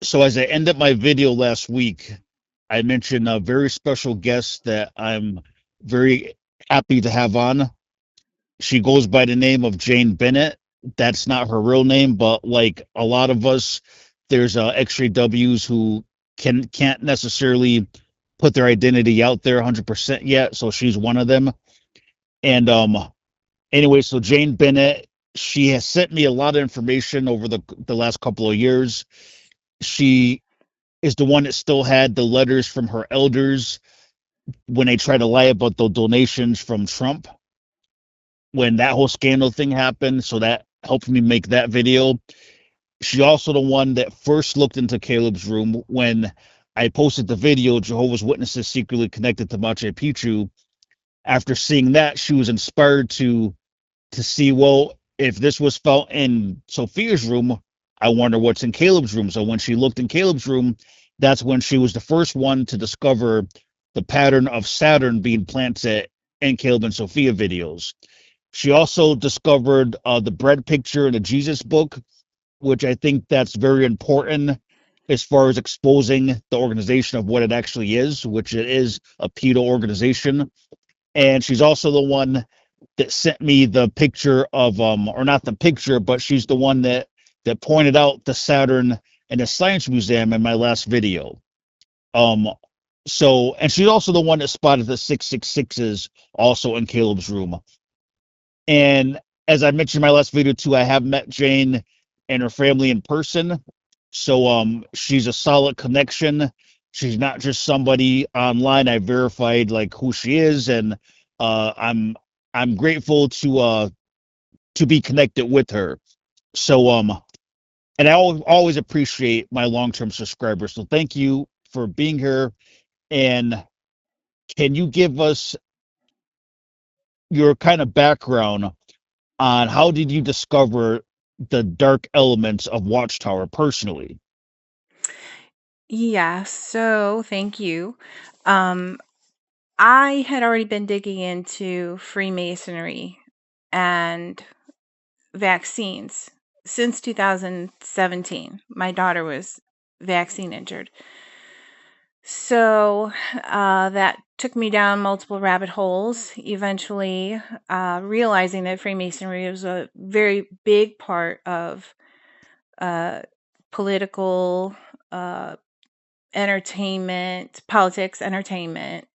So as I ended my video last week, I mentioned a very special guest that I'm very happy to have on. She goes by the name of Jane Bennett. That's not her real name, but like a lot of us, there's EXJWs who can't necessarily put their identity out there 100% yet. So she's one of them. And anyway, so Jane Bennett, she has sent me a lot of information over the last couple of years. She is the one that still had the letters from her elders when they tried to lie about the donations from Trump when that whole scandal thing happened. So that helped me make that video. She also the one that first looked into Caleb's room when I posted the video, Jehovah's Witnesses secretly connected to Machu Picchu. After seeing that, she was inspired to see, well, if this was felt in Sophia's room, I wonder what's in Caleb's room. So when she looked in Caleb's room, that's when she was the first one to discover the pattern of Saturn being planted in Caleb and Sophia videos. She also discovered the bread picture in the Jesus book, which I think that's very important as far as exposing the organization of what it actually is, which it is a pedo organization. And she's also the one that sent me the picture of or not the picture, but she's the one that pointed out the Saturn and the Science Museum in my last video. Um so and she's also the one that spotted the 666s also in Caleb's room. And as I mentioned in my last video too, I have met Jane and her family in person. So she's a solid connection. She's not just somebody online. I verified like who she is, and I'm grateful to be connected with her. So and I always appreciate my long-term subscribers. So thank you for being here. And can you give us your kind of background on how did you discover the dark elements of Watchtower personally? Yeah, so thank you. Um, I had already been digging into Freemasonry and vaccines since 2017. My daughter was vaccine injured. So that took me down multiple rabbit holes, eventually realizing that Freemasonry was a very big part of uh, political entertainment, politics, entertainment,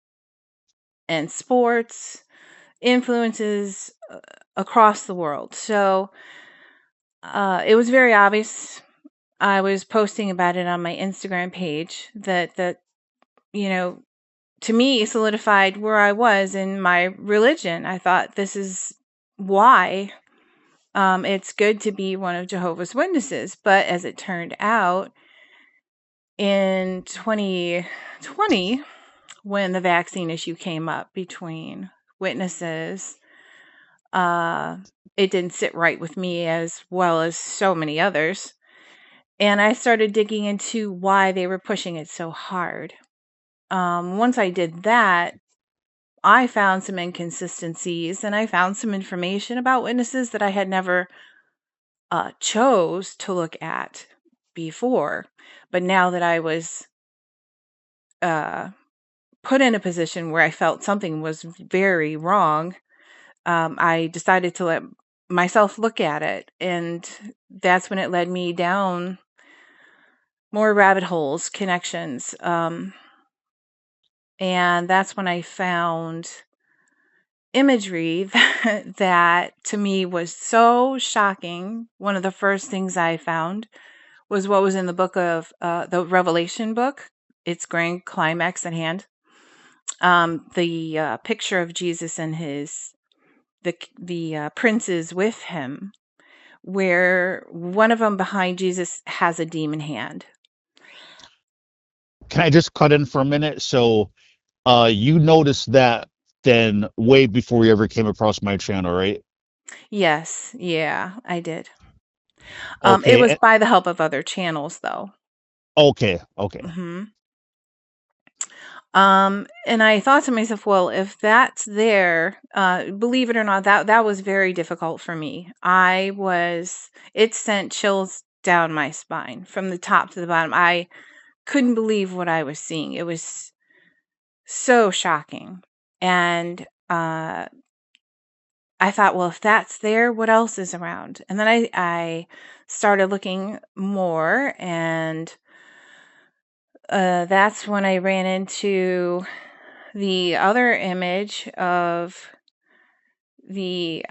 and sports influences across the world. So it was very obvious. I was posting about it on my Instagram page that you know to me solidified where I was in my religion. I thought this is why it's good to be one of Jehovah's Witnesses. But as it turned out, in 2020, when the vaccine issue came up between witnesses, uh, it didn't sit right with me as well as so many others. And I started digging into why they were pushing it so hard. Once I did that, I found some inconsistencies and I found some information about witnesses that I had never chose to look at before. But now that I was uh, put in a position where I felt something was very wrong, I decided to let myself look at it. And that's when it led me down more rabbit holes, connections. And that's when I found imagery that to me was so shocking. One of the first things I found was what was in the book of the Revelation book, its grand climax at hand. The picture of Jesus and the princes with him, where one of them behind Jesus has a demon hand. Can I just cut in for a minute? So you noticed that then way before you ever came across my channel, right? Yes, yeah, I did. It Okay. was by the help of other channels, though. Okay. Okay. hmm and I thought to myself, well, if that's there, believe it or not, that was very difficult for me. It sent chills down my spine from the top to the bottom. I couldn't believe what I was seeing. It was so shocking. And I thought, well, if that's there, what else is around? And then I started looking more, and that's when I ran into the other image of the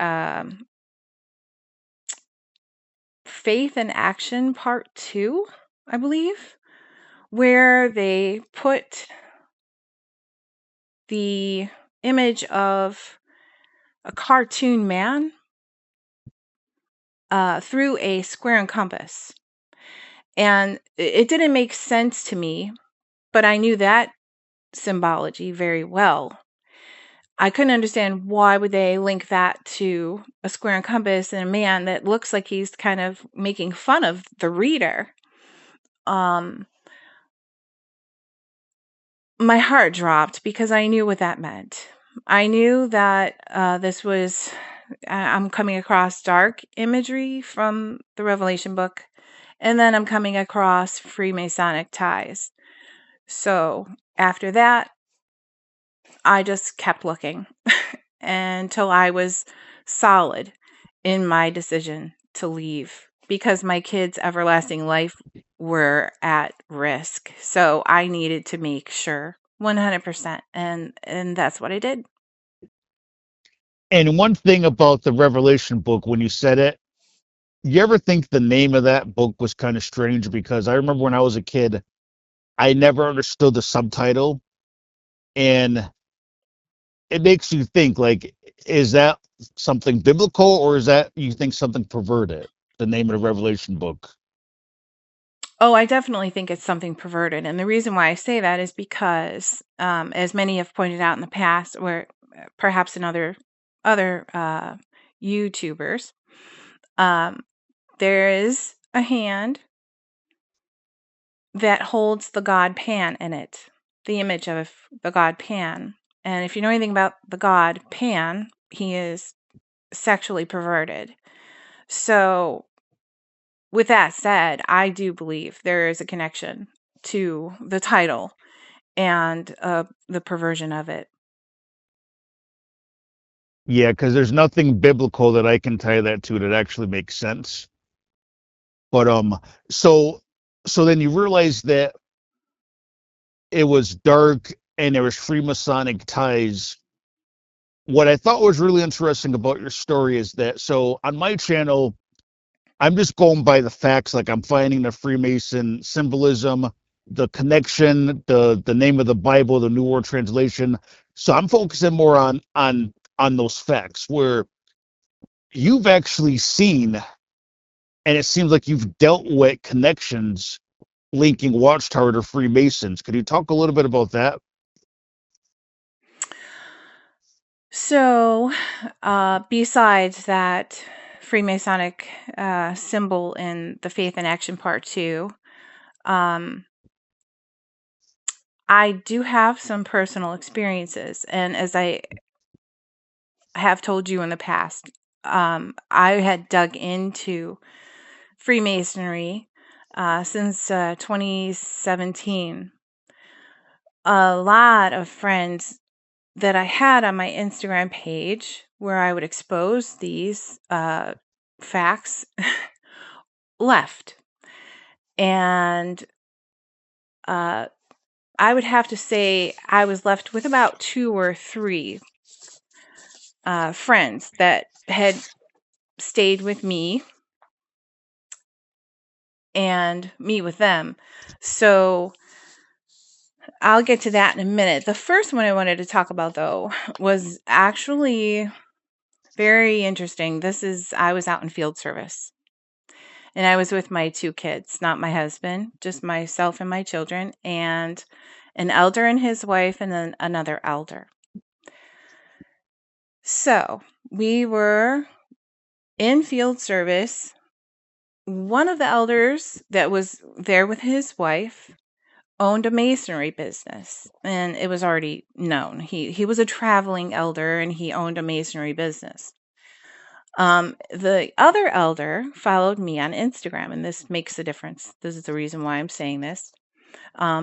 Faith and Action Part 2, I believe, where they put the image of a cartoon man through a square and compass. And it didn't make sense to me, but I knew that symbology very well. I couldn't understand why would they link that to a square and compass and a man that looks like he's kind of making fun of the reader. My heart dropped because I knew what that meant. I knew that this was, I'm coming across dark imagery from the Revelation book, and then I'm coming across Freemasonic ties. So after that, I just kept looking until I was solid in my decision to leave because my kids' everlasting life were at risk. So I needed to make sure 100%, and that's what I did. And one thing about the Revelation book, when you said it, you ever think the name of that book was kind of strange? Because I remember when I was a kid, I never understood the subtitle, and it makes you think, like, is that something biblical, or is that you think something perverted? The name of the Revelation book. Oh, I definitely think it's something perverted. And the reason why I say that is because, as many have pointed out in the past, or perhaps in other YouTubers, there is a hand that holds the god Pan in it, the image of the god Pan. And if you know anything about the god Pan, he is sexually perverted. So, with that said, I do believe there is a connection to the title and the perversion of it. Yeah, because there's nothing biblical that I can tie that to that actually makes sense. But so so then you realize that it was dark and there was Freemasonic ties. What I thought was really interesting about your story is that, so on my channel, I'm just going by the facts. Like, I'm finding the Freemason symbolism, the connection, the name of the Bible, the New World Translation. So I'm focusing more on those facts where you've actually seen, and it seems like you've dealt with connections linking Watchtower to Freemasons. Could you talk a little bit about that? So, besides that Freemasonic symbol in the Faith and Action Part 2, I do have some personal experiences. And as I have told you in the past, I had dug into Freemasonry since 2017. A lot of friends that I had on my Instagram page where I would expose these facts left. And I would have to say I was left with about 2 or 3 friends that had stayed with me and me with them. So I'll get to that in a minute. The first one I wanted to talk about, though, was actually very interesting. I was out in field service, and I was with my 2 kids, not my husband, just myself and my children, and an elder and his wife, and then another elder. So we were in field service. One of the elders that was there with his wife owned a masonry business, and it was already known. He was a traveling elder, and he owned a masonry business. The other elder followed me on Instagram, and this makes a difference. This is the reason why I'm saying this,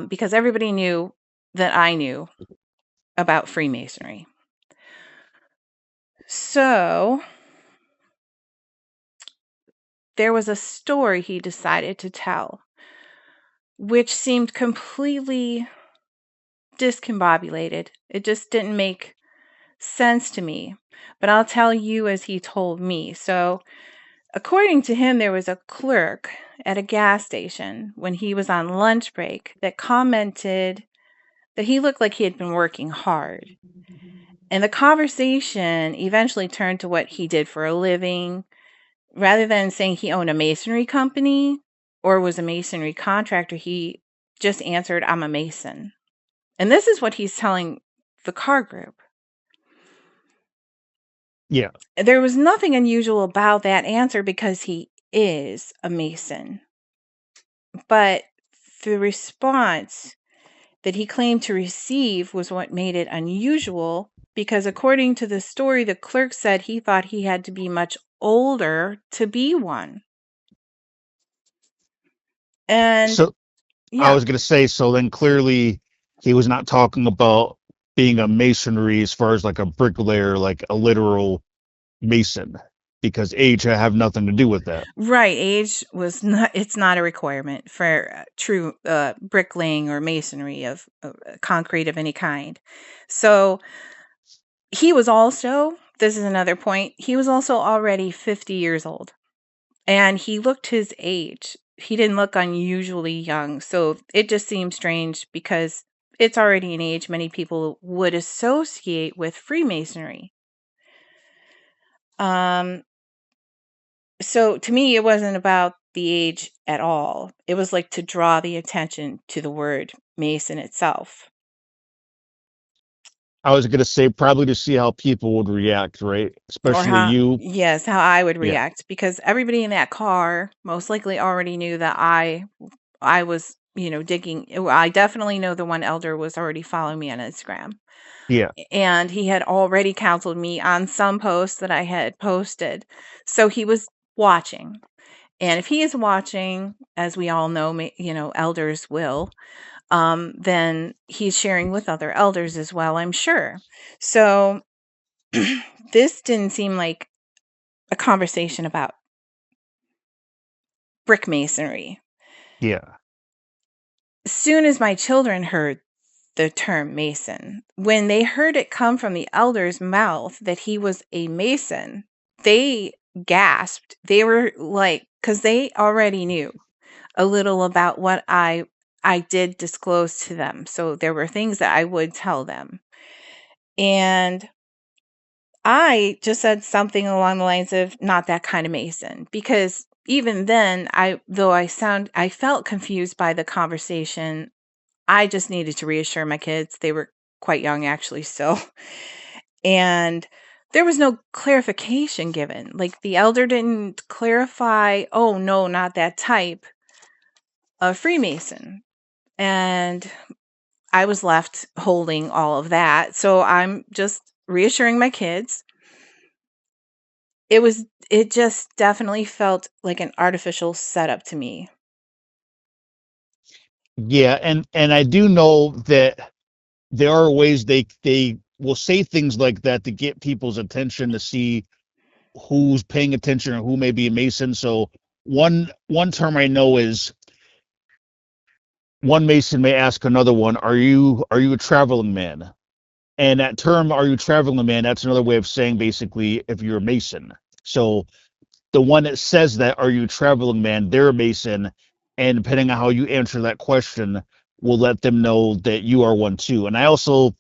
because everybody knew that I knew about Freemasonry. So there was a story he decided to tell, which seemed completely discombobulated. It just didn't make sense to me. But I'll tell you as he told me. So, according to him, there was a clerk at a gas station when he was on lunch break that commented that he looked like he had been working hard. And the conversation eventually turned to what he did for a living, rather than saying he owned a masonry company or was a masonry contractor. He just answered, "I'm a mason." And this is what he's telling the car group. Yeah. There was nothing unusual about that answer because he is a mason. But the response that he claimed to receive was what made it unusual, because according to the story, the clerk said he thought he had to be much older to be one. And So I yeah, was going to say, so then clearly he was not talking about being a masonry as far as like a bricklayer, like a literal mason, because age have nothing to do with that. right. Age was not, it's not a requirement for true bricklaying or masonry of concrete of any kind. So he was also, this is another point, he was also already 50 years old, and he looked his age. He didn't look unusually young. So it just seemed strange because it's already an age many people would associate with Freemasonry. Um, so to me, it wasn't about the age at all. It was like to draw the attention to the word Mason itself. I was going to say probably to see how people would react, right? Or Especially how, you. yes, how I would Yeah. react, because everybody in that car most likely already knew that I was, digging. I definitely know the one elder was already following me on Instagram, Yeah. and he had already counseled me on some posts that I had posted. So he was watching. And if he is watching, as we all know, elders will, then he's sharing with other elders as well, I'm sure. So this didn't seem like a conversation about brick masonry. Yeah. As soon as my children heard the term mason, when they heard it come from the elder's mouth that he was a mason, they gasped. They were like, because they already knew a little about what I did disclose to them. So there were things that I would tell them. And I just said something along the lines of not that kind of Mason, because even then I felt confused by the conversation. I just needed to reassure my kids. They were quite young actually still. And there was no clarification given. Like the elder didn't clarify, "Oh no, not that type of Freemason." And I was left holding all of that. So I'm just reassuring my kids. It just definitely felt like an artificial setup to me. Yeah. And I do know that there are ways they will say things like that to get people's attention to see who's paying attention or who may be a mason. So one term I know is one mason may ask another one, are you a traveling man? And that term, are you traveling man, that's another way of saying basically if you're a mason. So the one that says that, are you a traveling man, they're a mason, and depending on how you answer that question will let them know that you are one too. And I also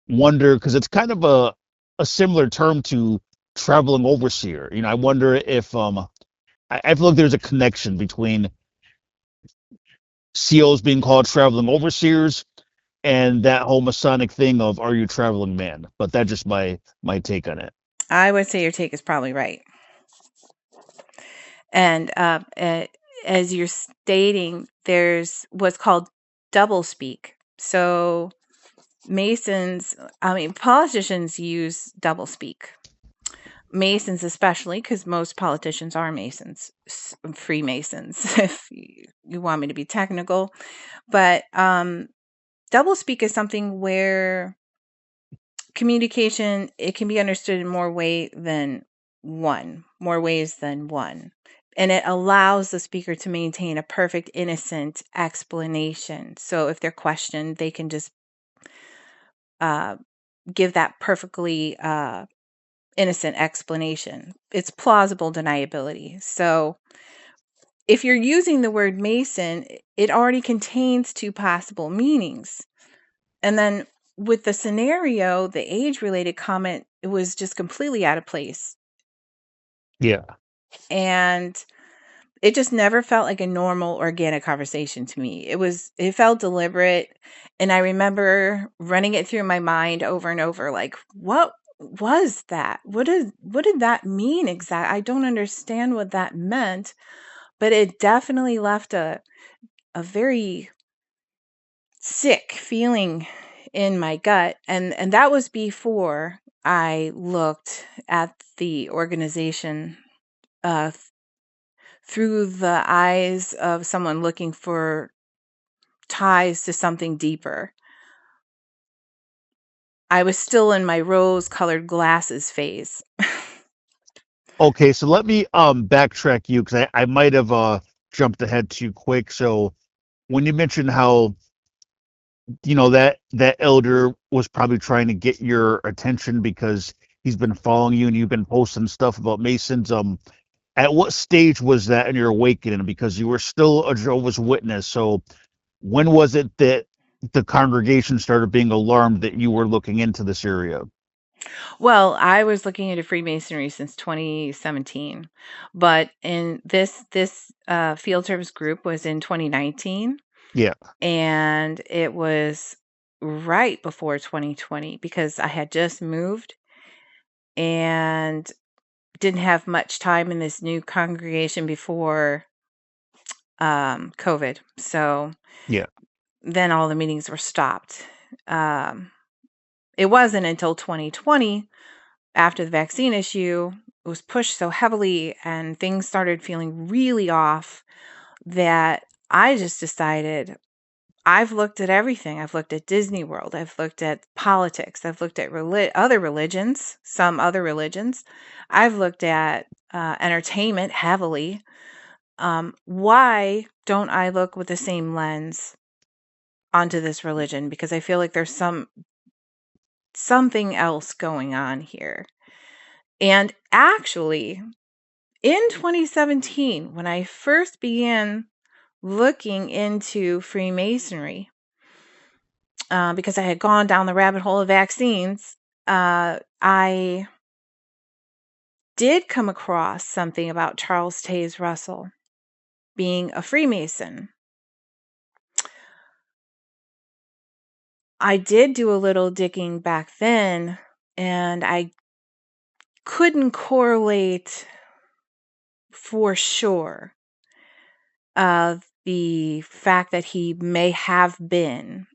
wonder, because it's kind of a similar term to traveling overseer. I wonder if I feel like there's a connection between COs being called traveling overseers and that whole Masonic thing of are you a traveling man? But that's just my take on it. I would say your take is probably right. And as you're stating, there's what's called double speak. So politicians use double speak. Masons especially, because most politicians are Masons, Freemasons, if you want me to be technical. But doublespeak is something where communication, it can be understood in more ways than one. And it allows the speaker to maintain a perfect, innocent explanation. So if they're questioned, they can just uh, give that perfectly innocent explanation. It's plausible deniability. So if you're using the word Mason, it already contains two possible meanings. And then with the scenario, the age related comment, it was just completely out of place. Yeah. And it just never felt like a normal organic conversation to me. It felt deliberate. And I remember running it through my mind over and over, like, what was that? What did that mean exactly? I don't understand what that meant, but it definitely left a very sick feeling in my gut, and that was before I looked at the organization uh, through the eyes of someone looking for ties to something deeper. I was still in my rose-colored glasses phase. Okay, so let me backtrack you because I might have jumped ahead too quick. So when you mentioned how that elder was probably trying to get your attention because he's been following you and you've been posting stuff about Masons, at what stage was that in your awakening? Because you were still a Jehovah's Witness. So when was it that the congregation started being alarmed that you were looking into this area? Well, I was looking into Freemasonry since 2017, but in this field service group was in 2019. Yeah, And it was right before 2020 because I had just moved and didn't have much time in this new congregation before COVID. So yeah, then all the meetings were stopped. Um, it wasn't until 2020, after the vaccine issue was pushed so heavily and things started feeling really off, that I just decided I've looked at everything. I've looked at Disney World. I've looked at politics. I've looked at other religions, some other religions. I've looked at entertainment heavily. Why don't I look with the same lens onto this religion? Because I feel like there's something else going on here. And actually, in 2017, when I first began looking into Freemasonry, because I had gone down the rabbit hole of vaccines, I did come across something about Charles Taze Russell being a Freemason. I did do a little digging back then, and I couldn't correlate for sure the fact that he may have been,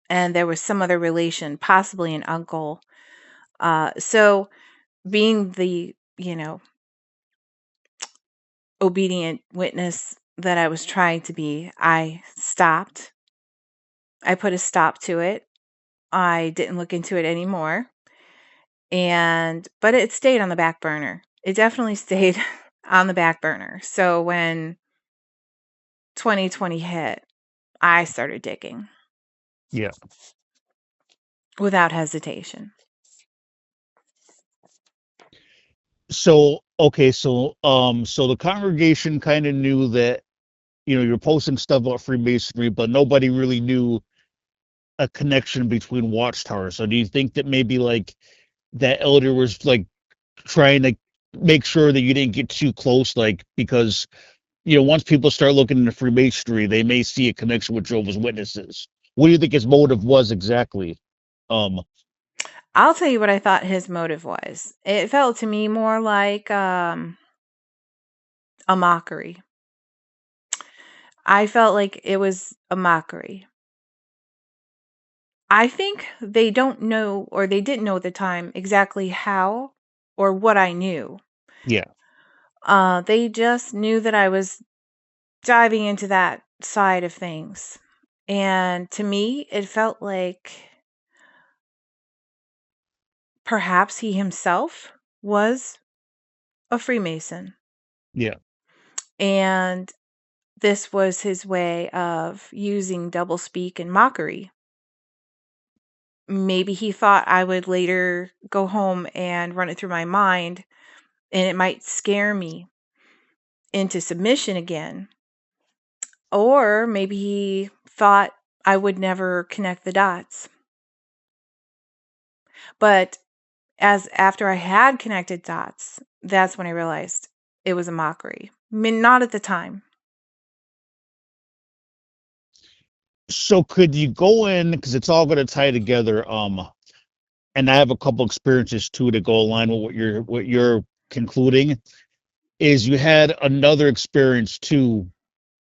and there was some other relation, possibly an uncle. So being the, obedient witness that I was trying to be, I stopped. I put a stop to it. I didn't look into it anymore. But it stayed on the back burner. It definitely stayed on the back burner. So when 2020 hit, I started digging yeah. without hesitation. So okay, so the congregation kind of knew that you're posting stuff about Freemasonry, but nobody really knew a connection between watchtowers. So do you think that maybe like that elder was like trying to make sure that you didn't get too close, like because once people start looking into Freemasonry, they may see a connection with Jehovah's Witnesses. What do you think his motive was exactly? Um, I'll tell you what I thought his motive was. It felt to me more like a mockery. I felt like it was a mockery. I think they don't know, or they didn't know at the time exactly how or what I knew. Yeah. They just knew that I was diving into that side of things. And to me, it felt like perhaps he himself was a Freemason. Yeah. And this was his way of using doublespeak and mockery. Maybe he thought I would later go home and run it through my mind and it might scare me into submission again. Or maybe he thought I would never connect the dots. But as after I had connected dots, that's when I realized it was a mockery. I mean, not at the time. So could you go in, because it's all going to tie together, and I have a couple experiences too to go along with what you're concluding, is you had another experience too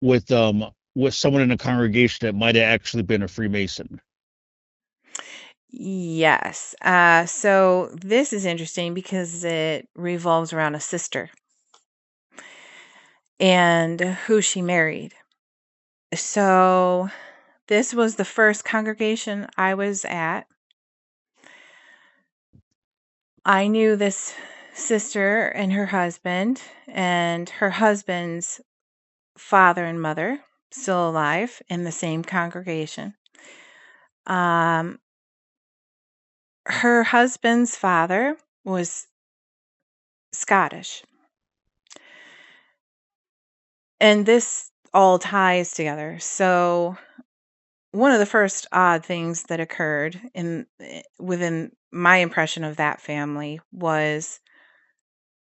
with someone in a congregation that might have actually been a Freemason. Yes. So this is interesting because it revolves around a sister and who she married. So this was the first congregation I was at. I knew this sister and her husband's father and mother, still alive in the same congregation. Um, her husband's father was Scottish. And this all ties together. So one of the first odd things that occurred within my impression of that family was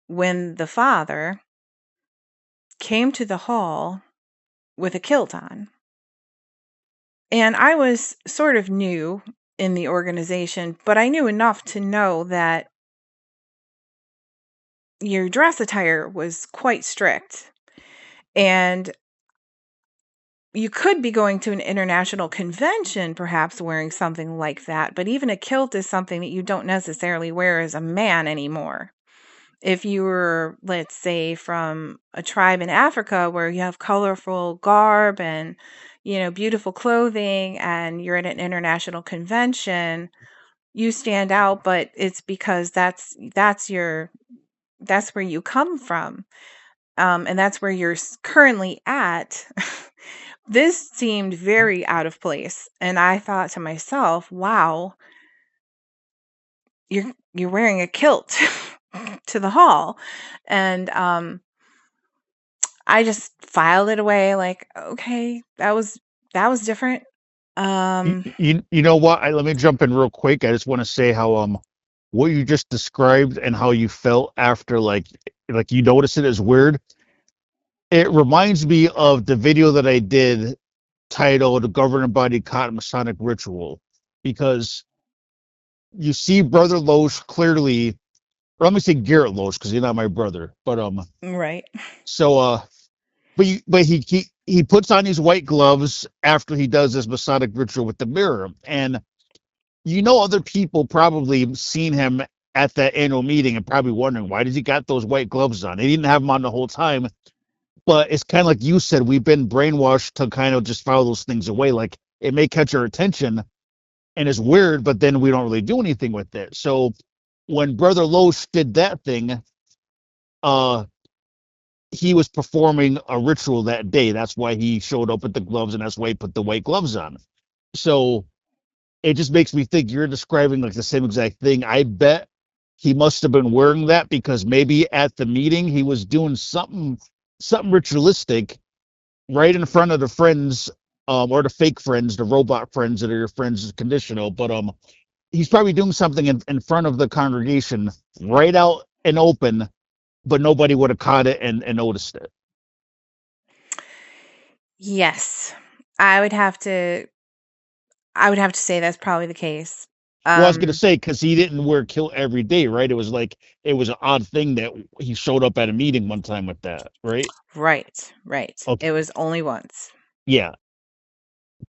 when the father came to the hall with a kilt on. And I was sort of new in the organization, but I knew enough to know that your dress attire was quite strict. And you could be going to an international convention, perhaps wearing something like that, but even a kilt is something that you don't necessarily wear as a man anymore. If you were, let's say, from a tribe in Africa where you have colorful garb and, beautiful clothing, and you're at an international convention, you stand out, but it's because that's where you come from. And that's where you're currently at. This seemed very out of place, and I thought to myself, "Wow, you're wearing a kilt to the hall." And I just filed it away like, "Okay, that was different." You, Um, you know what? Let me jump in real quick. I just want to say how what you just described and how you felt after like you noticed it as weird. It reminds me of the video that I did titled "Governing Body Caught Masonic Ritual," because you see Brother Loesch clearly. Or let me say Garrett Loesch because he's not my brother, but right. so but he puts on these white gloves after he does this Masonic ritual with the mirror, and other people probably seen him at that annual meeting and probably wondering why does he got those white gloves on. They didn't have them on the whole time, but it's kind of like you said, we've been brainwashed to kind of just file those things away. Like it may catch our attention and it's weird, but then we don't really do anything with it. So when Brother Loesch did that thing, uh he was performing a ritual that day. That's why he showed up with the gloves, and that's why he put the white gloves on. So it just makes me think you're describing like the same exact thing. I bet he must have been wearing that because maybe at the meeting he was doing something ritualistic right in front of the friends, or the fake friends, the robot friends that are your friends conditional. But he's probably doing something in front of the congregation right out and open, but nobody would have caught it and noticed it. Yes. I would have to I would have to say that's probably the case. Well, I was gonna Um, say because he didn't wear kilt every day, right? It was like it was an odd thing that he showed up at a meeting one time with that, right? right, right. Okay, It was only once. yeah,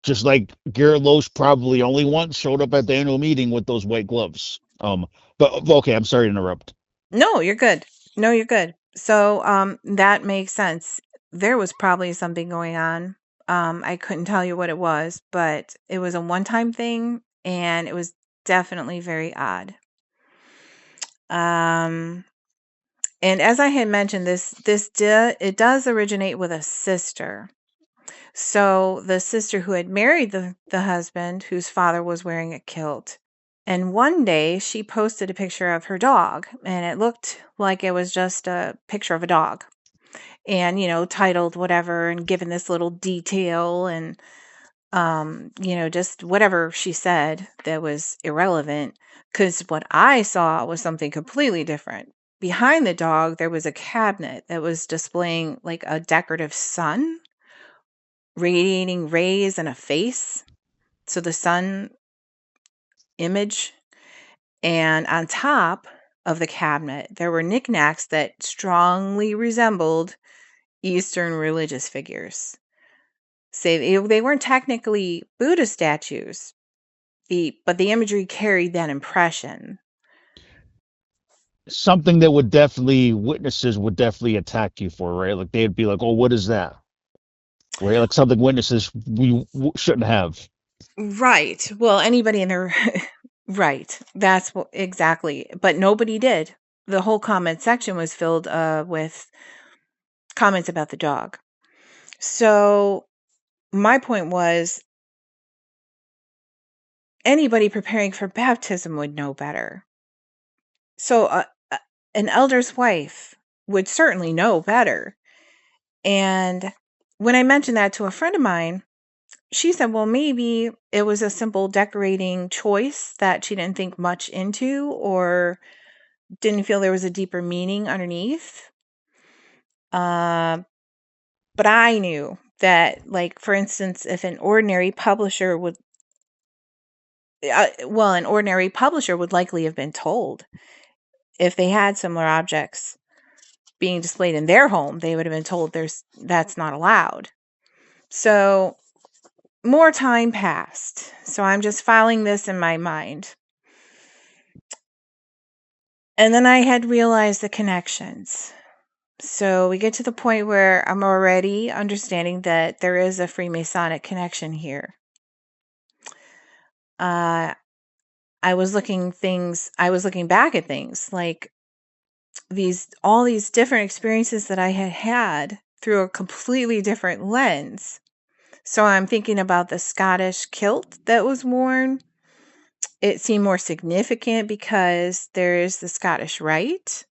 just like Garrett Loesch probably only once showed up at the annual meeting with those white gloves. But okay, I'm sorry to interrupt. No, you're good. No, you're good. So, that makes sense. There was probably something going on. I couldn't tell you what it was, but it was a one-time thing, and it was definitely very odd. Um, and as I had mentioned, it does originate with a sister. So the sister who had married the husband, whose father was wearing a kilt. And one day she posted a picture of her dog, and it looked like it was just a picture of a dog. And, titled whatever and given this little detail and just whatever she said that was irrelevant. Because what I saw was something completely different. Behind the dog, there was a cabinet that was displaying like a decorative sun, radiating rays and a face. So the sun image. And on top of the cabinet, there were knickknacks that strongly resembled Eastern religious figures. Say they weren't technically Buddha statues, but the imagery carried that impression. Something that witnesses would definitely attack you for, right? Like they'd be like, "Oh, what is that?" Right? Like something witnesses we shouldn't have. Right. Well, anybody in their right. That's what exactly. But nobody did. The whole comment section was filled with comments about the dog. So my point was anybody preparing for baptism would know better. So an elder's wife would certainly know better. And when I mentioned that to a friend of mine, she said, well, maybe it was a simple decorating choice that she didn't think much into or didn't feel there was a deeper meaning underneath. But I knew that, like, for instance, if an ordinary publisher would, an ordinary publisher would likely have been told if they had similar objects being displayed in their home, they would have been told that's not allowed. So more time passed. So I'm just filing this in my mind. And then I had realized the connections. So we get to the point where I'm already understanding that there is a Freemasonic connection here. I was looking back at things like all these different experiences that I had had through a completely different lens. So I'm thinking about the Scottish kilt that was worn. It seemed more significant because there is the Scottish Rite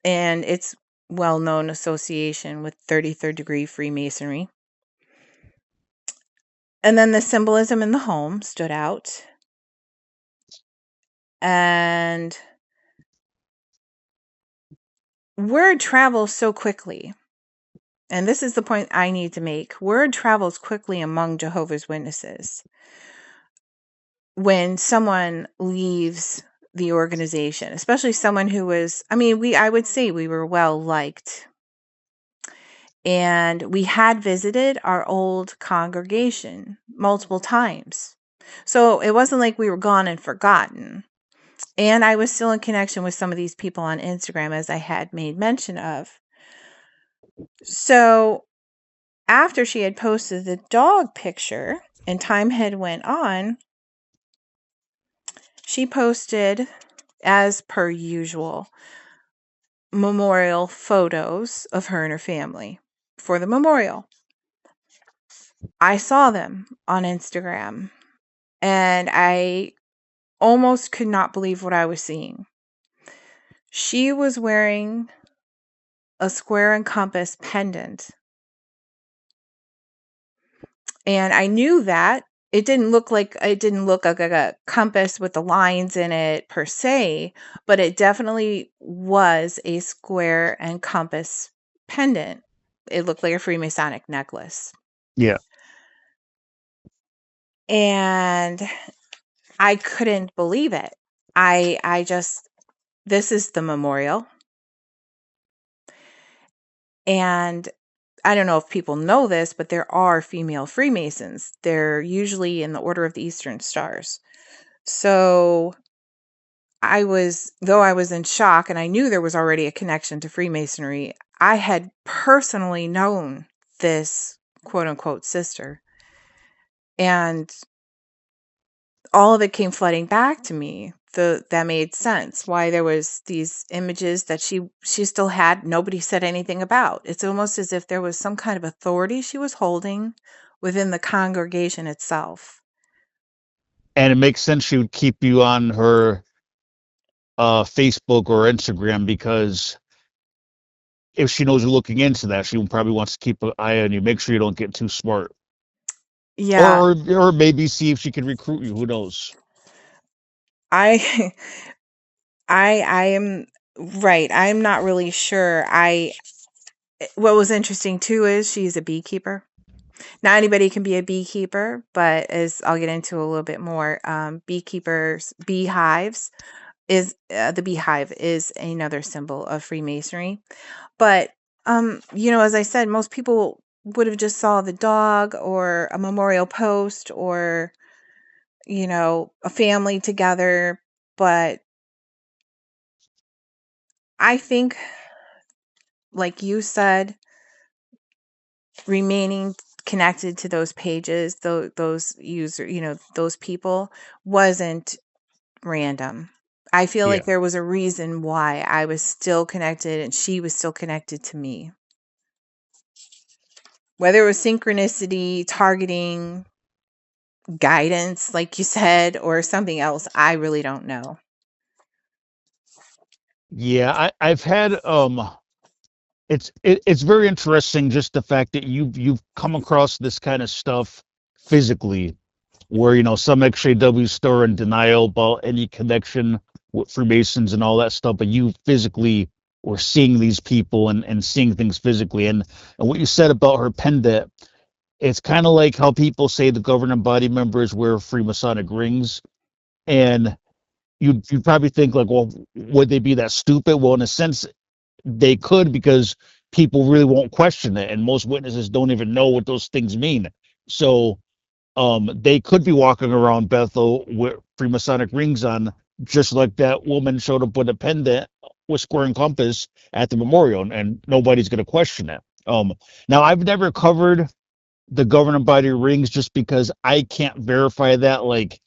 and its well-known association with 33rd degree Freemasonry. And then the symbolism in the home stood out. And word travels so quickly. And this is the point I need to make. Word travels quickly among Jehovah's Witnesses. When someone leaves the organization, especially someone who was, I would say we were well liked. And we had visited our old congregation multiple times. So it wasn't like we were gone and forgotten. And I was still in connection with some of these people on Instagram, as I had made mention of. So after she had posted the dog picture and time had went on, she posted, as per usual, memorial photos of her and her family for the memorial. I saw them on Instagram and I almost could not believe what I was seeing. She was wearing a square and compass pendant. And I knew that it didn't look like a compass with the lines in it per se, but it definitely was a square and compass pendant. It looked like a Freemasonic necklace. Yeah. And I couldn't believe it. This is the memorial. And I don't know if people know this, but there are female Freemasons. They're usually in the Order of the Eastern Stars. So though I was in shock and I knew there was already a connection to Freemasonry, I had personally known this quote unquote sister. And all of it came flooding back to me. That made sense why there was these images that she still had nobody said anything about. It's almost as if there was some kind of authority she was holding within the congregation itself. And it makes sense she would keep you on her Facebook or Instagram, because if she knows you're looking into that, she probably wants to keep an eye on you, make sure you don't get too smart, Yeah, or maybe see if she can recruit you. Who knows? I I am right. I'm not really sure. I What was interesting too is she's a beekeeper. Not anybody can be a beekeeper, but as I'll get into a little bit more, beehives is the beehive is another symbol of Freemasonry. But as I said, most people would have just saw the dog or a memorial post or a family together. But I think, like you said, remaining connected to those pages, those people wasn't random. I feel like Yeah. there was a reason why I was still connected and she was still connected to me. Whether it was synchronicity, targeting, guidance, like you said, or something else, I really don't know. Yeah, I've had it's very interesting, just the fact that you've come across this kind of stuff physically, where some XJW store in denial about any connection with Freemasons and all that stuff, but you physically were seeing these people and seeing things physically. And what you said about her pendant, it's kind of like how people say the governing body members wear Freemasonic rings, and you'd probably think like, well, would they be that stupid? Well, in a sense, they could, because people really won't question it, and most witnesses don't even know what those things mean. So they could be walking around Bethel with Freemasonic rings on, just like that woman showed up with a pendant with square and compass at the memorial, and nobody's going to question it. Now, I've never covered the governing body rings, just because I can't verify that. Like,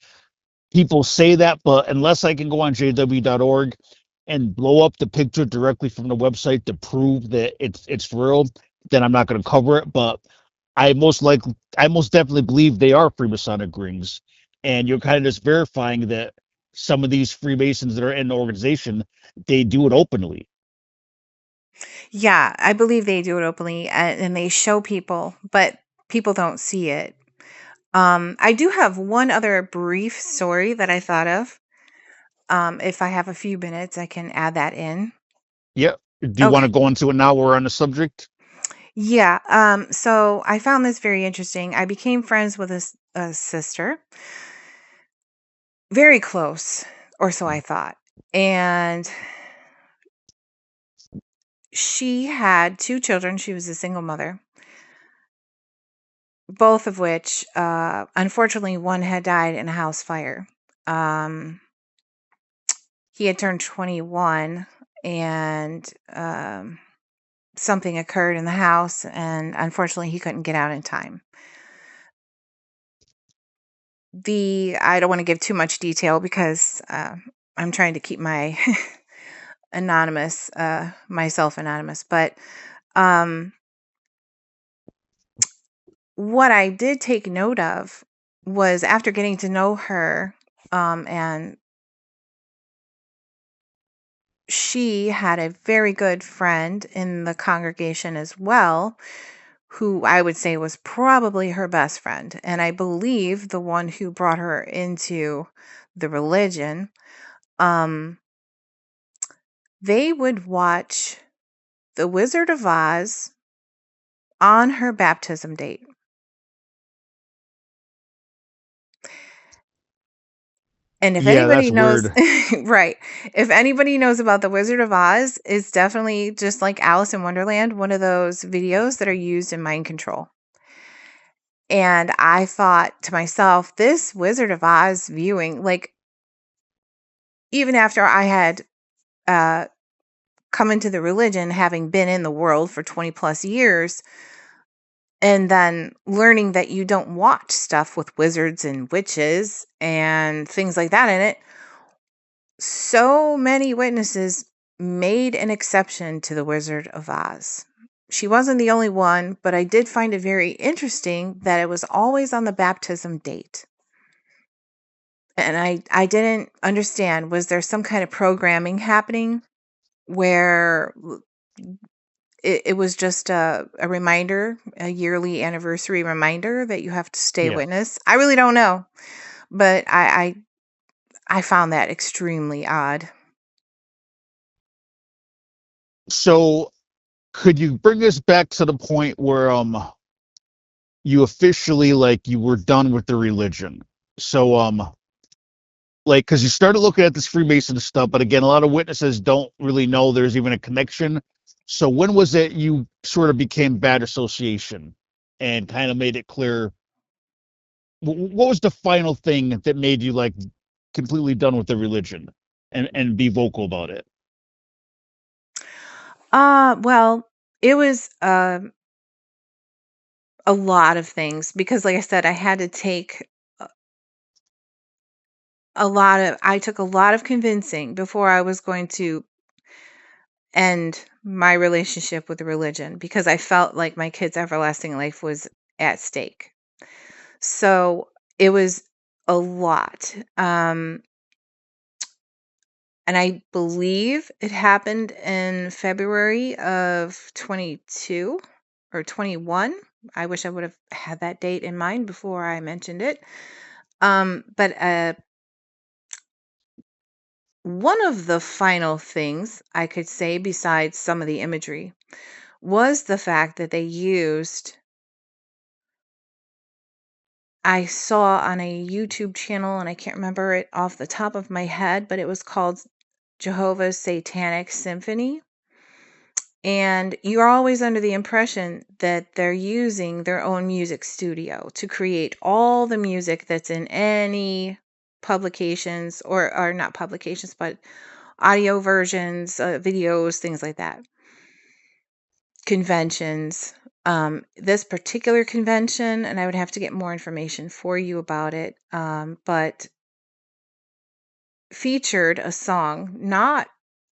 people say that, but unless I can go on jw.org and blow up the picture directly from the website to prove that it's real, then I'm not going to cover it. But I most definitely believe they are Freemasonic rings, and you're kind of just verifying that some of these Freemasons that are in the organization, they do it openly. Yeah, I believe they do it openly and they show people, but people don't see it. I do have one other brief story that I thought of. If I have a few minutes, I can add that in. Yeah. Do you want to Okay. go into it now? We're on the subject. Yeah. So I found this very interesting. I became friends with a sister, very close, or so I thought. And she had two children. She was a single mother, both of which, unfortunately, one had died in a house fire. Um, he had turned 21 and something occurred in the house, and unfortunately, he couldn't get out in time. I don't want to give too much detail because I'm trying to keep my myself anonymous. But um, what I did take note of was after getting to know her, and she had a very good friend in the congregation as well, who I would say was probably her best friend. And I believe the one who brought her into the religion. Um, they would watch The Wizard of Oz on her baptism date. And if Yeah, anybody that's knows, weird. right, if anybody knows about The Wizard of Oz, it's definitely just like Alice in Wonderland, one of those videos that are used in mind control. And I thought to myself, this Wizard of Oz viewing, like, even after I had uh, come into the religion, having been in the world for 20 plus years, and then learning that you don't watch stuff with wizards and witches and things like that in it, so many witnesses made an exception to the Wizard of Oz. She wasn't the only one, but I did find it very interesting that it was always on the baptism date. And I didn't understand, was there some kind of programming happening where it was just a reminder, a yearly anniversary reminder that you have to stay Yeah. witness? I really don't know, but I found that extremely odd. So could you bring us back to the point where you officially like you were done with the religion? So like because you started looking at this Freemason stuff, but again, a lot of witnesses don't really know there's even a connection. So when was it you sort of became bad association and kind of made it clear? What was the final thing that made you like completely done with the religion and be vocal about it? Well, it was a lot of things because, like I said, I had to take I took a lot of convincing before I was going to end my relationship with the religion because I felt like my kids' everlasting life was at stake. So it was a lot. And I believe it happened in February of 22 or 21. I wish I would have had that date in mind before I mentioned it. But one of the final things I could say, besides some of the imagery, was the fact that they used, I saw on a YouTube channel, and I can't remember it off the top of my head, but it was called Jehovah's Satanic Symphony. And you're always under the impression that they're using their own music studio to create all the music that's in any publications, or not publications, but audio versions, videos, things like that. Conventions. This particular convention, and I would have to get more information for you about it, but featured a song not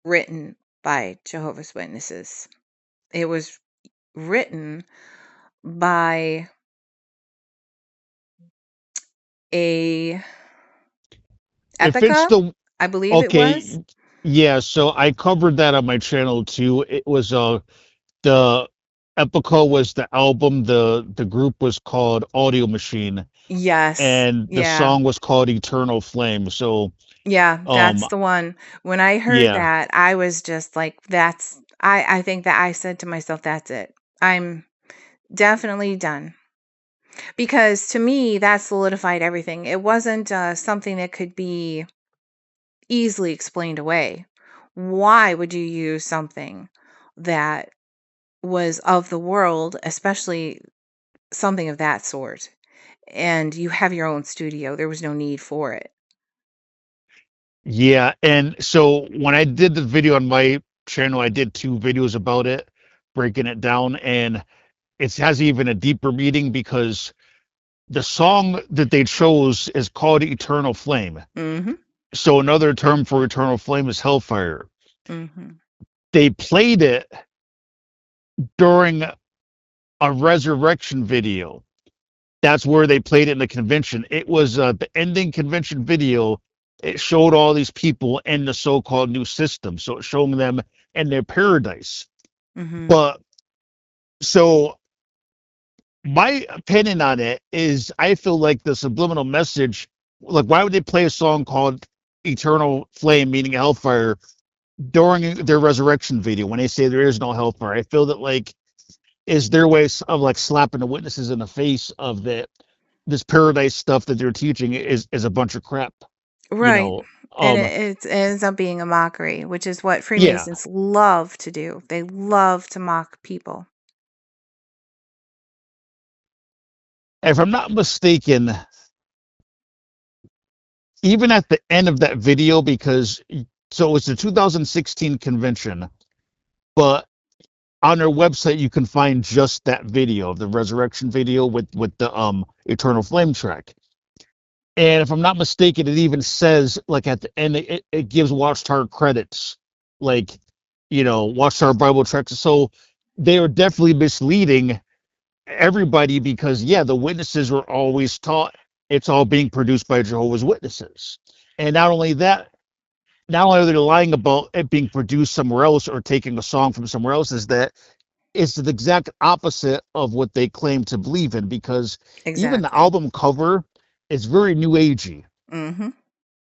written by Jehovah's Witnesses. It was written by a If it's Epica, the I believe it was. okay, yeah, so I covered that on my channel too. It was the Epico was the album, the group was called Audio Machine, Yes. and the Yeah. song was called Eternal Flame. So Yeah, um that's the one. When I heard yeah. that, I was just like, I think that I said to myself, that's it. I'm definitely done. Because to me, that solidified everything. It wasn't something that could be easily explained away. Why would you use something that was of the world, especially something of that sort? And you have your own studio. There was no need for it. Yeah, and so when I did the video on my channel, I did two videos about it, breaking it down, and it has even a deeper meaning because the song that they chose is called Eternal Flame. Mhm. So another term for Eternal Flame is Hellfire. Mhm. They played it during a resurrection video. That's where they played it in the convention. It was the ending convention video. It showed all these people in the so-called new system. So it's showing them in their paradise. Mhm. But so my opinion on it is I feel like the subliminal message, like why would they play a song called Eternal Flame, meaning hellfire, during their resurrection video when they say there is no hellfire? I feel that like is their way of like slapping the witnesses in the face of that this paradise stuff that they're teaching is a bunch of crap, you Right. know. And it ends up being a mockery, which is what Yeah. Freemasons love to do. They love to mock people. If I'm not mistaken, even at the end of that video, because so it was the 2016 convention, but on their website you can find just that video, the resurrection video with the eternal flame track. And if I'm not mistaken, it even says like at the end it gives Watchtower credits, like Watchtower Bible tracks. So they are definitely misleading everybody because yeah, the witnesses were always taught it's all being produced by Jehovah's Witnesses. And not only that, not only are they lying about it being produced somewhere else or taking a song from somewhere else, is that it's the exact opposite of what they claim to believe in, because even the Exactly. album cover is very new agey. Mm-hmm.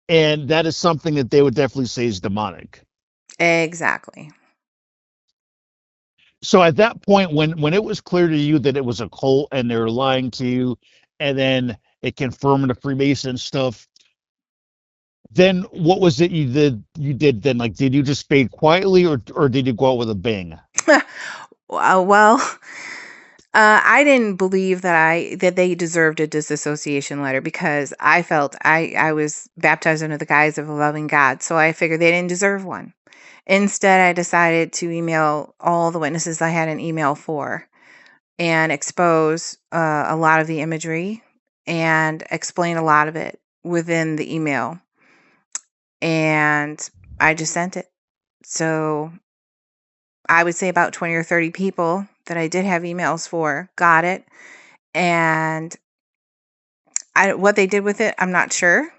And that is something that they would definitely say is demonic. Exactly. So at that point, when it was clear to you that it was a cult and they were lying to you, and then it confirmed the Freemason stuff, then what was it you did then? Like, did you just fade quietly, or did you go out with a bang? Well, I didn't believe that they deserved a disassociation letter because I felt I was baptized under the guise of a loving God, so I figured they didn't deserve one. Instead, I decided to email all the witnesses I had an email for and expose a lot of the imagery and explain a lot of it within the email. And I just sent it. So I would say about 20 or 30 people that I did have emails for got it. And what they did with it, I'm not sure.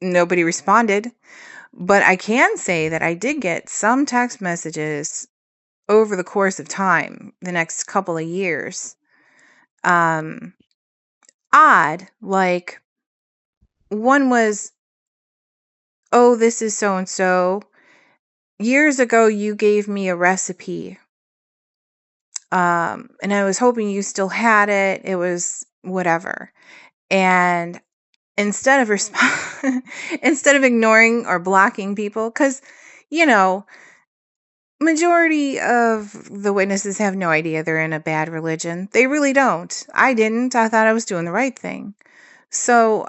Nobody responded. But I can say that I did get some text messages over the course of time, the next couple of years. Um, Odd. Like, one was, oh, this is so and so. Years ago, you gave me a recipe. And I was hoping you still had it. It was whatever. And instead of instead of ignoring or blocking people, because, you know, majority of the witnesses have no idea they're in a bad religion. They really don't. I didn't. I thought I was doing the right thing. So,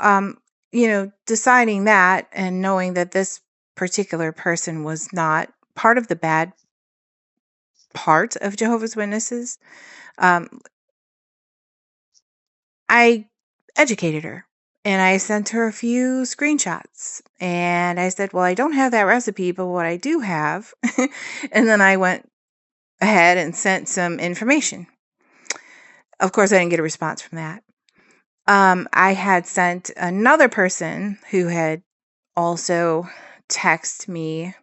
deciding that and knowing that this particular person was not part of the bad part of Jehovah's Witnesses, um, I educated her and I sent her a few screenshots. And I said, well, I don't have that recipe, but what I do have. And then I went ahead and sent some information. Of course, I didn't get a response from that. I had sent another person who had also texted me.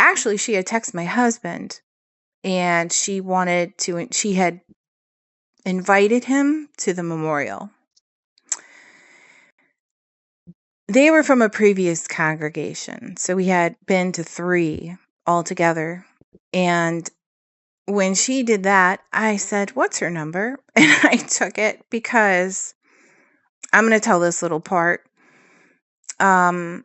Actually, she had texted my husband and she had invited him to the memorial. They were from a previous congregation, so we had been to 3 altogether. And when she did that, I said, "What's her number?" And I took it because I'm going to tell this little part. Not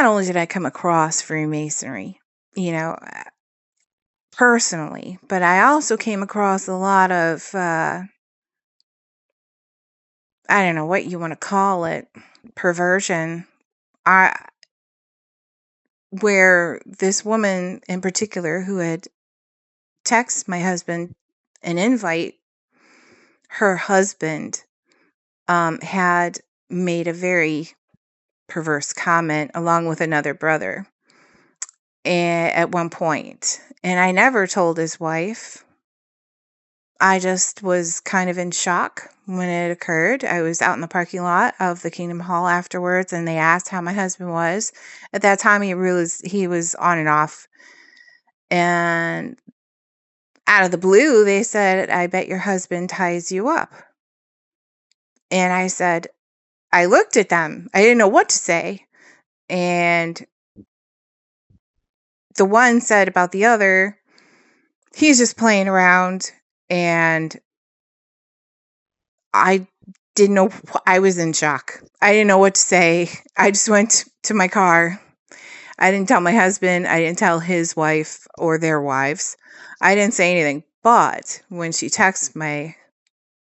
only did I come across Freemasonry, personally, but I also came across a lot of, I don't know what you want to call it, perversion. Where this woman in particular who had texted my husband an invite, her husband had made a very perverse comment along with another brother at one point. And I never told his wife. I just was kind of in shock when it occurred. I was out in the parking lot of the Kingdom Hall afterwards, and they asked how my husband was. At that time, he was on and off. And out of the blue, they said, "I bet your husband ties you up." And I said, I looked at them. I didn't know what to say. And the one said about the other, he's just playing around. And I didn't know. I was in shock. I didn't know what to say. I just went to my car. I didn't tell my husband. I didn't tell his wife or their wives. I didn't say anything. But when she texted my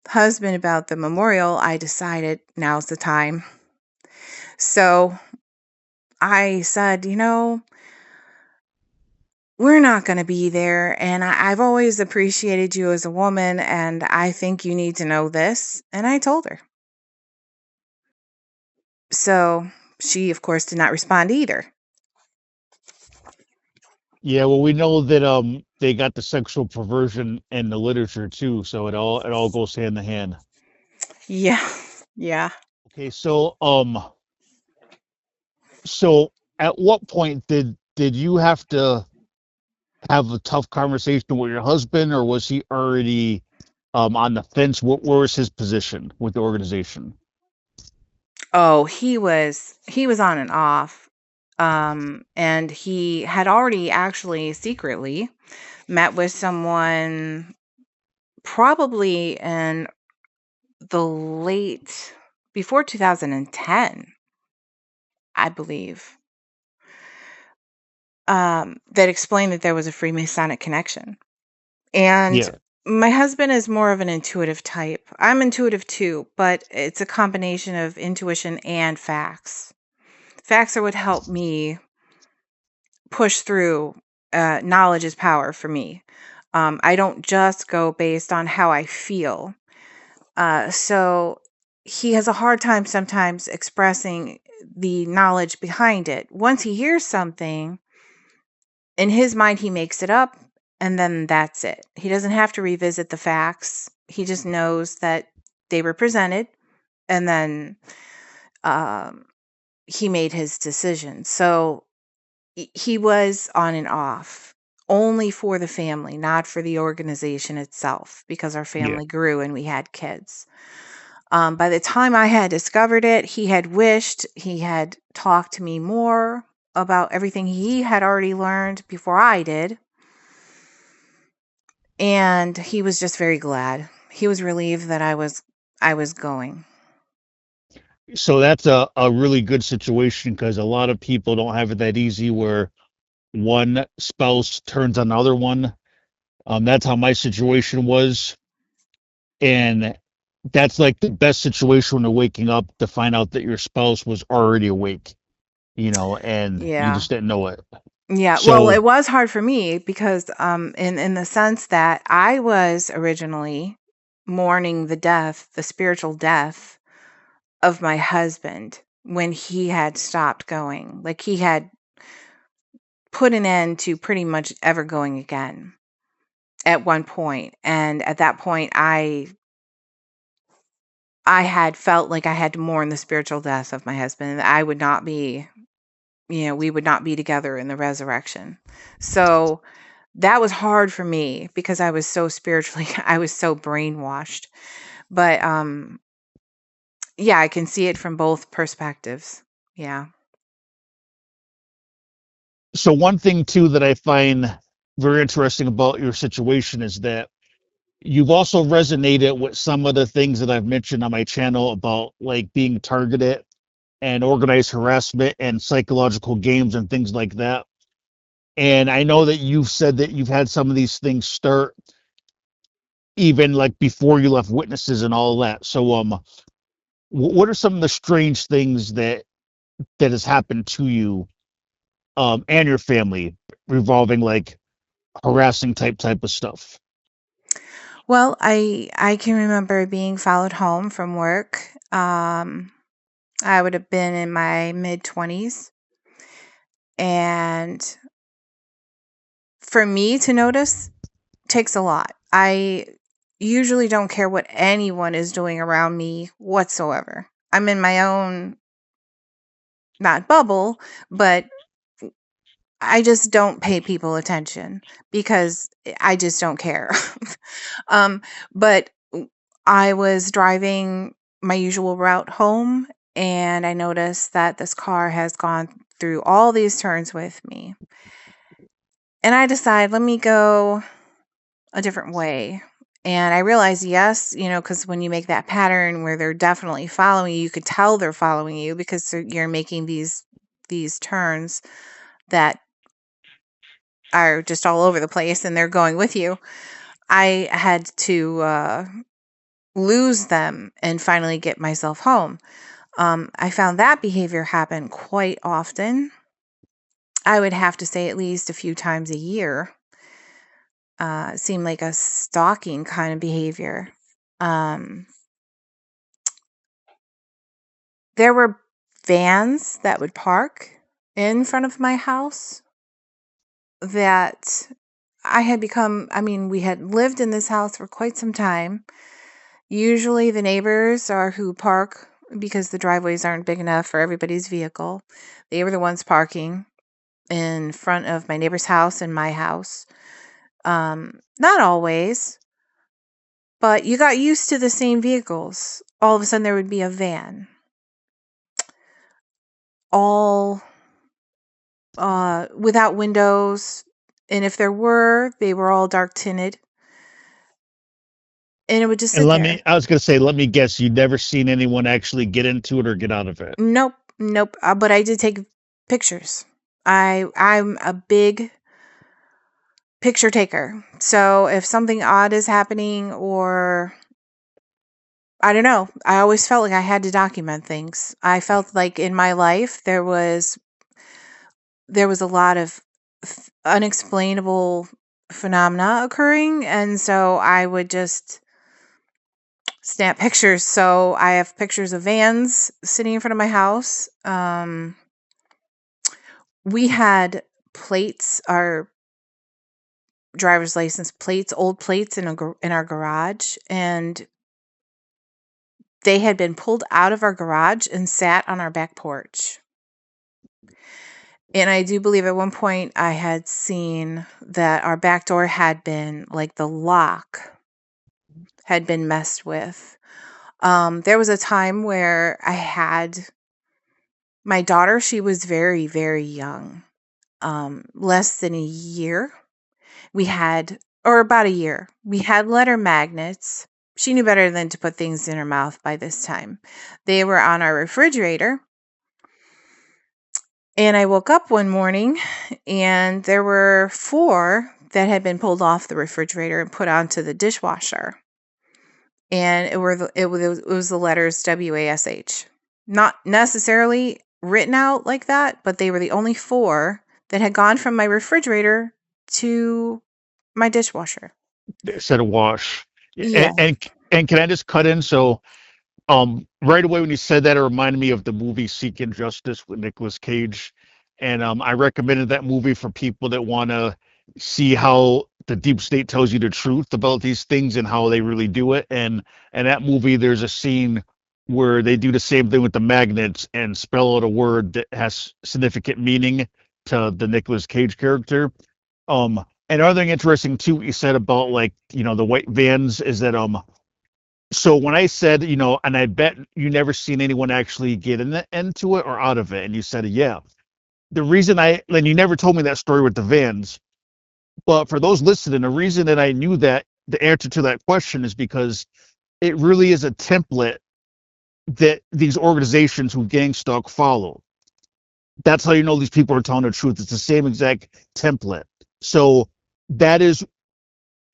husband about the memorial, I decided now's the time. So I said, we're not going to be there. And I've always appreciated you as a woman. And I think you need to know this. And I told her. So she, of course, did not respond either. Yeah, well, we know that they got the sexual perversion in the literature too, so it all goes hand in hand. Yeah. Yeah. Okay, so at what point did you have to have a tough conversation with your husband, or was he already on the fence? Where was his position with the organization? Oh, he was on and off. And he had already actually secretly met with someone probably in the late before 2010, I believe, that explained that there was a Freemasonic connection. And Yeah, my husband is more of an intuitive type. I'm intuitive too, but it's a combination of intuition and facts. Facts are what help me push through. Knowledge is power for me. I don't just go based on how I feel. So he has a hard time sometimes expressing the knowledge behind it. Once he hears something, in his mind, he makes it up, and then that's it. He doesn't have to revisit the facts. He just knows that they were presented, and then um, he made his decision. So he was on and off only for the family, not for the organization itself, because our yeah. family grew and we had kids. By the time I had discovered it, he had wished he had talked to me more about everything he had already learned before I did. And he was just very glad. He was relieved that I was going. So that's a really good situation because a lot of people don't have it that easy where one spouse turns on the other one. That's how my situation was. And that's like the best situation when you're waking up to find out that your spouse was already awake, and you Yeah. just didn't know it. Yeah, well, So, it was hard for me because in the sense that I was originally mourning the spiritual death of my husband when he had stopped going. Like he had put an end to pretty much ever going again at one point. And at that point I had felt like I had to mourn the spiritual death of my husband, and I would not be, we would not be together in the resurrection. So that was hard for me because I was so spiritually I was so brainwashed. But yeah, I can see it from both perspectives. Yeah. so one thing too that I find very interesting about your situation is that you've also resonated with some of the things that I've mentioned on my channel about like being targeted and organized harassment and psychological games and things like that. And I know that you've said that you've had some of these things start even like before you left witnesses and all that. So, what are some of the strange things that has happened to you, and your family revolving like harassing type of stuff? Well, I can remember being followed home from work. I would have been in my mid 20s, and for me to notice takes a lot. I usually don't care what anyone is doing around me whatsoever. I'm in my own, not bubble, but I just don't pay people attention because I just don't care. um, but I was driving my usual route home, and I noticed that this car has gone through all these turns with me. And I decide, let me go a different way. And I realized, yes, because when you make that pattern where they're definitely following you, you could tell they're following you because you're making these turns that are just all over the place and they're going with you. I had to lose them and finally get myself home. I found that behavior happen quite often. I would have to say at least a few times a year. It seemed like a stalking kind of behavior. There were vans that would park in front of my house that we had lived in this house for quite some time. Usually the neighbors are who park because the driveways aren't big enough for everybody's vehicle. They were the ones parking in front of my neighbor's house and my house. Not always, but you got used to the same vehicles. All of a sudden there would be a van. All without windows, and if there were, they were all dark tinted, and it would just And sit there. I was gonna say, let me guess, you'd never seen anyone actually get into it or get out of it. Nope, nope. But I did take pictures. I'm a big picture taker. So if something odd is happening, or I don't know, I always felt like I had to document things. I felt like in my life there was a lot of unexplainable phenomena occurring, and so I would just snap pictures. So I have pictures of vans sitting in front of my house. We had plates, our driver's license plates, old plates in our garage, and they had been pulled out of our garage and sat on our back porch. And I do believe at one point I had seen that our back door had been, like, the lock had been messed with. There was a time where I had my daughter. She was very, very young, less than a year. Or about a year. We had letter magnets. She knew better than to put things in her mouth by this time. They were on our refrigerator. And I woke up one morning and there were 4 that had been pulled off the refrigerator and put onto the dishwasher. And it was the letters WASH. Not necessarily written out like that, but they were the only 4 that had gone from my refrigerator to my dishwasher. They said a wash. Yeah. And can I just cut in? So right away when you said that, it reminded me of the movie Seeking Justice with Nicolas Cage. And I recommended that movie for people that want to see how the deep state tells you the truth about these things and how they really do it. And that movie, there's a scene where they do the same thing with the magnets and spell out a word that has significant meaning to the Nicolas Cage character. And another thing interesting too, what you said about, like, the white vans, is that so when I said, and I bet you never seen anyone actually get into it or out of it, and you said, yeah. The reason and you never told me that story with the vans, but for those listening, the reason that I knew that the answer to that question is because it really is a template that these organizations who gang stalk follow. That's how you know these people are telling the truth. It's the same exact template. So that is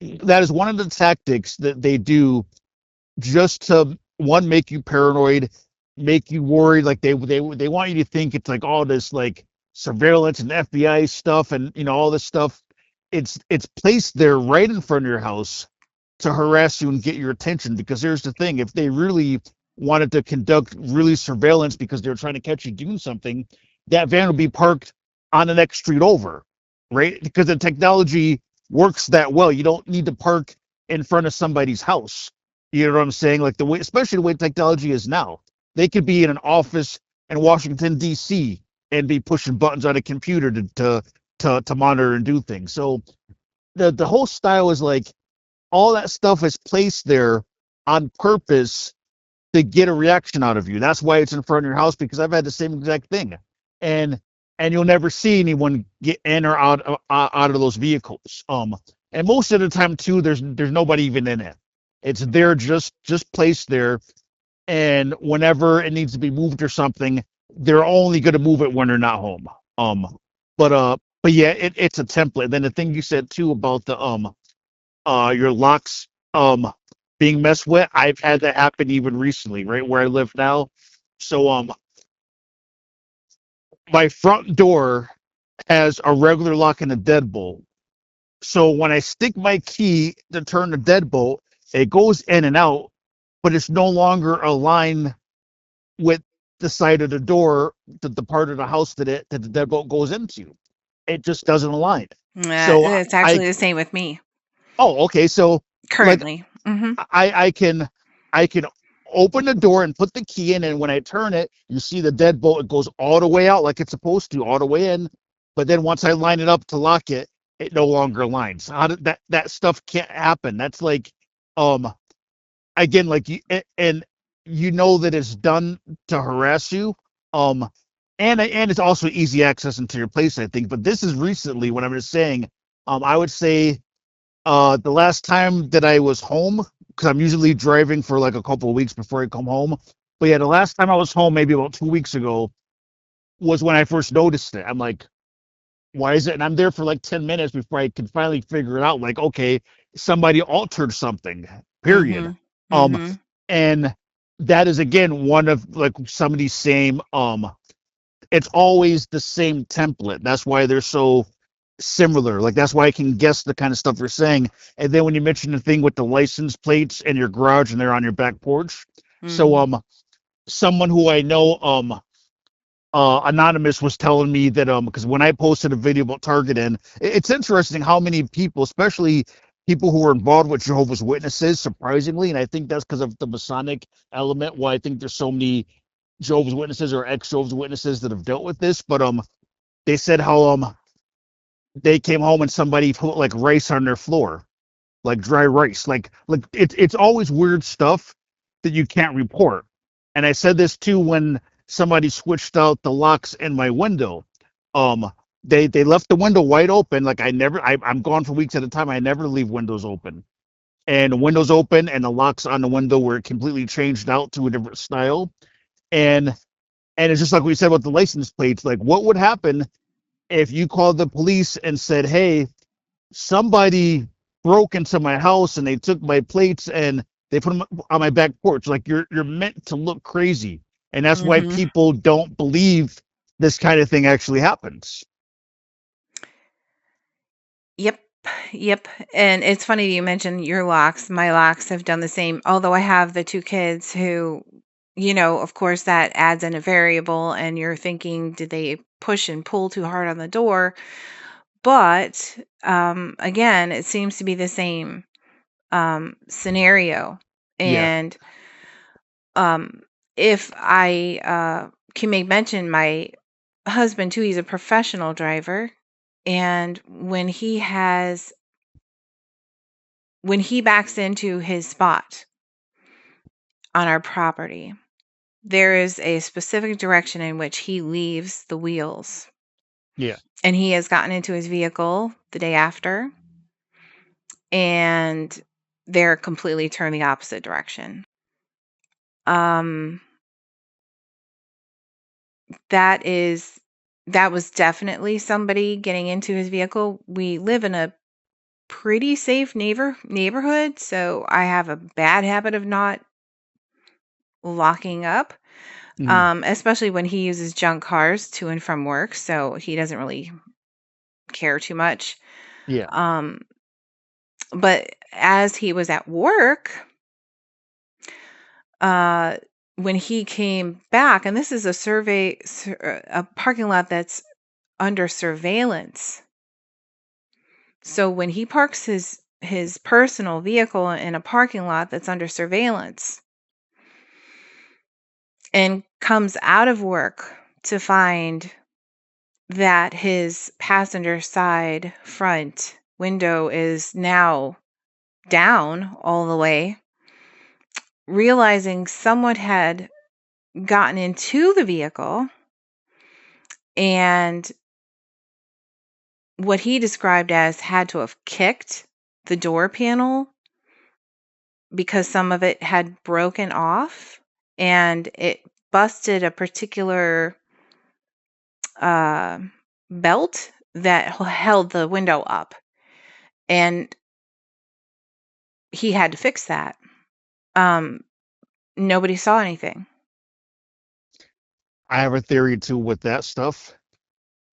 one of the tactics that they do, just to, one, make you paranoid, make you worried. Like they want you to think it's like all this, like, surveillance and FBI stuff and all this stuff. It's placed there right in front of your house to harass you and get your attention. Because here's the thing: if they really wanted to conduct really surveillance because they're trying to catch you doing something, that van will be parked on the next street over, right? Because the technology works that well. You don't need to park in front of somebody's house. You know what I'm saying? Like the way, especially the way technology is now, they could be in an office in Washington D.C. and be pushing buttons on a computer to monitor and do things. So the whole style is like, all that stuff is placed there on purpose to get a reaction out of you. That's why it's in front of your house, because I've had the same exact thing. And you'll never see anyone get in or out of those vehicles. And most of the time too, there's nobody even in it. It's there, just placed there, and whenever it needs to be moved or something, they're only going to move it when they're not home. But yeah, it's a template. Then the thing you said too about the your locks being messed with, I've had that happen even recently, right where I live now. So my front door has a regular lock and a deadbolt. So when I stick my key to turn the deadbolt, it goes in and out, but it's no longer aligned with the side of the door, the part of the house that the deadbolt goes into. It just doesn't align. So It's I actually the same with me oh okay, so like currently. Mhm. I can open the door and put the key in, and when I turn it, you see the deadbolt. It goes all the way out like it's supposed to, all the way in. But then once I line it up to lock it, it no longer aligns. How did that stuff can't happen? That's like um again like and you know that it's done to harass you. Um and it's also easy access into your place, I think. But this is recently when I'm just saying, I would say the last time that I was home, because I'm usually driving for like a couple of weeks before I come home. But yeah, the last time I was home, maybe about 2 weeks ago, was when I first noticed it. I'm like, why is it? And I'm there for like 10 minutes before I can finally figure it out. Like, okay, somebody altered something, period. Mhm. Um, Mhm. and that is again one of like some of these same it's always the same template. That's why they're so similar. Like that's why I can guess the kind of stuff you're saying. And then when you mention the thing with the license plates in your garage and they're on your back porch, so Mhm. someone who I know anonymous was telling me that because when I posted a video about targeting, it's interesting how many people, especially people who are involved with Jehovah's Witnesses, surprisingly, and I think that's because of the Masonic element. Why I think there's so many Jehovah's Witnesses or ex Jehovah's Witnesses that have dealt with this. But they said how they came home and somebody put like rice on their floor, like dry rice. Like it's always weird stuff that you can't report. And I said this too when somebody switched out the locks in my window. Um, they left the window wide open. Like I'm gone for weeks at a time. I never leave windows open. And the windows open and the locks on the window were completely changed out to a different style. And and it's just like we said about the license plates. Like, what would happen if you called the police and said, "Hey, somebody broke into my house and they took my plates and they put them on my back porch"? Like, you're meant to look crazy, and that's why Mhm. people don't believe this kind of thing actually happens. Yep. Yep. And it's funny you mentioned your locks. My locks have done the same. Although I have the two kids who, of course, that adds in a variable, and you're thinking, did they push and pull too hard on the door? But again, it seems to be the same scenario. Yeah, And um, if I can make mention, my husband too, he's a professional driver. And when he backs into his spot on our property, there is a specific direction in which he leaves the wheels. yeah, And he has gotten into his vehicle the day after, and they're completely turned the opposite direction. Um, that is that was definitely somebody getting into his vehicle. We live in a pretty safe neighborhood, so I have a bad habit of not locking up, mhm, especially when he uses junk cars to and from work, so he doesn't really care too much. yeah, Um, but as he was at work, uh, when he came back, and this is a parking lot that's under surveillance. So when he parks his personal vehicle in a parking lot that's under surveillance and comes out of work to find that his passenger side front window is now down all the way, realizing someone had gotten into the vehicle, and what he described as had to have kicked the door panel because some of it had broken off, and it busted a particular uh, belt that held the window up, and he had to fix that. Um, Nobody saw anything. I have a theory too with that stuff.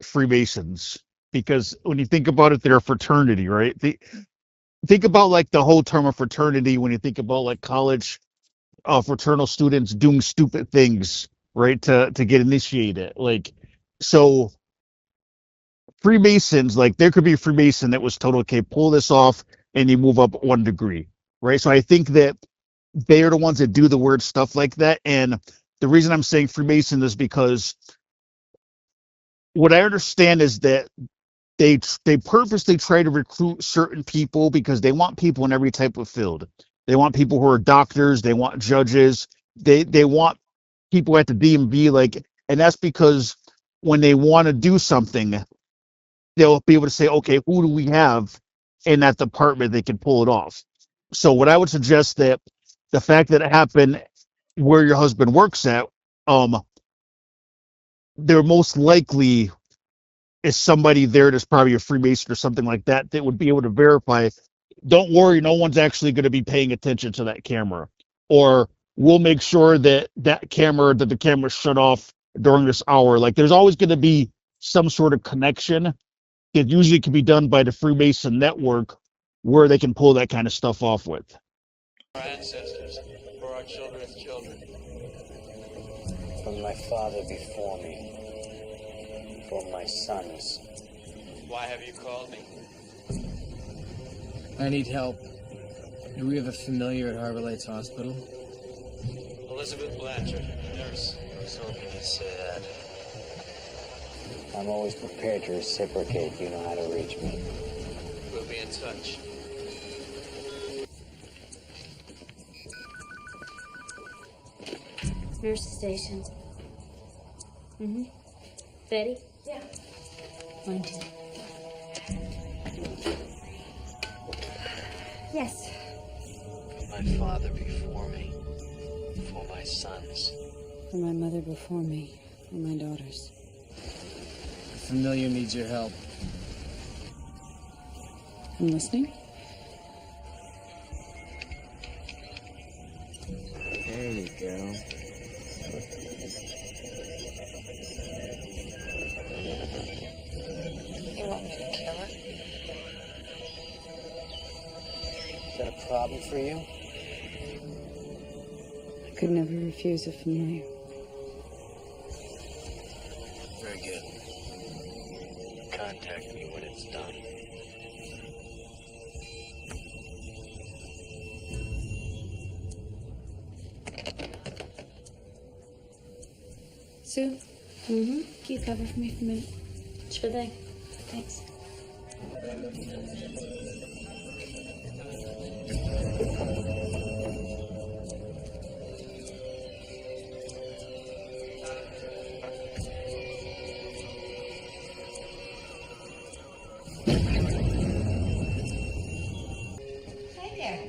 Freemasons, because when you think about it, they're a fraternity, right? Think about like the whole term of fraternity when you think about like college fraternal students doing stupid things, right? To get initiated, like so. Freemasons, like there could be a Freemason that was told, okay, pull this off, and you move up 1 degree, right? So I think that they are the ones that do the weird stuff like that. And the reason I'm saying Freemason is because what I understand is that they purposely try to recruit certain people because they want people in every type of field. They want people who are doctors, they want judges, they want people at the DMV, like, and that's because when they want to do something, they'll be able to say, okay, who do we have in that department that can pull it off? So what I would suggest that the fact that it happened where your husband works at, um, they're most likely is somebody there that's probably a Freemason or something like that that would be able to verify. Don't worry, no one's actually going to be paying attention to that camera, or we'll make sure that the camera's shut off during this hour. Like there's always going to be some sort of connection. It usually can be done by the Freemason network where they can pull that kind of stuff off with. Our ancestors, for our children's children. From my father before me, for my sons. Why have you called me? I need help. Do we have a familiar at Harbor Lights Hospital? Elizabeth Blanchard, nurse. I was hoping you'd say that. I'm always prepared to reciprocate. You know how to reach me. We'll be in touch. Nurse station. Betty? Yeah. 1, 2. Yes. My father before me, for my sons. For my mother before me, for my daughters. A familiar needs your help. I'm listening. There you go. You want me to kill her? Is that a problem for you? I could never refuse a familiar. Very good. Contact me when it's done. Sue? Can you cover for me for a minute? Sure thing. Thanks. Hi there.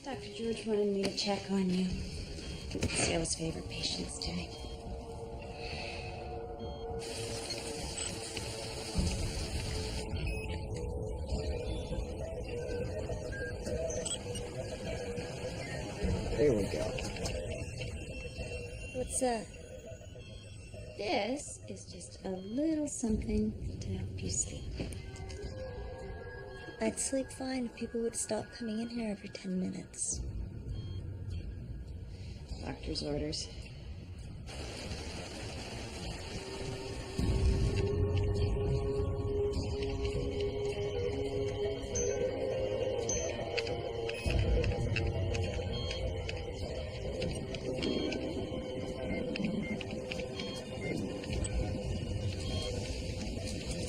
Dr. George wanted me to check on you. See how his favorite patient's doing. There we go. What's that? This is just a little something to help you sleep. I'd sleep fine if people would stop coming in here every 10 minutes. Doctor's orders.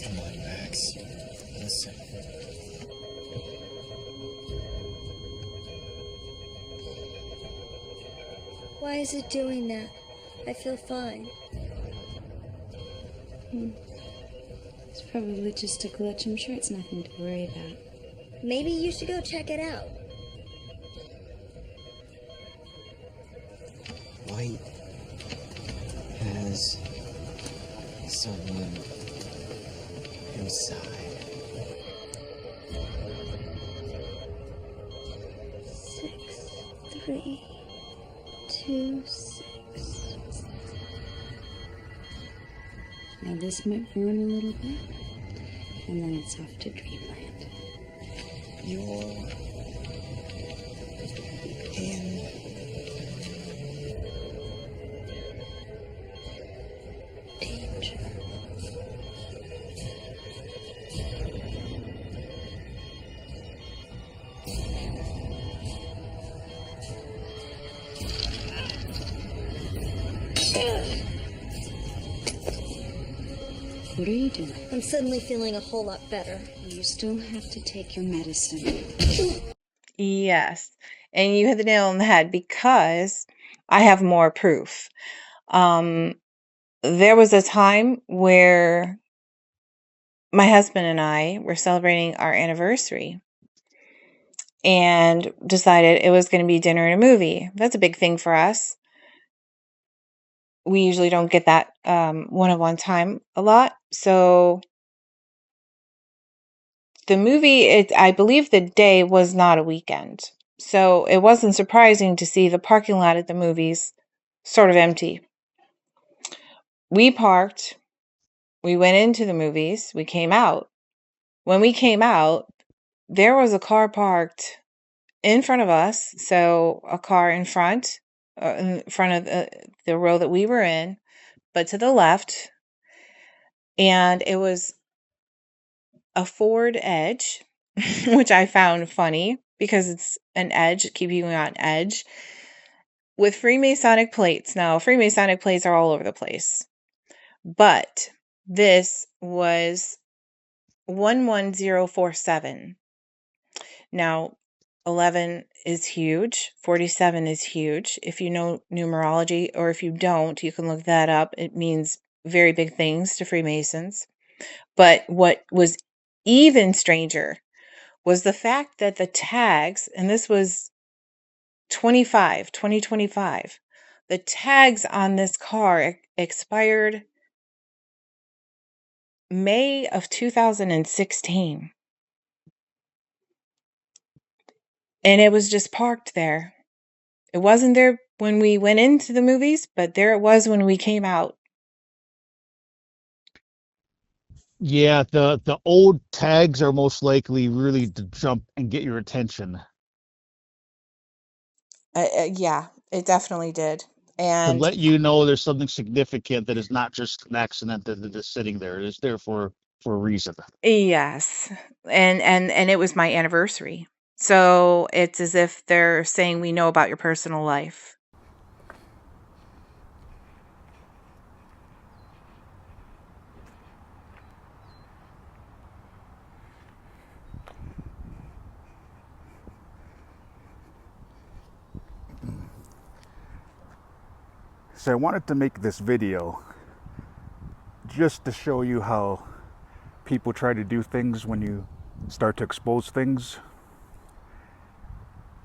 Come on, Max. Listen. Why is it doing that? I feel fine. It's probably just a glitch. I'm sure it's nothing to worry about. Maybe you should go check it out. White has someone inside. 6, 3, 2, 6. Now this might run a little bit, and then it's off to dreamland. You're in danger. What are you doing? I'm suddenly feeling a whole lot better. You still have to take your medicine. Yes. And you hit the nail on the head because I have more proof. There was a time where my husband and I were celebrating our anniversary and decided it was going to be dinner and a movie. That's a big thing for us. We usually don't get that one-on-one time a lot. So the movie, I believe the day was not a weekend. So it wasn't surprising to see the parking lot at the movies sort of empty. We parked, we went into the movies, we came out. When we came out, there was a car parked in front of us. So a car in front of the row that we were in, but to the left. And it was a Ford Edge, which I found funny because it's an edge, keeping you on edge, with Freemasonic plates. Now, Freemasonic plates are all over the place, but this was 11047. Now, 11 is huge, 47 is huge. If you know numerology, or if you don't, you can look that up. It means very big things to Freemasons. But what was even stranger was the fact that the tags, and this was 2025, the tags on this car expired May of 2016. And it was just parked there. It wasn't there when we went into the movies, but there it was when we came out. Yeah, the old tags are most likely really to jump and get your attention, Yeah, it definitely did. to And let you know there's something significant that is not just an accident that is sitting there. It is there for a reason. yes, and it was my anniversary. So it's as if they're saying we know about your personal life. So I wanted to make this video just to show you how people try to do things when you start to expose things.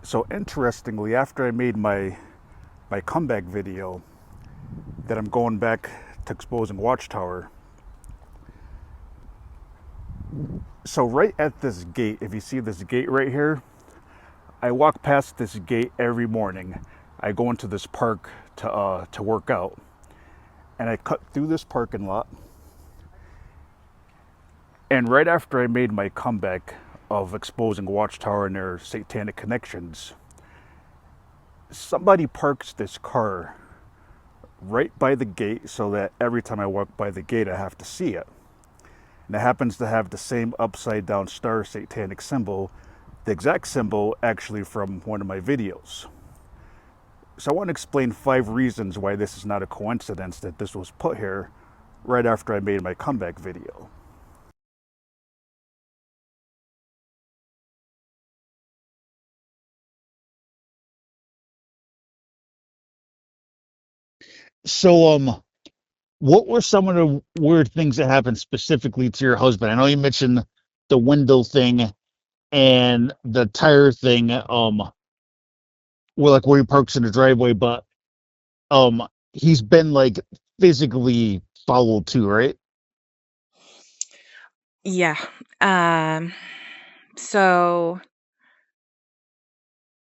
So interestingly, after I made my comeback video that I'm going back to exposing Watchtower, so right at this gate, if you see this gate right here, I walk past this gate every morning. I go into this park to work out, and I cut through this parking lot. And right after I made my comeback of exposing Watchtower and their satanic connections, somebody parks this car right by the gate so that every time I walk by the gate I have to see it. And it happens to have the same upside down star satanic symbol, the exact symbol actually from one of my videos. So I want to explain 5 reasons why this is not a coincidence that this was put here right after I made my comeback video. So, what were some of the weird things that happened specifically to your husband? I know you mentioned the window thing and the tire thing, where he parks in the driveway, but he's been like physically followed too, right? Yeah. So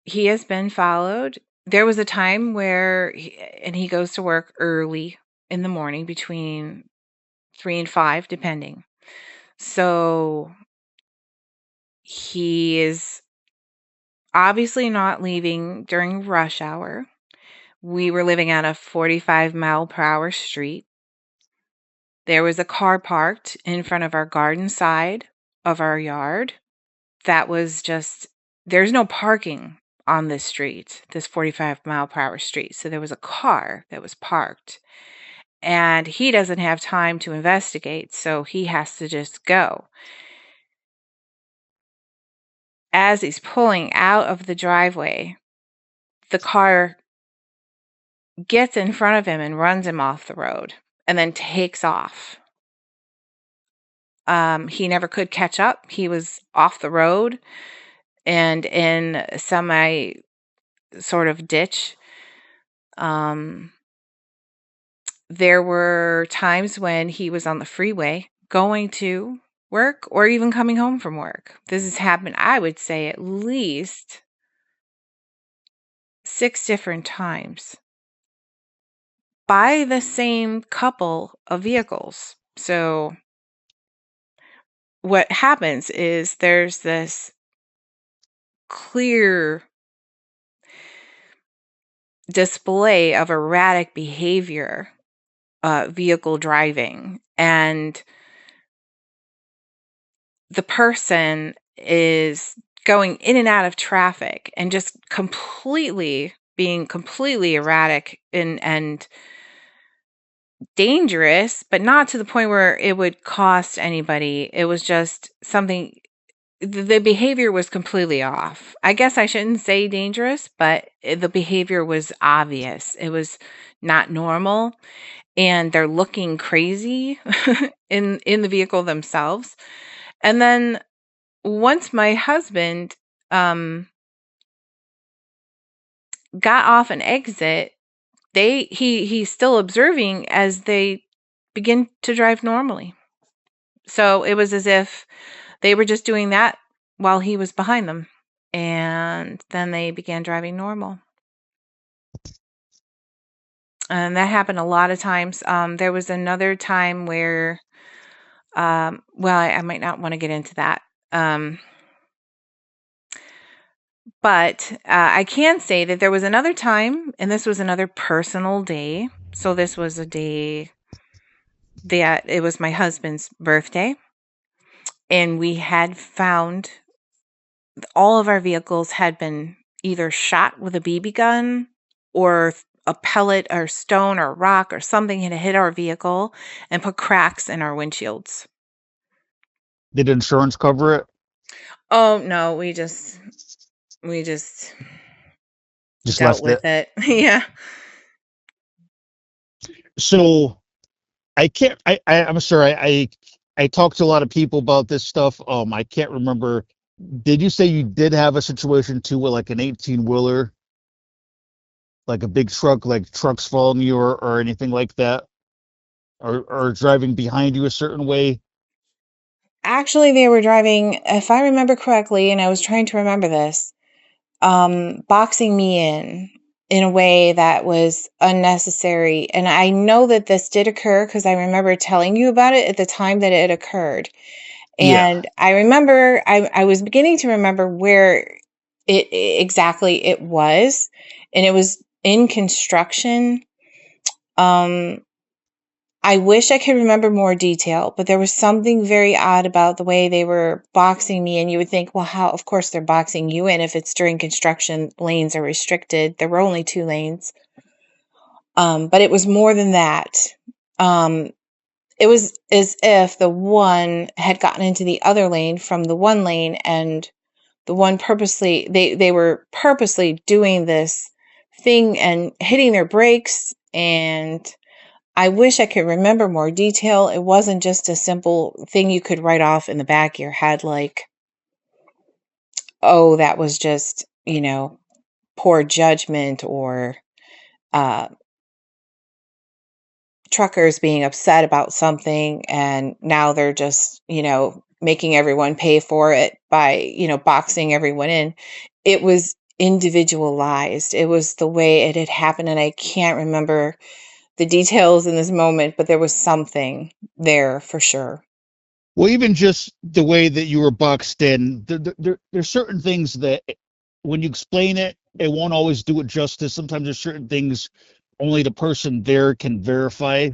he has been followed. There was a time where he goes to work early in the morning between 3 and 5, depending. So he is obviously not leaving during rush hour. We were living on a 45-mile-per-hour street. There was a car parked in front of our garden side of our yard. That was just, there's no parking on this street, this 45-mile-per-hour street. So there was a car that was parked. And he doesn't have time to investigate, so he has to just go. As he's pulling out of the driveway, the car gets in front of him and runs him off the road and then takes off. He never could catch up. He was off the road and in a semi sort of ditch. There were times when he was on the freeway going to work or even coming home from work. This has happened, I would say, at least 6 different times by the same couple of vehicles. So what happens is there's this clear display of erratic behavior, vehicle driving, and the person is going in and out of traffic and just being completely erratic and dangerous, but not to the point where it would cost anybody. It was just something, the behavior was completely off. I guess I shouldn't say dangerous, but the behavior was obvious. It was not normal, and they're looking crazy in the vehicle themselves. And then once my husband got off an exit, he's still observing as they begin to drive normally. So it was as if they were just doing that while he was behind them, and then they began driving normal. And that happened a lot of times. There was another time where, well, I might not want to get into that. But I can say that there was another time, and this was another personal day. So this was a day that it was my husband's birthday, and we had found all of our vehicles had been either shot with a BB gun, or a pellet or stone or rock or something had hit our vehicle and put cracks in our windshields. Did insurance cover it? Oh no, we just dealt Left with it. it. Yeah. So I can't. I'm sorry. I talked to a lot of people about this stuff. I can't remember. Did you say you did have a situation too with like an 18-wheeler, like a big truck, like trucks following you or anything like that, or driving behind you a certain way? Actually, they were driving, if I remember correctly, and I was trying to remember this, boxing me in a way that was unnecessary. And I know that this did occur because I remember telling you about it at the time that it occurred. Yeah. And I remember, I was beginning to remember where it exactly it was, and it was in construction. I wish I could remember more detail, but there was something very odd about the way they were boxing me. And you would think, well, how? Of course, they're boxing you in. If it's during construction, lanes are restricted. There were only 2 lanes. But it was more than that. It was as if the one had gotten into the other lane from the one lane, and the one purposely, they were purposely doing this thing and hitting their brakes. And I wish I could remember more detail. It wasn't just a simple thing you could write off in the back of your head, like, oh, that was just, poor judgment, or truckers being upset about something and now they're just, making everyone pay for it by, boxing everyone in. It was individualized. It was the way it had happened, and I can't remember the details in this moment, but there was something there for sure. Well, even just the way that you were boxed in, there's certain things that when you explain it, it won't always do it justice. Sometimes there's certain things only the person there can verify,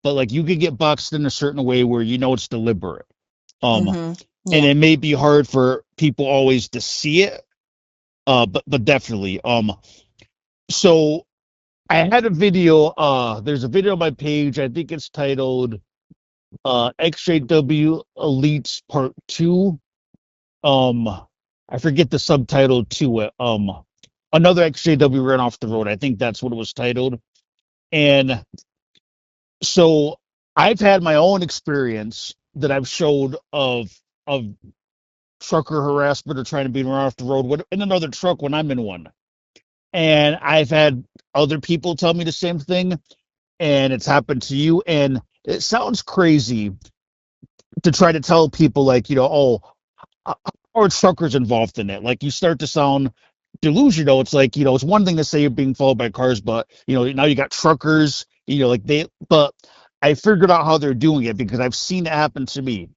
but like you could get boxed in a certain way where you know it's deliberate. Mm-hmm. And Yeah. it may be hard for people always to see it, but definitely. So I had a video. There's a video on my page. I think it's titled XJW Elites Part 2. I forget the subtitle to it. Another XJW ran off the road. I think that's what it was titled. And so I've had my own experience that I've showed of trucker harassment or trying to beat run off the road in another truck when I'm in one. And I've had other people tell me the same thing, and it's happened to you. And it sounds crazy to try to tell people like, or truckers involved in it. Like you start to sound delusional. It's like, it's one thing to say you're being followed by cars, but now you got truckers, but I figured out how they're doing it because I've seen it happen to me.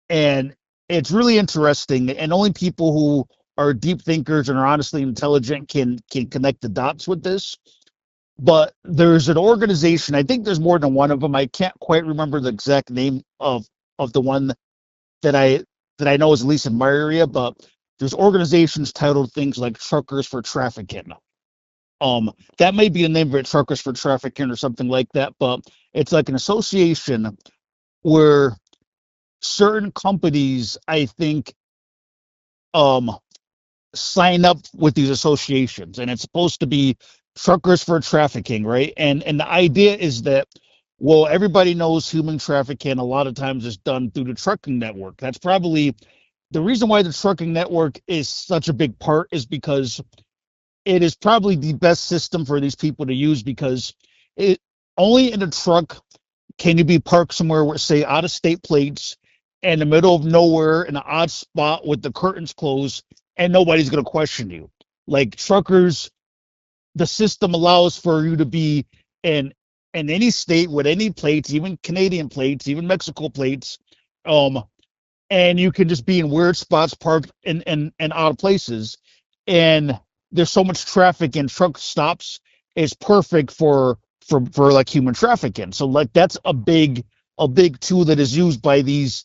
And it's really interesting. And only people who are deep thinkers and are honestly intelligent can connect the dots with this. But there's an organization, I think there's more than one of them. I can't quite remember the exact name of the one that I know is at least in my area, but there's organizations titled things like Truckers for Trafficking. That may be the name of it, Truckers for Trafficking or something like that, but it's like an association where certain companies, I think, sign up with these associations, and it's supposed to be Truckers for Trafficking, right? And the idea is that, well, everybody knows human trafficking a lot of times is done through the trucking network. That's probably the reason why the trucking network is such a big part, is because it is probably the best system for these people to use, because it only in a truck can you be parked somewhere where, say, out of state plates in the middle of nowhere in an odd spot with the curtains closed, and nobody's going to question you. Like truckers, the system allows for you to be in any state with any plates, even Canadian plates, even Mexico plates, and you can just be in weird spots, parked in odd places. And there's so much traffic and truck stops is perfect for like human trafficking. So like that's a big tool that is used by these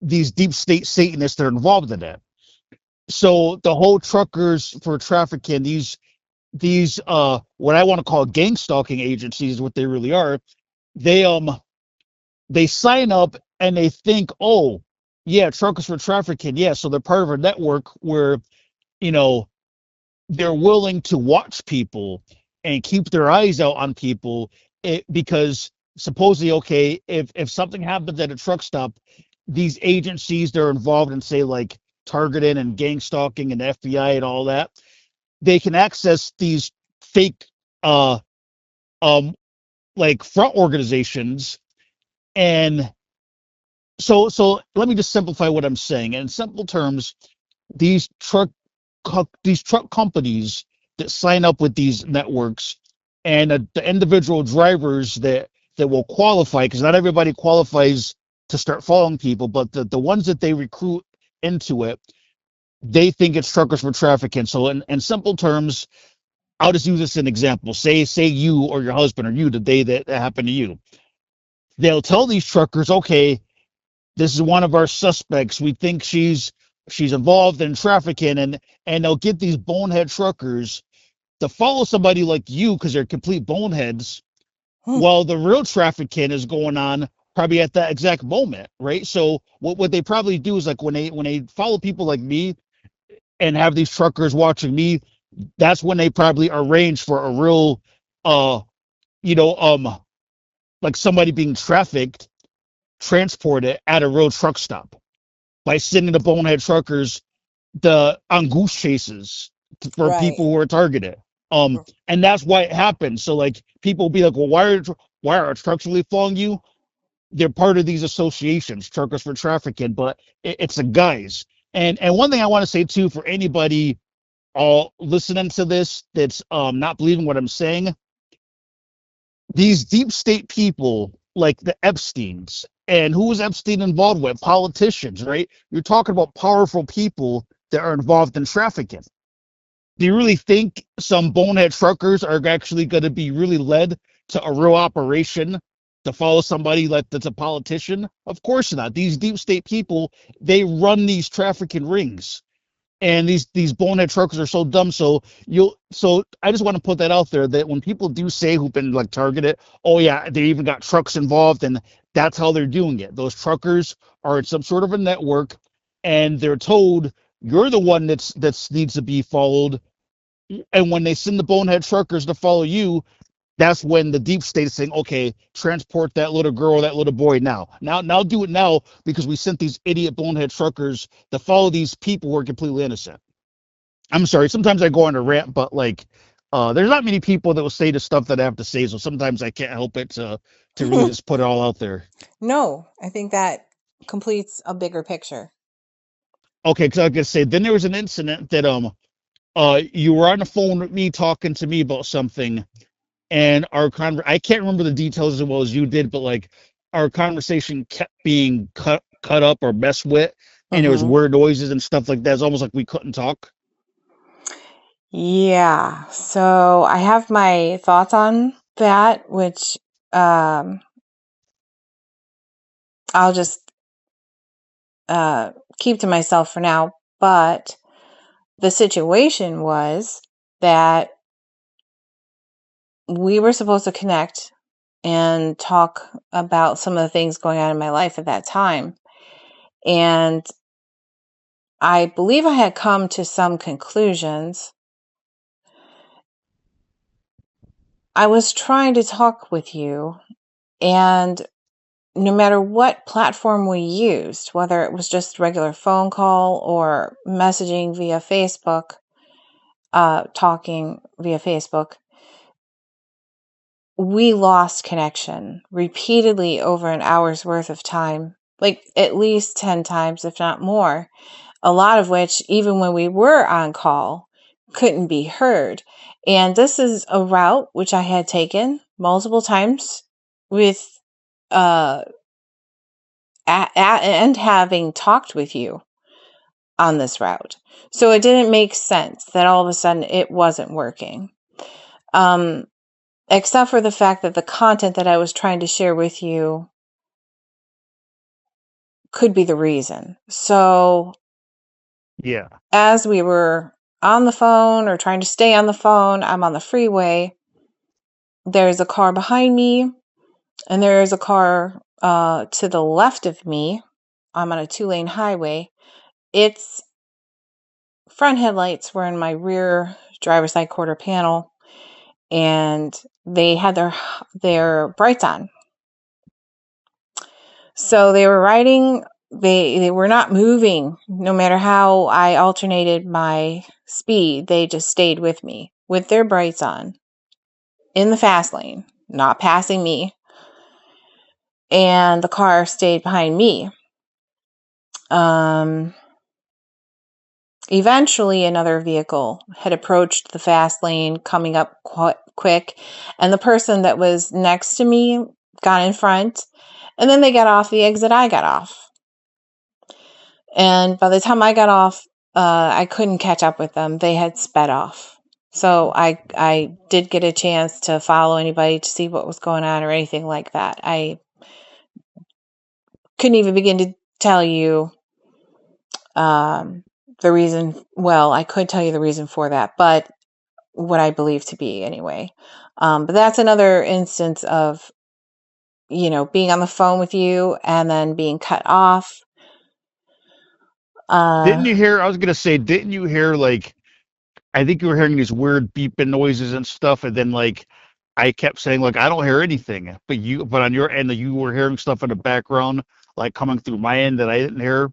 deep state Satanists that are involved in it. So the whole Truckers for Trafficking, these what I want to call gang stalking agencies, what they really are, they sign up and they think, oh yeah, Truckers for Trafficking, yeah, so they're part of a network where you know they're willing to watch people and keep their eyes out on people, because supposedly, okay, if something happens at a truck stop, these agencies that are involved in, say, like targeting and gang stalking and FBI and all that, they can access these fake uh um like front organizations. And so let me just simplify what I'm saying. In simple terms, these truck companies that sign up with these networks, and the individual drivers that will qualify, because not everybody qualifies to start following people, but the ones that they recruit into it, they think it's Truckers for Trafficking. So in simple terms, I'll just use this as an example. Say you or your husband, or you, the day that happened to you, they'll tell these truckers, okay, this is one of our suspects. We think she's involved in trafficking, and they'll get these bonehead truckers to follow somebody like you because they're complete boneheads, while the real trafficking is going on probably at that exact moment, right? So what they probably do is, like, when they follow people like me and have these truckers watching me, that's when they probably arrange for a real uh you know like somebody being trafficked, transported at a real truck stop, by sending the bonehead truckers the on goose chases for Right. people who are targeted. And that's why it happens. So like people will be like, well, why are trucks really following you? They're part of these associations, Truckers for Trafficking, but it's a guise. And one thing I want to say too, for anybody all listening to this that's not believing what I'm saying, these deep state people like the Epsteins, and who was Epstein involved with? Politicians, right? You're talking about powerful people that are involved in trafficking. Do you really think some bonehead truckers are actually going to be really led to a real operation to follow somebody like that's a politician? Of course not. These deep state people, they run these trafficking rings, and these bonehead truckers are so dumb. So I just want to put that out there, that when people do say who've been like targeted, oh yeah, they even got trucks involved, and that's how they're doing it. Those truckers are in some sort of a network, and they're told you're the one that's needs to be followed. And when they send the bonehead truckers to follow you, that's when the deep state is saying, okay, transport that little girl, that little boy now do it now, because we sent these idiot bonehead truckers to follow these people who are completely innocent. I'm sorry, sometimes I go on a rant, but like, there's not many people that will say the stuff that I have to say, so sometimes I can't help it to really just put it all out there. No, I think that completes a bigger picture. Okay, because I was gonna say, then there was an incident that you were on the phone with me talking to me about something, and I can't remember the details as well as you did, but like our conversation kept being cut up or messed with, and there was Mm-hmm. weird noises and stuff like that. It's almost like we couldn't talk. Yeah. So I have my thoughts on that, which um, I'll just keep to myself for now. But the situation was that we were supposed to connect and talk about some of the things going on in my life at that time. And I believe I had come to some conclusions. I was trying to talk with you, and no matter what platform we used, whether it was just regular phone call or messaging via Facebook, talking via Facebook, we lost connection repeatedly over an hour's worth of time, like at least 10 times, if not more. A lot of which, even when we were on call, couldn't be heard. And this is a route which I had taken multiple times with, and having talked with you on this route. So it didn't make sense that all of a sudden it wasn't working. Except for the fact that the content that I was trying to share with you could be the reason. So Yeah. as we were on the phone or trying to stay on the phone, I'm on the freeway. There's a car behind me, and there is a car to the left of me. I'm on a 2-lane highway. Its front headlights were in my rear driver's side quarter panel, and they had their brights on. So they were riding, they were not moving. No matter how I alternated my speed, they just stayed with me with their brights on in the fast lane, not passing me. And the car stayed behind me. Eventually, another vehicle had approached the fast lane, coming up quick, and the person that was next to me got in front, and then they got off the exit I got off. And by the time I got off, I couldn't catch up with them. They had sped off. So I did get a chance to follow anybody to see what was going on or anything like that. I couldn't even begin to tell you the reason. Well, I could tell you the reason for that, but what I believe to be anyway. But that's another instance of, being on the phone with you and then being cut off. Didn't you hear? I was gonna say, didn't you hear like? I think you were hearing these weird beeping noises and stuff, and then like I kept saying like I don't hear anything, but on your end you were hearing stuff in the background like coming through my end that I didn't hear.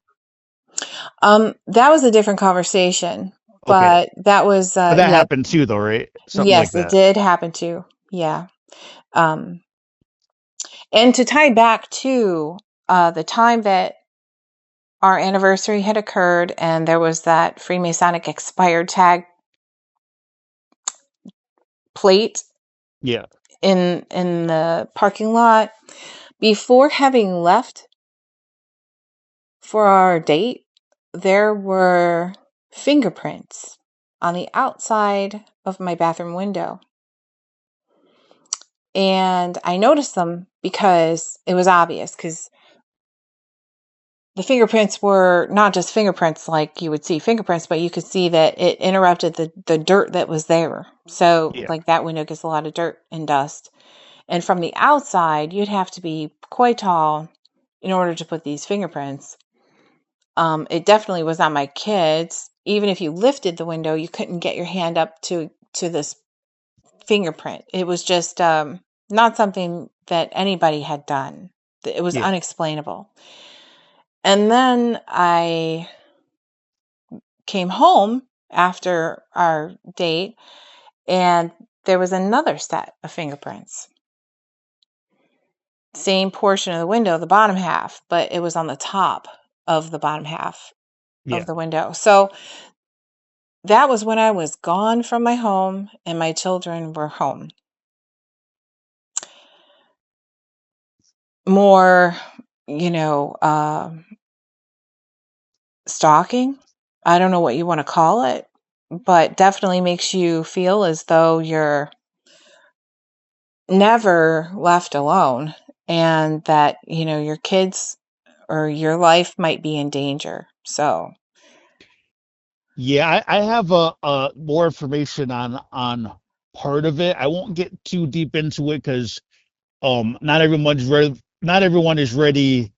That was a different conversation, Okay, but that was, but that yeah, happened too, though, right? Something like yes, it that. did happen too. Yeah. Um, and to tie back to the time that our anniversary had occurred and there was that Freemasonic expired tag plate Yeah. in the parking lot. Before having left for our date, there were fingerprints on the outside of my bathroom window. And I noticed them because it was obvious, because the fingerprints were not just fingerprints like you would see fingerprints, but you could see that it interrupted the dirt that was there. So Yeah. like that window gets a lot of dirt and dust. And from the outside, you'd have to be quite tall in order to put these fingerprints. It definitely was on my kids. Even if you lifted the window, you couldn't get your hand up to this fingerprint. It was just not something that anybody had done. It was Yeah. unexplainable. And then I came home after our date, and there was another set of fingerprints. Same portion of the window, the bottom half, but it was on the top of the bottom half Yeah. of the window. So that was when I was gone from my home and my children were home. More, you know, stalking. I don't know what you want to call it, but definitely makes you feel as though you're never left alone, and that, you know, your kids or your life might be in danger. So, Yeah, I have more information on part of it. I won't get too deep into it because not everyone is ready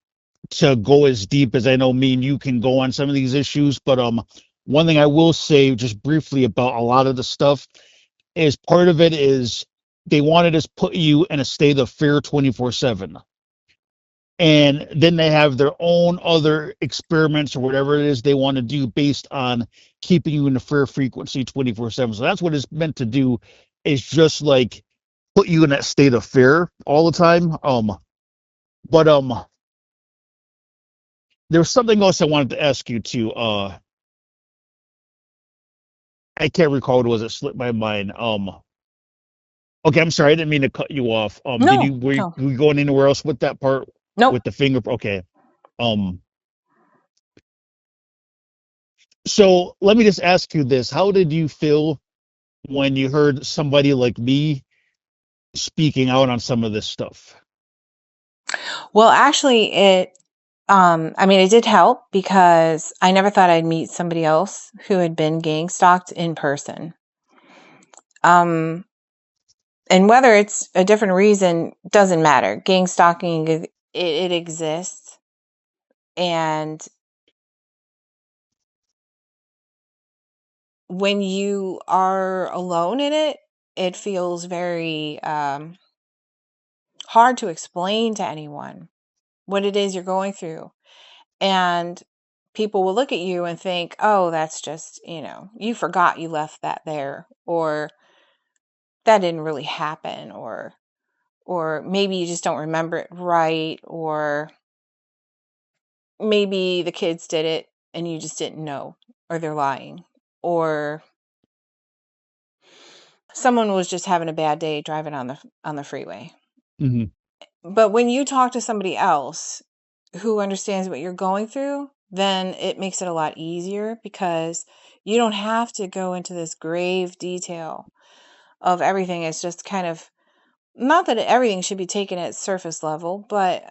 to go as deep as I know me and you can go on some of these issues. But one thing I will say just briefly about a lot of the stuff is part of it is they wanted to put you in a state of fear 24/7. And then they have their own other experiments or whatever it is they want to do based on keeping you in a fear frequency 24/7. So that's what it's meant to do, is just like put you in that state of fear all the time. But there was something else I wanted to ask you too. I can't recall what it was. It slipped my mind. Okay, I'm sorry. I didn't mean to cut you off. Did no, you were no, you going anywhere else with that part nope. with the finger? Okay. Um, so let me just ask you this: how did you feel when you heard somebody like me speaking out on some of this stuff? Well, actually, I mean, it did help because I never thought I'd meet somebody else who had been gang stalked in person. Um, and whether it's a different reason doesn't matter. Gang stalking, it exists, and when you are alone in it, it feels very hard to explain to anyone what it is you're going through. And people will look at you and think, oh, that's just, you know, you forgot you left that there, or that didn't really happen, or maybe you just don't remember it right, or maybe the kids did it and you just didn't know, or they're lying, or someone was just having a bad day driving on the freeway. Hmm. But when you talk to somebody else who understands what you're going through, then it makes it a lot easier, because you don't have to go into this grave detail of everything. It's just kind of, not that everything should be taken at surface level, but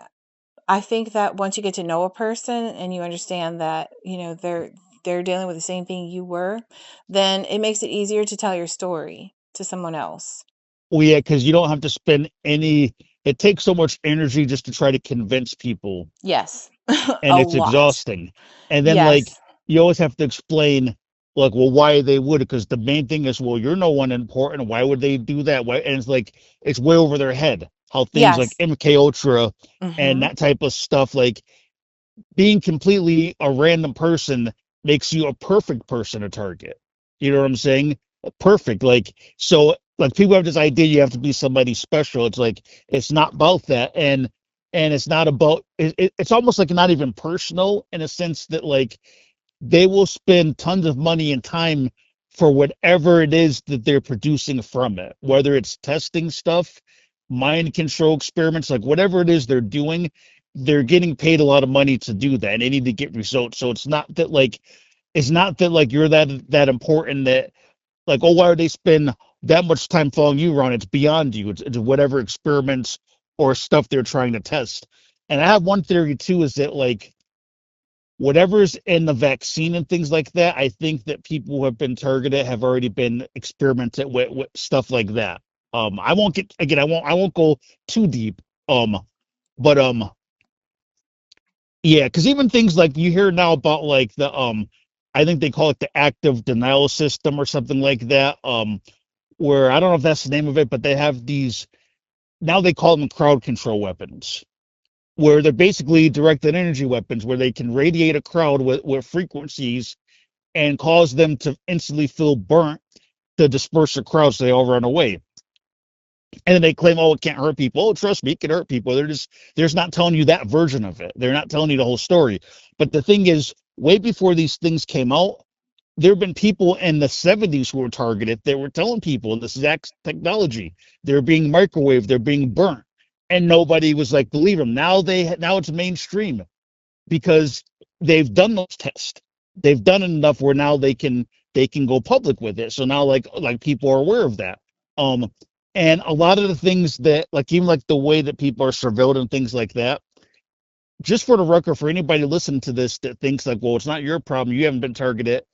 I think that once you get to know a person and you understand that, you know, they're dealing with the same thing you were, then it makes it easier to tell your story to someone else. Well, yeah, because you don't have to spend any. It takes so much energy just to try to convince people, Yes. and A it's lot. exhausting. And then like Yes. you always have to explain like, well, why they would, because the main thing is, well, you're no one important. Why would they do that? Why? And it's like it's way over their head. How things like Yes. MK Ultra and Mhm. that type of stuff, like being completely a random person makes you a perfect person to target. You know what I'm saying? Perfect. Like, so like people have this idea you have to be somebody special. It's like it's not about that. And it's not about it's almost like not even personal in a sense that like they will spend tons of money and time for whatever it is that they're producing from it, whether it's testing stuff, mind control experiments, like whatever it is they're doing, they're getting paid a lot of money to do that, and they need to get results. So it's not that like you're that important that like, oh, why would they spend that much time following you around? It's beyond you. It's whatever experiments or stuff they're trying to test. And I have one theory too, is that like whatever's in the vaccine and things like that, I think that people who have been targeted have already been experimented with stuff like that. I won't get again. I won't go too deep. But yeah, because even things like you hear now about like the I think they call it the active denial system or something like that. Where I don't know if that's the name of it, but they have these now they call them crowd control weapons, where they're basically directed energy weapons, where they can radiate a crowd with frequencies and cause them to instantly feel burnt to disperse the crowd so they all run away. And then they claim, oh, it can't hurt people. Oh, trust me, it can hurt people. They're just not telling you that version of it. They're not telling you the whole story. But the thing is, way before these things came out, there have been people in the 70s who were targeted that were telling people this exact technology. They're being microwaved, they're being burnt. And nobody was like, believe them. Now it's mainstream because they've done those tests. They've done it enough where now they can go public with it. So now like people are aware of that. And a lot of the things that like even like the way that people are surveilled and things like that, just for the record, for anybody listening to this that thinks like, well, it's not your problem, you haven't been targeted,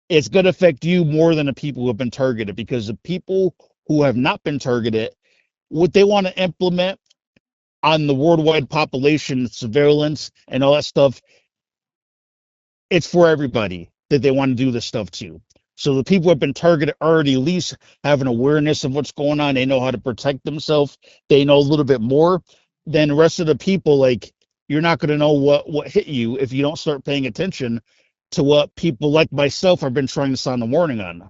it's going to affect you more than the people who have been targeted, because the people who have not been targeted, what they want to implement on the worldwide population surveillance and all that stuff, it's for everybody that they want to do this stuff to. So the people who have been targeted already at least have an awareness of what's going on. They know how to protect themselves. They know a little bit more than the rest of the people. Like, you're not going to know what hit you if you don't start paying attention to what people like myself have been trying to sound the warning on.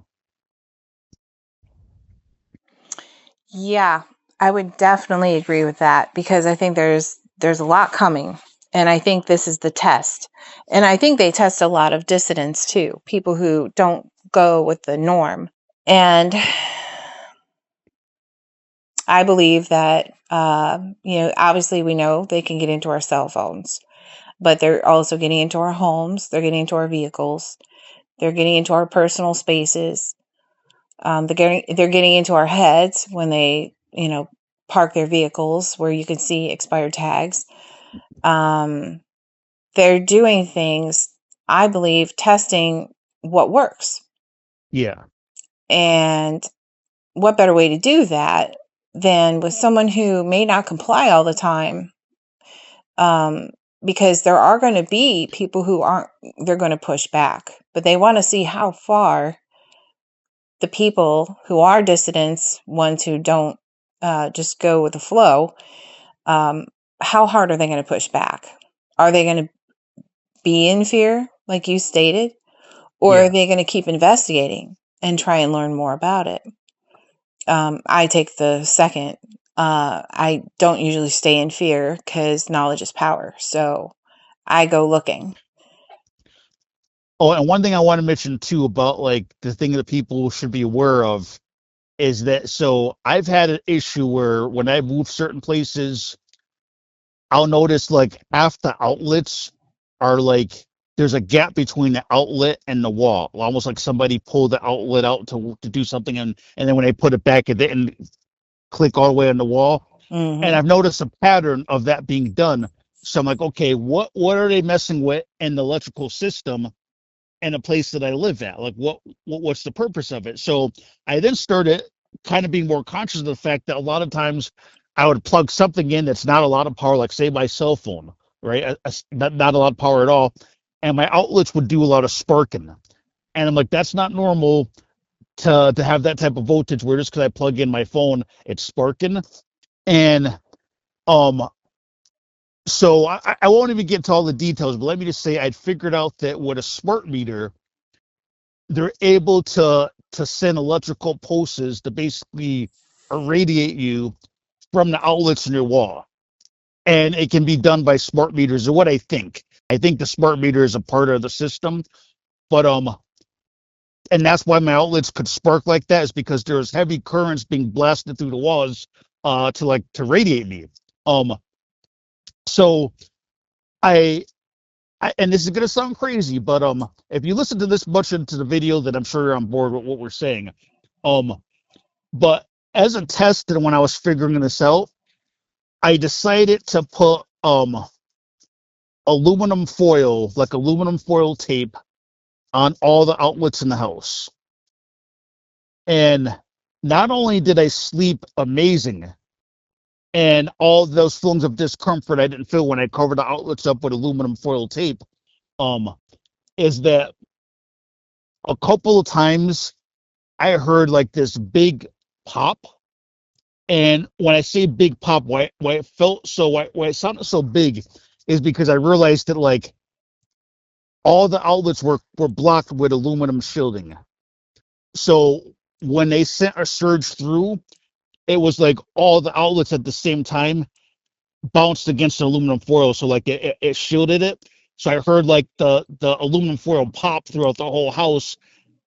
Yeah, I would definitely agree with that, because I think there's a lot coming, and I think this is the test. And I think they test a lot of dissidents too, people who don't go with the norm. And I believe that obviously we know they can get into our cell phones, but they're also getting into our homes, they're getting into our vehicles, they're getting into our personal spaces. They're getting into our heads when they, park their vehicles where you can see expired tags. They're doing things, I believe, testing what works. Yeah. And what better way to do that than with someone who may not comply all the time? Because there are going to be people who aren't, they're going to push back, but they want to see how far the people who are dissidents, ones who don't just go with the flow, how hard are they going to push back? Are they going to be in fear, like you stated, or Yeah. are they going to keep investigating and try and learn more about it? I take the second. I don't usually stay in fear because knowledge is power. So I go looking. Oh, and one thing I want to mention too about like the thing that people should be aware of is that, so I've had an issue where when I move certain places, I'll notice like half the outlets are like there's a gap between the outlet and the wall, almost like somebody pulled the outlet out to do something, and then when they put it back, it didn't click all the way on the wall. Mm-hmm. And I've noticed a pattern of that being done. So I'm like, okay, what are they messing with in the electrical system in a place that I live at? Like, what's the purpose of it? So I then started kind of being more conscious of the fact that a lot of times I would plug something in that's not a lot of power, like say my cell phone, right? Not a lot of power at all, and my outlets would do a lot of sparking, and I'm like, that's not normal to have that type of voltage where just because I plug in my phone, it's sparking. And um so I won't even get into all the details, but let me just say I'd figured out that with a smart meter, they're able to send electrical pulses to basically irradiate you from the outlets in your wall. And it can be done by smart meters, or what I think. I think the smart meter is a part of the system. But and that's why my outlets could spark like that, is because there's heavy currents being blasted through the walls to radiate me. Um, so I, and this is gonna sound crazy, but if you listen to this much into the video, then I'm sure you're on board with what we're saying. Um, but as a test, and when I was figuring this out, I decided to put aluminum foil, like aluminum foil tape, on all the outlets in the house. And not only did I sleep amazing, and all those feelings of discomfort I didn't feel when I covered the outlets up with aluminum foil tape, um, is that a couple of times I heard like this big pop. And when I say big pop, why it felt so, why it sounded so big, is because I realized that like all the outlets were blocked with aluminum shielding. So when they sent a surge through, it was like all the outlets at the same time bounced against the aluminum foil, so like it shielded it. So I heard like the aluminum foil pop throughout the whole house,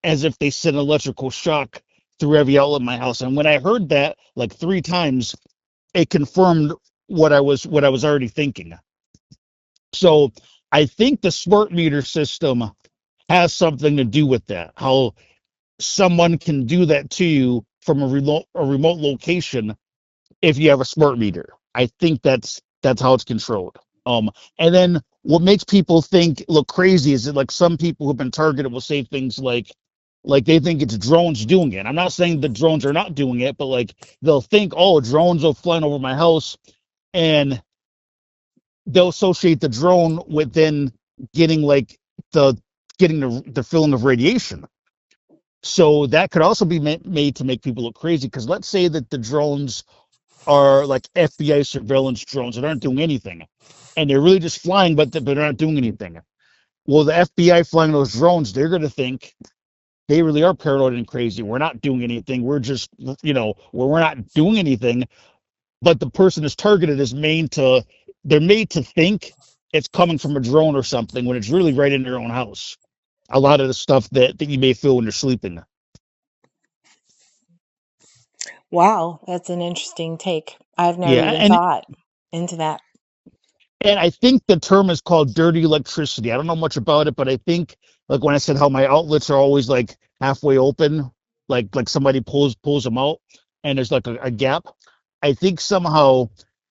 as if they sent electrical shock through every outlet in my house. And when I heard that like 3 times, it confirmed what I was already thinking. So I think the smart meter system has something to do with that. How someone can do that to you from a remote location if you have a smart meter. I think that's how it's controlled. And then what makes people look crazy is that like some people who've been targeted will say things like they think it's drones doing it. I'm not saying the drones are not doing it, but like they'll think, oh, drones are flying over my house, and they'll associate the drone with then getting like the the feeling of radiation. So that could also be made to make people look crazy. Because let's say that the drones are like FBI surveillance drones that aren't doing anything, and they're really just flying, but they're not doing anything. Well, the FBI flying those drones, they're going to think they really are paranoid and crazy. We're not doing anything. We're just, we're not doing anything. But the person is targeted they're made to think it's coming from a drone or something when it's really right in their own house. A lot of the stuff that you may feel when you're sleeping. Wow, that's an interesting take. I've never Yeah, even and thought into that. I think the term is called dirty electricity. I don't know much about it, but I think like when I said how my outlets are always like halfway open, like somebody pulls them out, and there's like a gap. I think somehow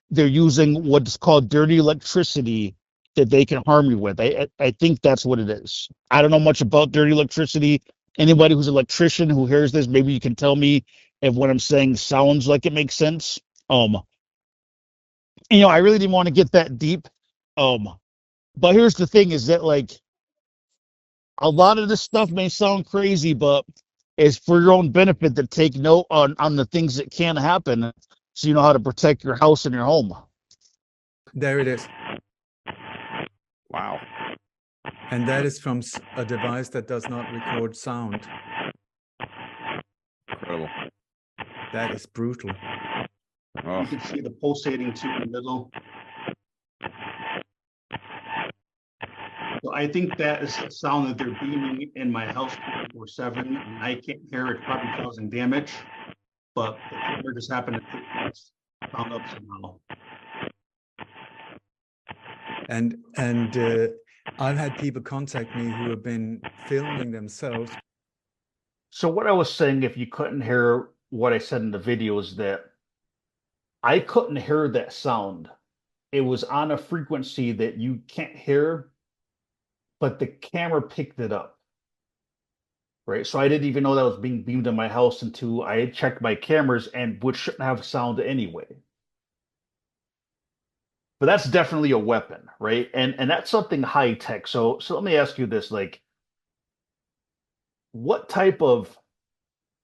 they're using what's called dirty electricity that they can harm you with. I think that's what it is. I don't know much about dirty electricity. Anybody who's an electrician who hears this, maybe you can tell me if what I'm saying sounds like it makes sense. I really didn't want to get that deep. Um, but here's the thing: is that like a lot of this stuff may sound crazy, but it's for your own benefit to take note on the things that can happen, so you know how to protect your house and your home. There it is. Wow. And that is from a device that does not record sound. Incredible. That is brutal. Oh. You can see the pulsating too in the middle. So I think that is the sound that they're beaming in my house 24/7, and I can't hear it, probably causing damage. But the camera just happened to pick that sound up somehow. And I've had people contact me who have been filming themselves. So what I was saying, if you couldn't hear what I said in the video, is that I couldn't hear that sound. It was on a frequency that you can't hear, but the camera picked it up. Right. So I didn't even know that was being beamed in my house until I had checked my cameras, and which shouldn't have sound anyway. But that's definitely a weapon, right? And that's something high tech. So let me ask you this, like what type of,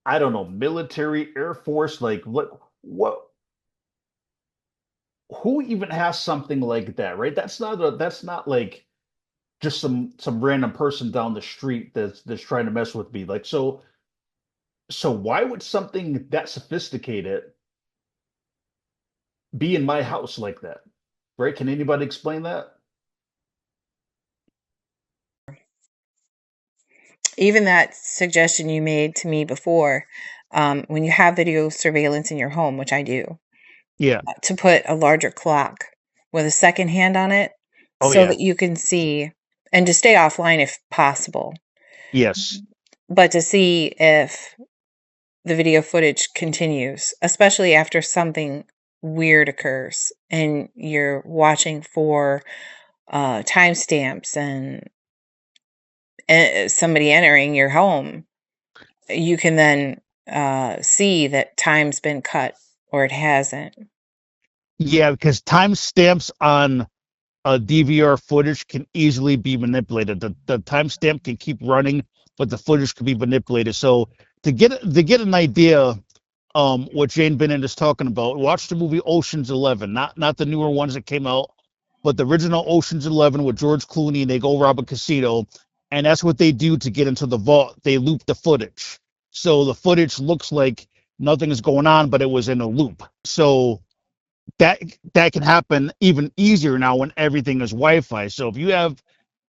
I don't know, military, Air Force, like what who even has something like that, right? That's not like just some random person down the street that's trying to mess with me. Like so why would something that sophisticated be in my house like that? Right? Can anybody explain that? even that suggestion you made to me before, when you have video surveillance in your home, which I do, Yeah. to put a larger clock with a second hand on it Oh so yeah. that you can see and to stay offline if possible, Yes. but to see if the video footage continues, especially after something weird occurs and you're watching for timestamps and somebody entering your home. You can then see that time's been cut or it hasn't. Yeah, because timestamps on DVR footage can easily be manipulated. The timestamp can keep running, but the footage can be manipulated. So to get an idea, what Jane Bennett is talking about, watch the movie Ocean's 11, not the newer ones that came out, but the original Ocean's 11 with George Clooney, and they go rob a casino, and that's what they do to get into the vault. They loop the footage, so the footage looks like nothing is going on, but it was in a loop. So that can happen even easier now when everything is Wi-Fi. So if you have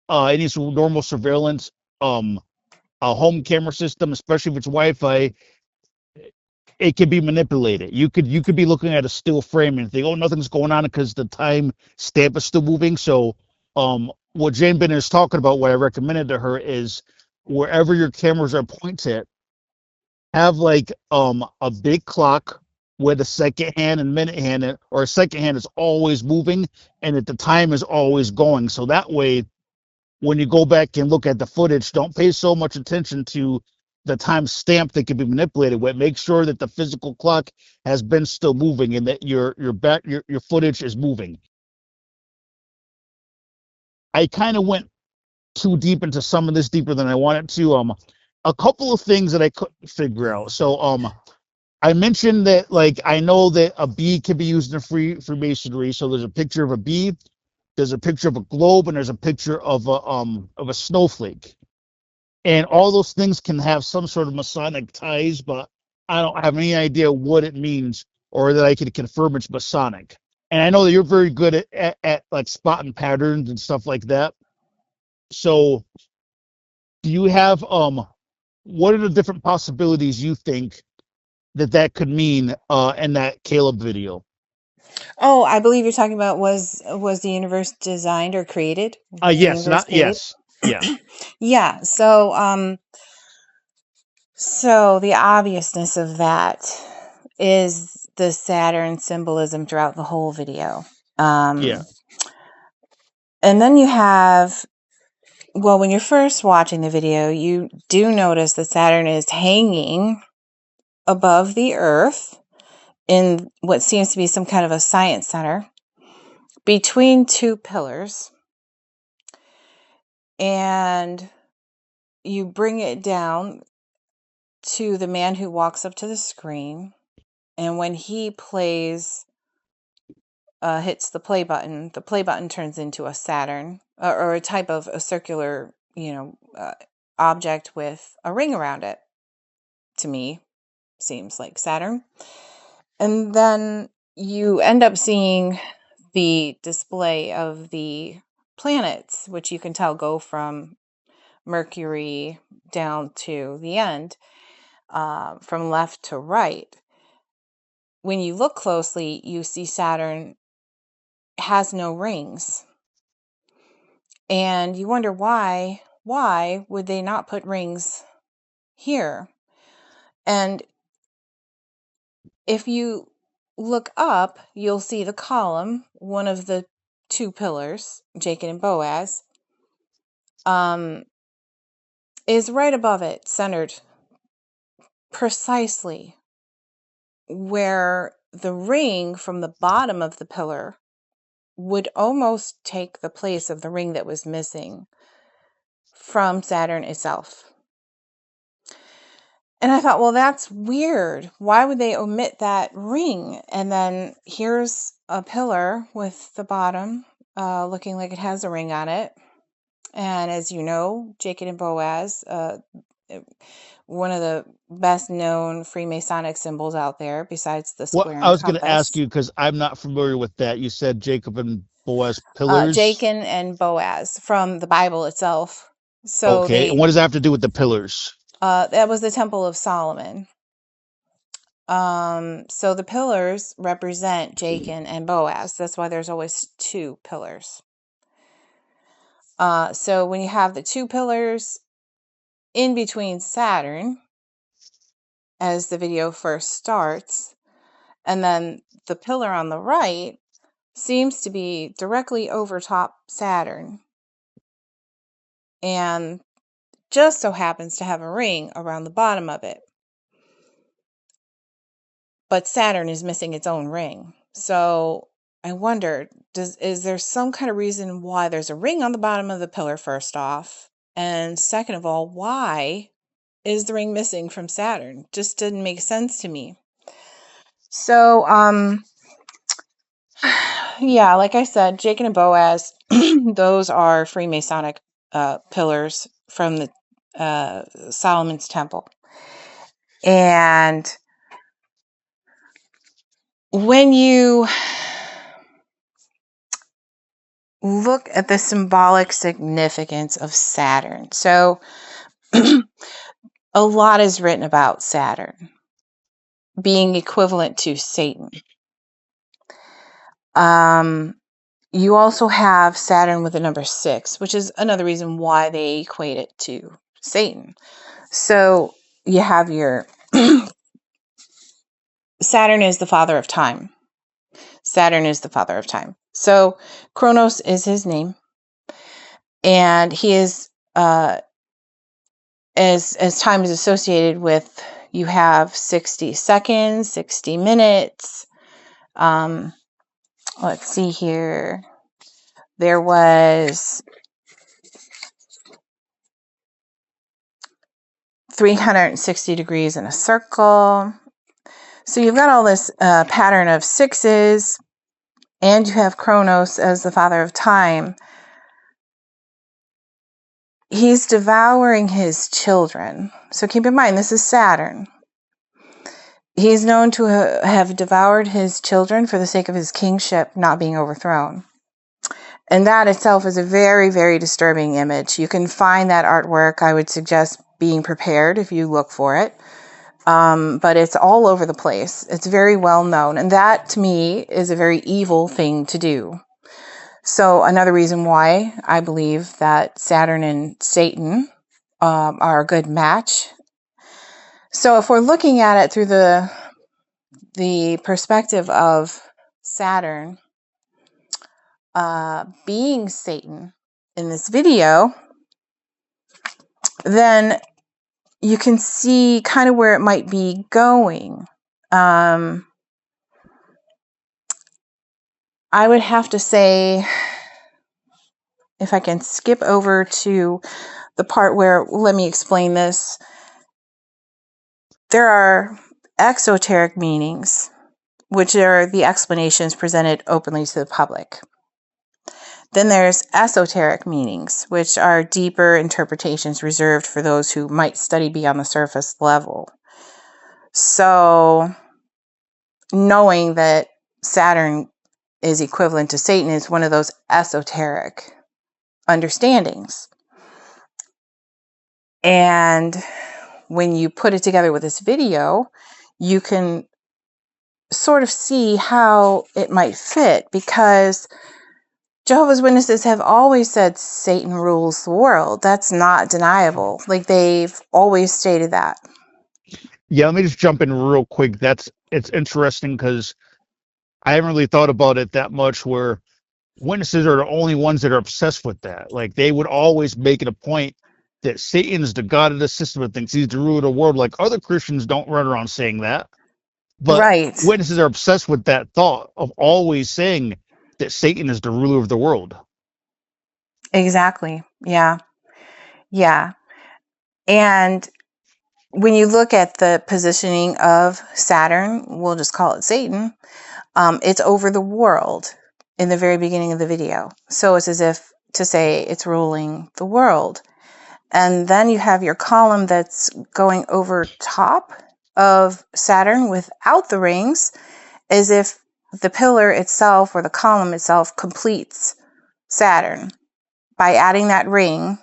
any sort of normal surveillance, a home camera system, especially if it's Wi-Fi, it can be manipulated. You could be looking at a still frame and think, oh, nothing's going on because the time stamp is still moving. So, what Jane Bennett is talking about, what I recommended to her is wherever your cameras are pointed, have like a big clock with a second hand and minute hand, or a second hand is always moving, and that the time is always going. So that way, when you go back and look at the footage, don't pay so much attention to the time stamp that can be manipulated with. Make sure that the physical clock has been still moving and that your footage is moving. I kind of went too deep into some of this, deeper than I wanted to. A couple of things that I couldn't figure out. So I mentioned that, like, I know that a bee can be used in Freemasonry. So there's a picture of a bee, there's a picture of a globe, and there's a picture of a snowflake. And all those things can have some sort of Masonic ties, but I don't have any idea what it means or that I can confirm it's Masonic. And I know that you're very good at like spotting patterns and stuff like that. So do you have what are the different possibilities you think that could mean in that Caleb video? Oh, I believe you're talking about was the universe designed or created? Was the Yes, universe not created? yes. Yeah. Yeah. So the obviousness of that is the Saturn symbolism throughout the whole video. Yeah. And then you have, well, when you're first watching the video, you do notice that Saturn is hanging above the Earth in what seems to be some kind of a science center between two pillars. And you bring it down to the man who walks up to the screen. And when he hits the play button turns into a Saturn or a type of a circular, object with a ring around it. To me, seems like Saturn. And then you end up seeing the display of the planets, which you can tell go from Mercury down to the end, from left to right. When you look closely, you see Saturn has no rings. And you wonder why would they not put rings here? And if you look up, you'll see the column, one of the two pillars, Jacob and Boaz, is right above it, centered precisely where the ring from the bottom of the pillar would almost take the place of the ring that was missing from Saturn itself. And I thought, well, that's weird. Why would they omit that ring? And then here's a pillar with the bottom looking like it has a ring on it. And as you know, Jacob and Boaz, one of the best known Freemasonic symbols out there, besides the Well, square I and was going to ask compass. you because I'm not familiar with that. You said Jacob and Boaz pillars. Jacob and Boaz from the Bible itself. So Okay. And what does that have to do with the pillars? that was the Temple of Solomon. So the pillars represent Jachin and Boaz. That's why there's always 2 pillars. So when you have the 2 pillars in between Saturn, as the video first starts, and then the pillar on the right seems to be directly over top Saturn, and just so happens to have a ring around the bottom of it. But Saturn is missing its own ring. So I wondered, is there some kind of reason why there's a ring on the bottom of the pillar, first off? And second of all, why is the ring missing from Saturn? Just didn't make sense to me. So, yeah, like I said, Jachin and Boaz, those are Freemasonic pillars from the Solomon's Temple. And when you look at the symbolic significance of Saturn, so a lot is written about Saturn being equivalent to Satan. You also have Saturn with the number 6, which is another reason why they equate it to Satan. So you have your Saturn is the father of time. Saturn is the father of time. So Kronos is his name, and he is as time is associated with, you have 60 seconds, 60 minutes. Let's see here. There was 360 degrees in a circle. So you've got all this pattern of 6s, and you have Kronos as the father of time. He's devouring his children. So keep in mind, this is Saturn. He's known to have devoured his children for the sake of his kingship not being overthrown. And that itself is a very, very disturbing image. You can find that artwork. I would suggest being prepared if you look for it. But it's all over the place. It's very well known. And that, to me, is a very evil thing to do. So another reason why I believe that Saturn and Satan are a good match. So if we're looking at it through the perspective of Saturn being Satan in this video, then you can see kind of where it might be going. I would have to say, if I can skip over to the part where, let me explain this. There are exoteric meanings, which are the explanations presented openly to the public. Then there's esoteric meanings, which are deeper interpretations reserved for those who might study beyond the surface level. So, knowing that Saturn is equivalent to Satan is one of those esoteric understandings. And when you put it together with this video, you can sort of see how it might fit, because Jehovah's Witnesses have always said Satan rules the world. That's not deniable. Like, they've always stated that. Yeah, let me just jump in real quick. It's interesting because I haven't really thought about it that much, where witnesses are the only ones that are obsessed with that. Like, they would always make it a point that Satan is the god of the system of things. He's the ruler of the world. Like, other Christians don't run around saying that. But Right. witnesses are obsessed with that thought of always saying that Satan is the ruler of the world. Exactly. Yeah. Yeah. And when you look at the positioning of Saturn, we'll just call it Satan, it's over the world in the very beginning of the video. So it's as if to say it's ruling the world. And then you have your column that's going over top of Saturn without the rings, as if the pillar itself or the column itself completes Saturn by adding that ring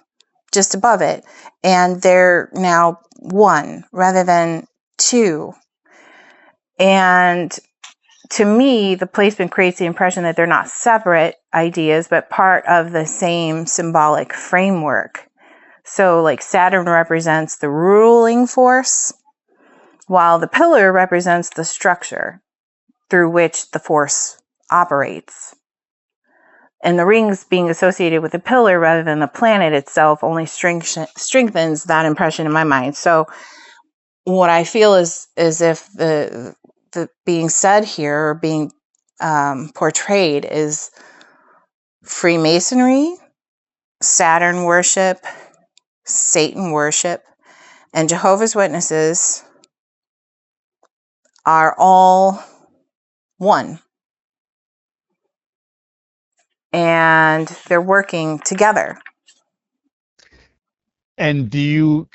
just above it, and they're now one rather than two. And to me, the placement creates the impression that they're not separate ideas, but part of the same symbolic framework. So like Saturn represents the ruling force, while the pillar represents the structure through which the force operates. And the rings being associated with the pillar rather than the planet itself only strengthens that impression in my mind. So what I feel is if the being said here or being portrayed is Freemasonry, Saturn worship, Satan worship, and Jehovah's Witnesses are all one. And they're working together. And do you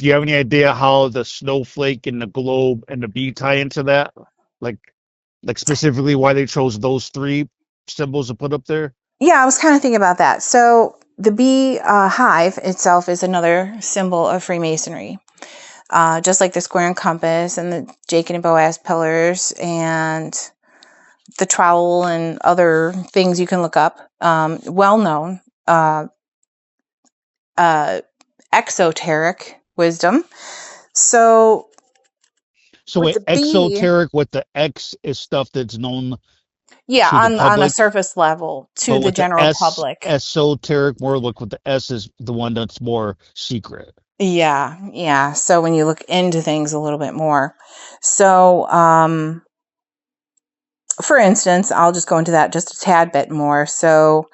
have any idea how the snowflake and the globe and the bee tie into that? Like specifically why they chose those three symbols to put up there? Yeah, I was kind of thinking about that. So the bee hive itself is another symbol of Freemasonry. Just like the square and compass and the Jachin and Boaz pillars and the trowel and other things you can look up, well known exoteric wisdom. So with wait, the bee, exoteric with the X is stuff that's known yeah, to the on a public, surface level to but the with the general S, public. esoteric, more like with the S is the one that's more secret. Yeah. So when you look into things a little bit more. So, for instance, I'll just go into that just a tad bit more. So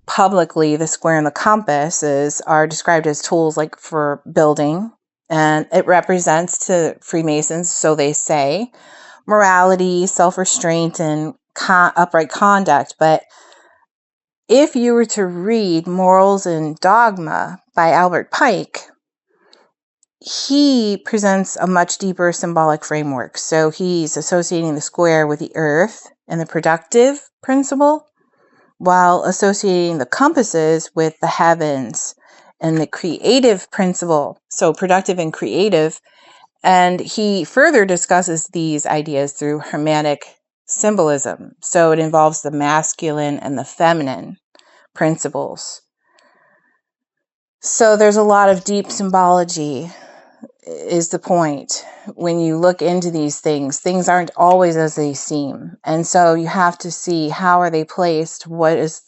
publicly, the square and the compasses are described as tools like for building, and it represents to Freemasons, so they say, morality, self-restraint, and upright conduct. But if you were to read Morals and Dogma by Albert Pike, he presents a much deeper symbolic framework. So he's associating the square with the earth and the productive principle, while associating the compasses with the heavens and the creative principle. So productive and creative. And he further discusses these ideas through Hermetic symbolism. So it involves the masculine and the feminine principles. So there's a lot of deep symbology is the point. When you look into these things aren't always as they seem. And so you have to see, how are they placed? Why does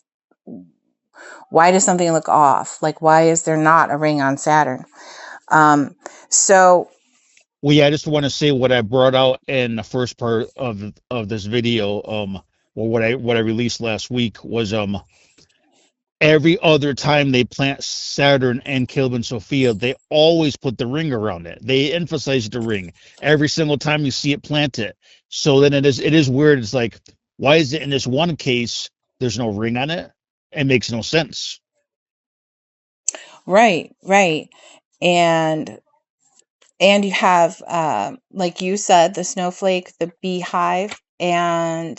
something look off? Like, why is there not a ring on Saturn? So Well, yeah, I just want to say what I brought out in the first part of this video, or what I released last week was every other time they plant Saturn and Kilvin Sophia, they always put the ring around it. They emphasize the ring every single time you see it planted. So then it is weird. It's like, why is it in this one case there's no ring on it? It makes no sense. right. And you have, like you said, the snowflake, the beehive, and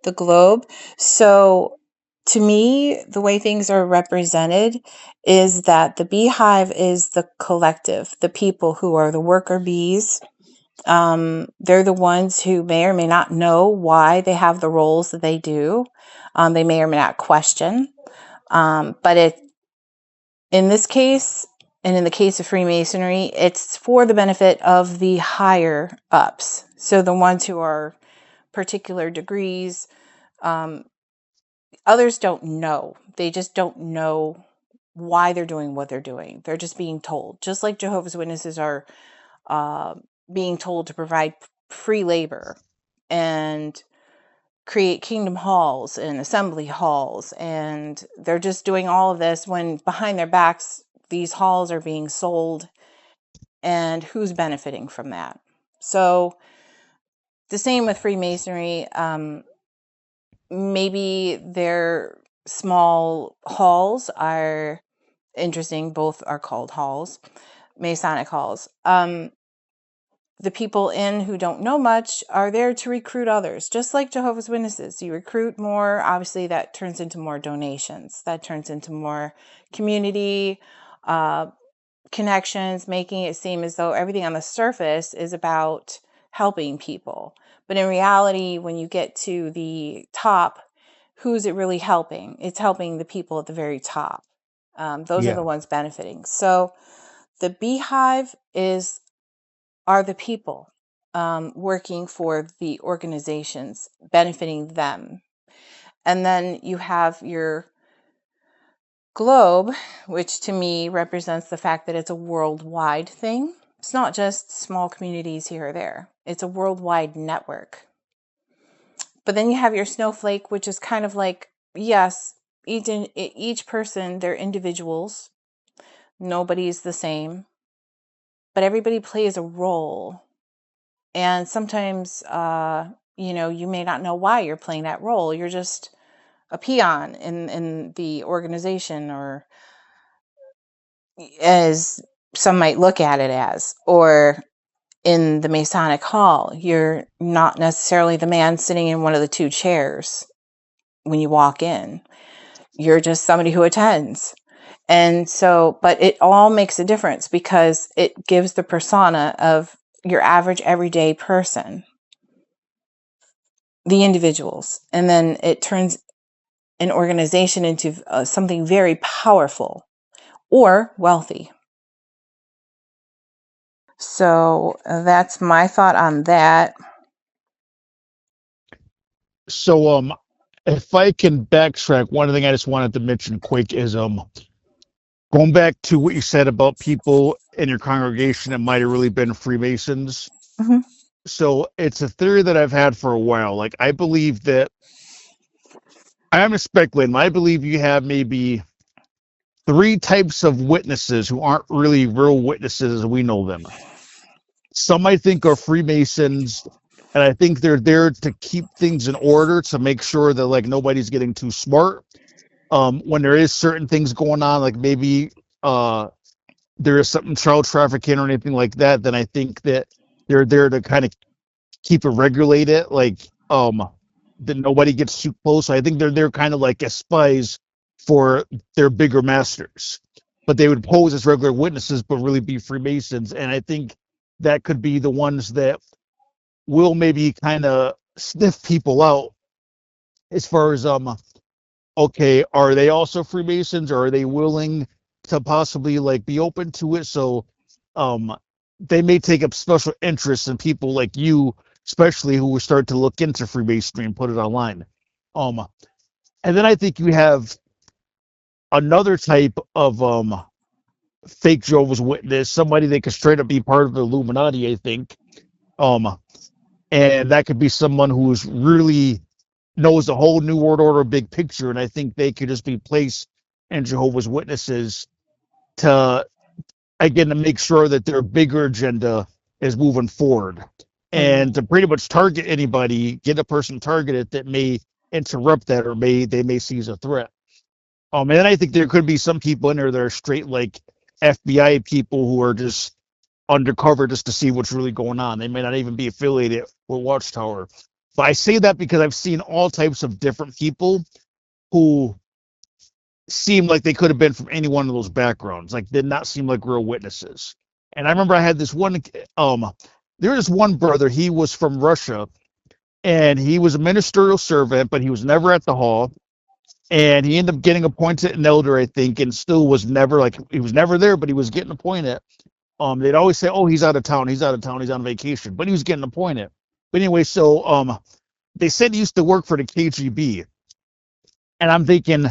the globe. So to me, the way things are represented is that the beehive is the collective, the people who are the worker bees. They're the ones who may or may not know why they have the roles that they do. They may or may not question. But in this case, and in the case of Freemasonry, it's for the benefit of the higher ups. So the ones who are particular degrees, others don't know. They just don't know why they're doing what they're doing. They're just being told. Just like Jehovah's Witnesses are being told to provide free labor and create kingdom halls and assembly halls. And they're just doing all of this when behind their backs, these halls are being sold, and who's benefiting from that? So the same with Freemasonry. Maybe their small halls are interesting. Both are called halls, Masonic halls. the people in who don't know much are there to recruit others, just like Jehovah's Witnesses. You recruit more, obviously that turns into more donations, that turns into more community connections, making it seem as though everything on the surface is about helping people. But in reality, when you get to the top, who's it really helping? It's helping the people at the very top. Those are the Yeah. ones benefiting. So the beehive are the people working for the organizations, benefiting them. And then you have your globe, which to me represents the fact that it's a worldwide thing. It's not just small communities here or there. It's a worldwide network. But then you have your snowflake, which is kind of like, yes, each person, they're individuals. Nobody's the same. But everybody plays a role. And sometimes, you may not know why you're playing that role. You're just a peon in the organization, or as some might look at it as, or in the Masonic Hall, you're not necessarily the man sitting in one of the two chairs when you walk in. You're just somebody who attends. And so, but it all makes a difference because it gives the persona of your average everyday person, the individuals. And then it turns an organization into something very powerful or wealthy. So that's my thought on that. So if I can backtrack, one thing I just wanted to mention quick is going back to what you said about people in your congregation that might have really been Freemasons. Mm-hmm. So it's a theory that I've had for a while. Like, I believe that I'm speculating. I believe you have maybe three types of witnesses who aren't really real witnesses as we know them. Some I think are Freemasons, and I think they're there to keep things in order, to make sure that like nobody's getting too smart. When there is certain things going on, like maybe there is something child trafficking or anything like that, then I think that they're there to kind of keep it regulated, like that nobody gets too close. So I think they're kind of like as spies for their bigger masters, but they would pose as regular witnesses, but really be Freemasons. And I think that could be the ones that will maybe kind of sniff people out as far as okay, are they also Freemasons, or are they willing to possibly like be open to it? So um they may take up special interest in people like you, especially who will start to look into Freemasonry and put it online. Um and then I think you have another type of fake Jehovah's Witness, somebody that could straight up be part of the Illuminati, I think. Um and that could be someone who's really knows the whole New World Order big picture, and I think they could just be placed in Jehovah's Witnesses to, again, to make sure that their bigger agenda is moving forward, and to pretty much target anybody, get a person targeted that may interrupt that, or they may see as a threat. And then I think there could be some people in there that are straight like FBI people who are just undercover just to see what's really going on. They may not even be affiliated with Watchtower. But I say that because I've seen all types of different people who seem like they could have been from any one of those backgrounds. Like, did not seem like real witnesses. And I remember I had this one, there was one brother, he was from Russia, and he was a ministerial servant, but he was never at the hall. And he ended up getting appointed an elder, I think, and still was never like, he was never there, but he was getting appointed. They'd always say, "Oh, he's out of town. He's out of town. He's on vacation," but he was getting appointed. But anyway, so they said he used to work for the KGB, and I'm thinking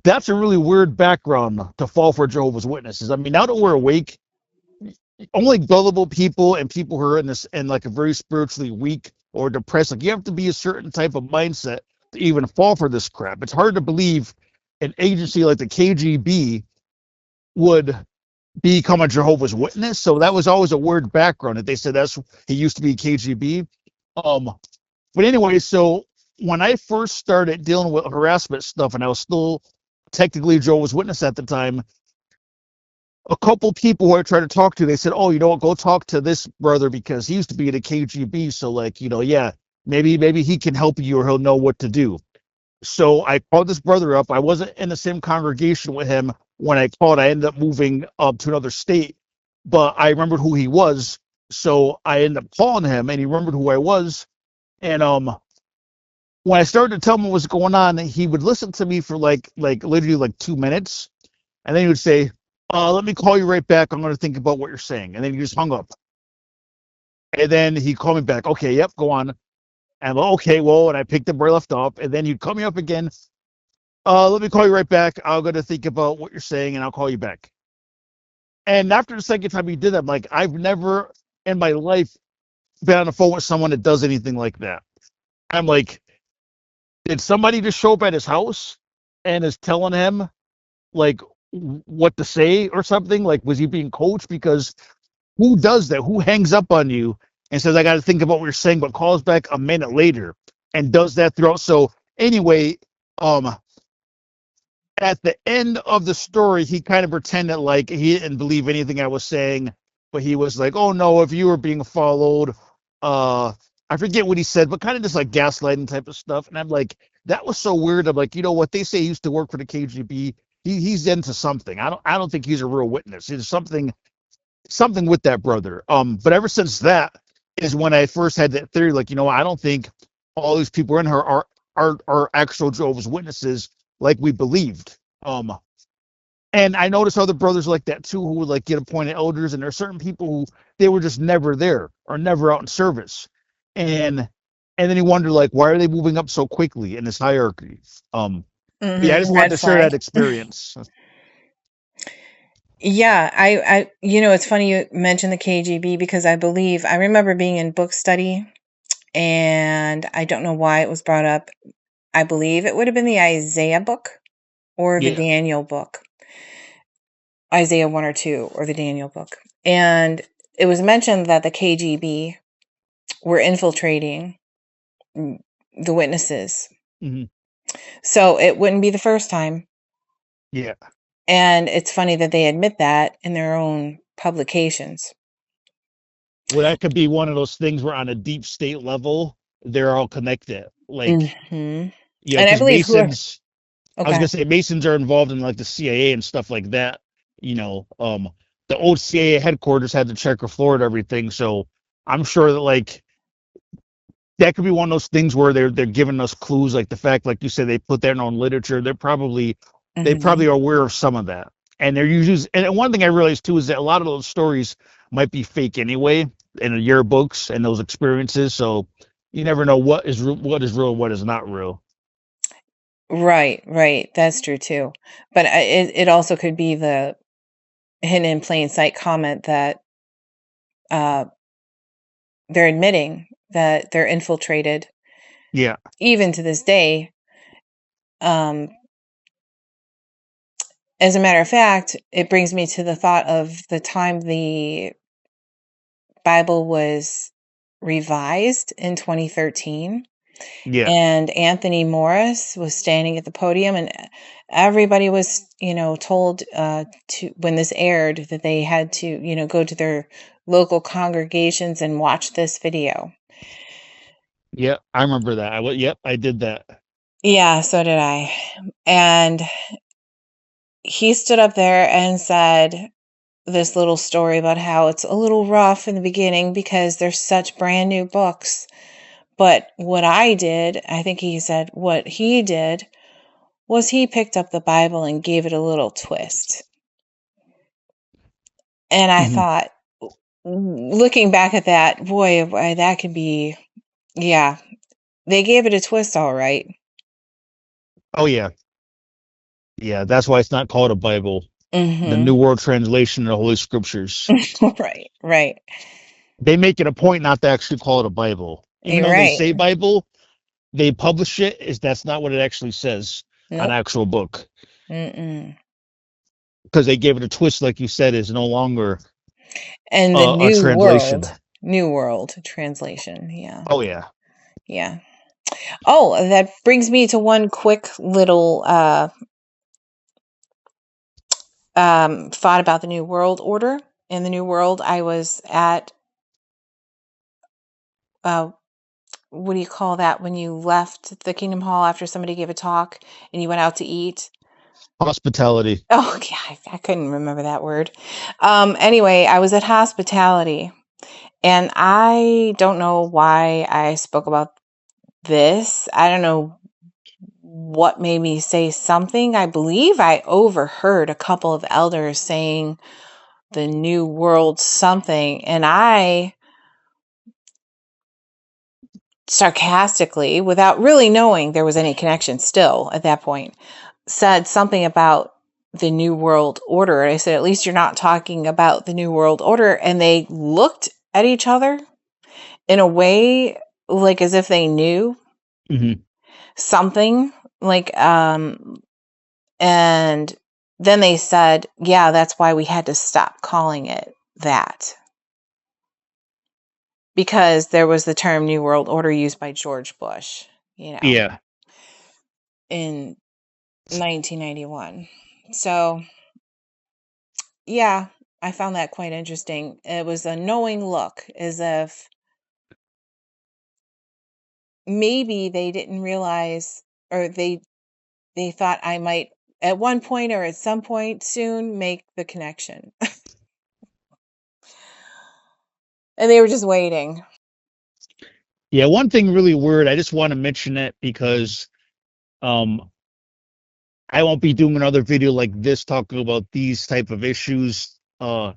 that's a really weird background to fall for Jehovah's Witnesses. I mean, now that we're awake, only gullible people and people who are in this and like a very spiritually weak or depressed, like you have to be a certain type of mindset to even fall for this crap. It's hard to believe an agency like the KGB would become a Jehovah's Witness. So that was always a weird background that they said that's he used to be KGB. But anyway, so when I first started dealing with harassment stuff, and I was still technically Jehovah's Witness at the time, a couple people who I tried to talk to, they said, "Oh, you know what? Go talk to this brother because he used to be in the KGB. So, like, yeah, maybe he can help you or he'll know what to do." So I called this brother up. I wasn't in the same congregation with him when I called. I ended up moving up to another state, but I remembered who he was. So I ended up calling him, and he remembered who I was. And when I started to tell him what was going on, he would listen to me for like literally like 2 minutes, and then he would say, "Let me call you right back. I'm going to think about what you're saying." And then he just hung up. And then he called me back. "Okay, yep, go on." And I'm like, "Okay, well," and I picked up where I left off. And then he'd call me up again. Let me call you right back. I'm going to think about what you're saying, and I'll call you back. And after the second time he did that, I'm like, I've never in my life been on the phone with someone that does anything like that. I'm like, did somebody just show up at his house and is telling him like what to say or something? Like, was he being coached? Because who does that? Who hangs up on you and says, "I got to think about what you're saying," but calls back a minute later and does that throughout? So anyway, at the end of the story, he kind of pretended like he didn't believe anything I was saying, but he was like, "Oh no, if you were being followed," I forget what he said, but kind of just like gaslighting type of stuff. And I'm like, that was so weird. I'm like, you know what? They say he used to work for the KGB. He's into something. I don't think he's a real witness. There's something with that brother. But ever since that is when I first had that theory, like, I don't think all these people in here are actual Jehovah's Witnesses like we believed. And I noticed other brothers like that too, who would like get appointed elders, and there are certain people who they were just never there or never out in service. And then you wonder, like, why are they moving up so quickly in this hierarchy? Yeah, I just wanted Red to share flag. that experience. Yeah, it's funny you mentioned the KGB because I remember being in book study and I don't know why it was brought up. I believe it would have been the Isaiah book or the Yeah. Daniel book. Isaiah 1 or 2 or the Daniel book. And it was mentioned that the KGB were infiltrating the witnesses. Hmm. So it wouldn't be the first time. Yeah. And it's funny that they admit that in their own publications. Well, that could be one of those things where on a deep state level, they're all connected. Like, And I because believe Masons, I was okay. gonna say Masons are involved in like the CIA and stuff like that. The old CIA headquarters had the checker floor and everything. So I'm sure that like that could be one of those things where they're giving us clues, like the fact, like you said, they put that in on literature. They probably are aware of some of that, and they're usually. And one thing I realized too is that a lot of those stories might be fake anyway in the yearbooks and those experiences. So you never know what is real, what is not real. Right. That's true too. But it also could be the hidden in plain sight comment that uh, they're admitting that they're infiltrated, Yeah, even to this day. Um, as a matter of fact, it brings me to the thought of the time the Bible was revised in 2013. yeah, And Anthony Morris was standing at the podium, and everybody was, told to when this aired that they had to, go to their local congregations and watch this video. yeah. I remember that. Yep, I did that. Yeah, so did I. And he stood up there and said this little story about how it's a little rough in the beginning because there's such brand new books. But I think he said what he did was he picked up the Bible and gave it a little twist. And I Hmm. thought, looking back at that, boy, that could be, yeah, they gave it a twist, all right. Oh yeah, yeah. That's why it's not called a Bible. The New Mm-hmm. World Translation of the Holy Scriptures. Right. They make it a point not to actually call it a Bible, even You're though they right. say Bible. They publish it is that's not what it actually says on Nope. actual book, Mm-mm. because they gave it a twist, like you said, is no longer And the a translation. New World translation. Yeah. Oh yeah. Yeah. Oh, that brings me to one quick little thought about the New World Order. In the New World, I was at, what do you call that when you left the Kingdom Hall after somebody gave a talk and you went out to eat? Hospitality. Oh, yeah, I couldn't remember that word. Anyway, I was at hospitality, and I don't know why I spoke about this. I don't know what made me say something. I believe I overheard a couple of elders saying the New World something, and I sarcastically, without really knowing there was any connection still at that point, said something about the New World Order. I said, at least you're not talking about the New World Order. And they looked at each other in a way like as if they knew something. And then they said, yeah, that's why we had to stop calling it that. Because there was the term New World Order used by George Bush, Yeah. in 1991. So, yeah, I found that quite interesting. It was a knowing look, as if maybe they didn't realize, or they thought I might at one point or at some point soon make the connection. And they were just waiting. Yeah, one thing really weird, I just want to mention it because I won't be doing another video like this talking about these type of issues. So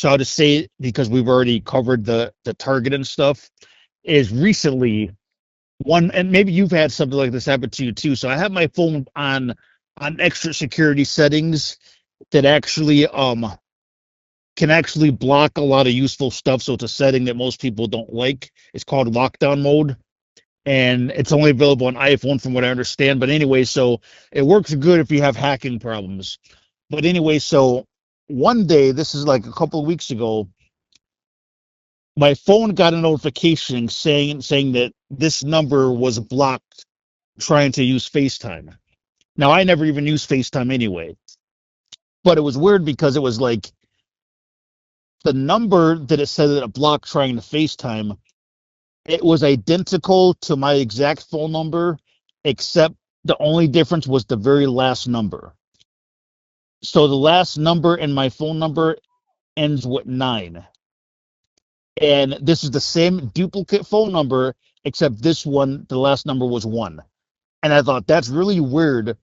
I'll just say it because we've already covered the target and stuff. Is recently one, and maybe you've had something like this happen to you too. So I have my phone on extra security settings that actually can actually block a lot of useful stuff. So it's a setting that most people don't like. It's called lockdown mode, and it's only available on iPhone from what I understand. But anyway, so it works good if you have hacking problems. But anyway, so one day, this is like a couple of weeks ago, my phone got a notification saying that this number was blocked trying to use FaceTime. Now I never even use FaceTime anyway, but it was weird because it was like the number that it said that it blocked trying to FaceTime, it was identical to my exact phone number, except the only difference was the very last number. So the last number in my phone number ends with 9. And this is the same duplicate phone number, except this one, the last number was 1. And I thought that's really weird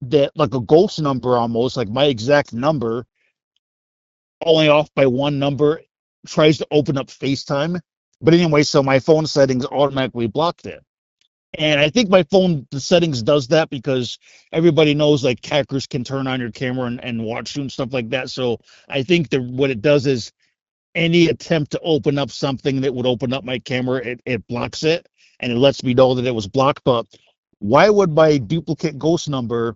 that like a ghost number almost, like my exact number, only off by 1 number, tries to open up FaceTime. But anyway, so my phone settings automatically blocked it. And I think my phone, the settings does that because everybody knows like hackers can turn on your camera and watch you and stuff like that. So I think that what it does is any attempt to open up something that would open up my camera, it blocks it and it lets me know that it was blocked. But why would my duplicate ghost number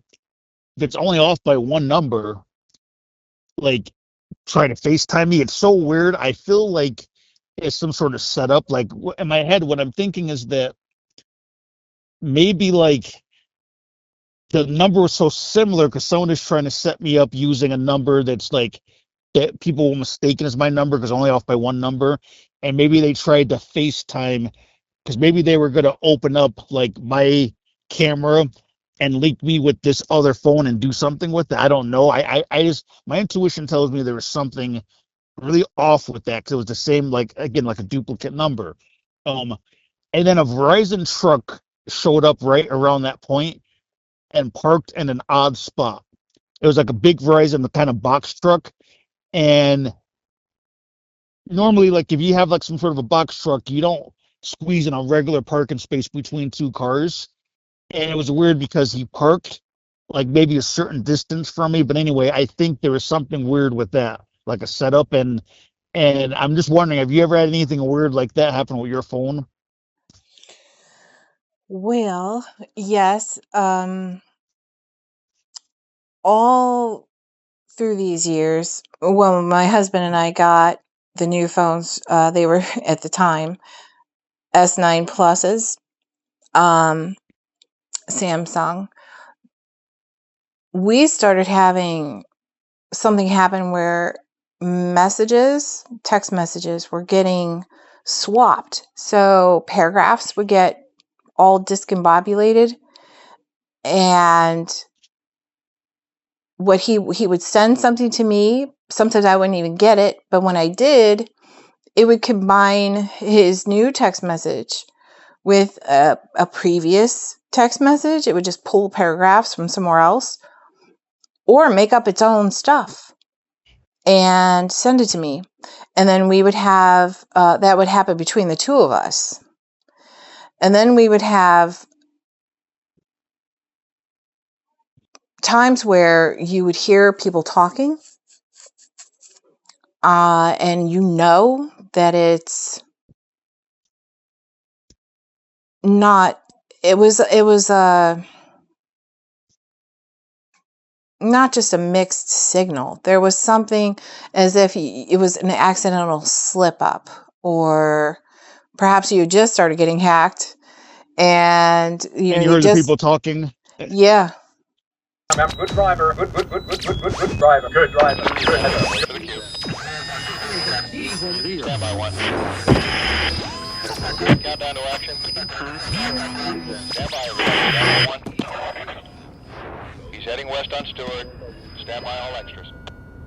that's only off by 1 number like try to FaceTime me? It's so weird. I feel like it's some sort of setup. Like in my head, what I'm thinking is that maybe like the number was so similar because someone is trying to set me up using a number that's like that people will mistaken as my number because only off by 1 number, and maybe they tried to FaceTime because maybe they were going to open up like my camera and link me with this other phone and do something with it. I don't know. I just, my intuition tells me there was something really off with that because it was the same, like again, like a duplicate number. And then a Verizon truck showed up right around that point and parked in an odd spot. It was like a big Verizon kind of box truck. And normally, like if you have like some sort of a box truck, you don't squeeze in a regular parking space between 2 cars. And it was weird because he parked like maybe a certain distance from me. But anyway, I think there was something weird with that, like a setup. And I'm just wondering, have you ever had anything weird like that happen with your phone? Well, yes. All through these years, well, my husband and I got the new phones. They were at the time S9 Pluses, Samsung. We started having something happened where text messages were getting swapped. So paragraphs would get all discombobulated, and what he would send something to me. Sometimes I wouldn't even get it, but when I did, it would combine his new text message with a previous text message. It would just pull paragraphs from somewhere else or make up its own stuff and send it to me. And then we would have, that would happen between the two of us. And then we would have times where you would hear people talking, and you know that it's not, it was not just a mixed signal. There was something as if it was an accidental slip up, or perhaps you just started getting hacked and And you you heard the just, people talking. yeah. Good driver. Good driver. Good driver. Stand by one. Countdown to action. Stand by, everybody. Stand by one. He's heading west on Stewart. Stand by all extras.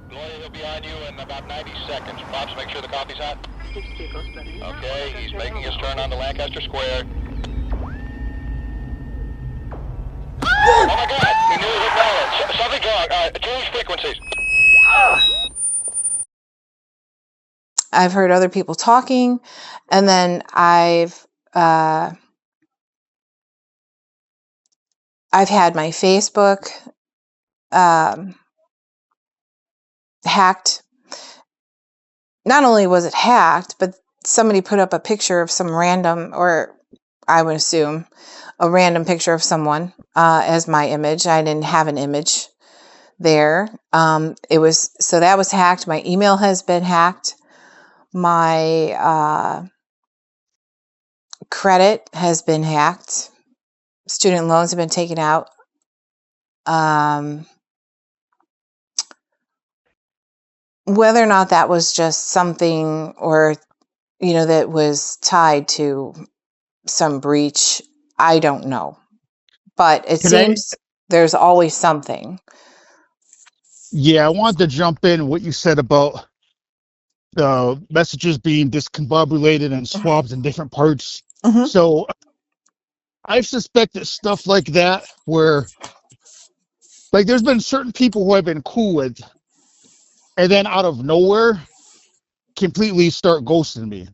Gloria, he'll be on you in about 90 seconds. Pops, make sure the coffee's hot. Okay, he's making his turn onto Lancaster Square. Oh my God! He knew his balance. Something's wrong. Change frequencies. I've heard other people talking, and then I've had my Facebook hacked. Not only was it hacked, but somebody put up a picture of some random, or I would assume a random picture of someone as my image. I didn't have an image there. So that was hacked. My email has been hacked. My credit has been hacked. Student loans have been taken out. Whether or not that was just something, or that was tied to some breach, I don't know. But it seems there's always something. Yeah, I wanted to jump in what you said about messages being discombobulated and swapped in different parts. Mm-hmm. So I've suspected stuff like that, where like there's been certain people who I've been cool with, and then out of nowhere completely start ghosting me.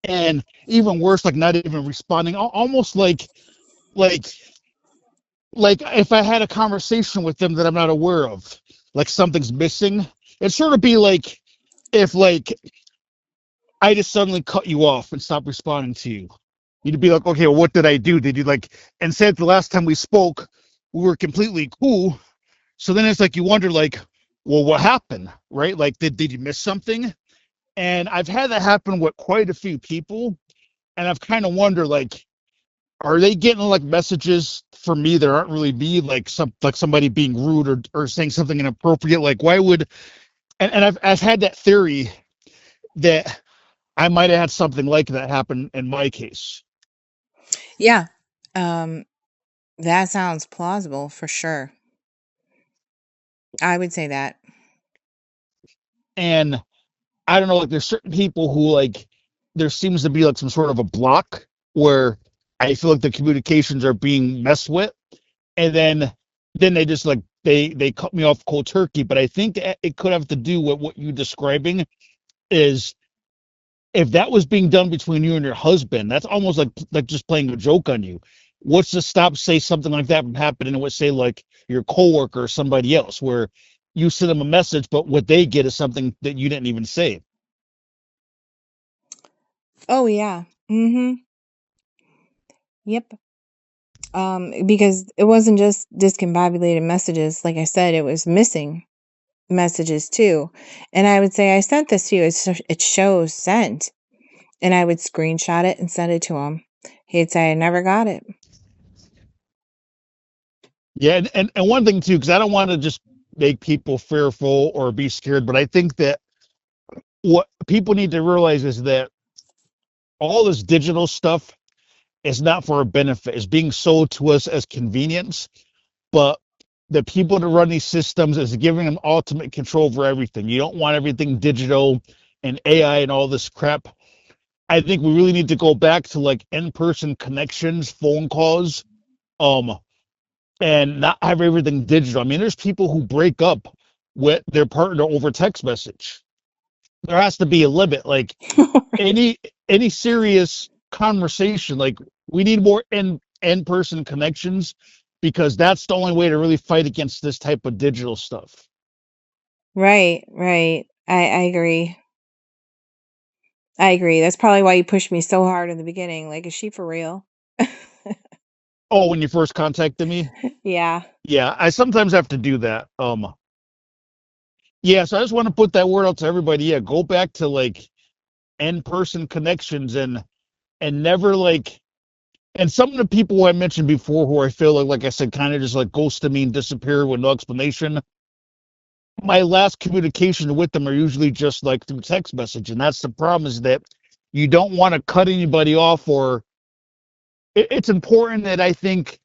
And even worse, like not even responding, almost like if I had a conversation with them that I'm not aware of, like something's missing. It'd sort of be like if I just suddenly cut you off and stop responding to you. You'd be like, okay, well, what did I do? Did you and said the last time we spoke, we were completely cool. So then it's like you wonder, like, well, what happened, right? Like, did you miss something? And I've had that happen with quite a few people, and I've kind of wondered, like, are they getting like messages for me that aren't really me, like somebody being rude or saying something inappropriate? Like, why would? And I've had that theory that I might have had something like that happen in my case. Yeah. That sounds plausible for sure. I would say that. And I don't know, like there's certain people who like there seems to be like some sort of a block where I feel like the communications are being messed with, and then they just like they cut me off cold turkey. But I think it could have to do with what you're describing is if that was being done between you and your husband, that's almost like just playing a joke on you. What's to stop say something like that from happening with say like your coworker or somebody else, where you send them a message, but what they get is something that you didn't even say. Oh yeah. Mm-hmm. Yep. Because it wasn't just discombobulated messages. Like I said, it was missing messages too. And I would say, I sent this to you. It shows sent. And I would screenshot it and send it to him. He'd say, I never got it. Yeah, and one thing too, because I don't want to just make people fearful or be scared. But I think that what people need to realize is that all this digital stuff is not for our benefit. It's being sold to us as convenience, but the people that run these systems is giving them ultimate control over everything. You don't want everything digital and AI and all this crap. I think we really need to go back to like in-person connections, phone calls, um, and not have everything digital. I mean, there's people who break up with their partner over text message. There has to be a limit. Like any serious conversation, like we need more in-person connections because that's the only way to really fight against this type of digital stuff. Right, right. I agree. I agree. That's probably why you pushed me so hard in the beginning. Like, is she for real? Oh, when you first contacted me? Yeah. Yeah, I sometimes have to do that. Yeah, so I just want to put that word out to everybody. Yeah, go back to like in-person connections and never like and some of the people who I mentioned before who I feel like I said, kind of just like ghosted me and disappeared with no explanation. My last communication with them are usually just like through text message, and that's the problem is that you don't want to cut anybody off or it's important that I think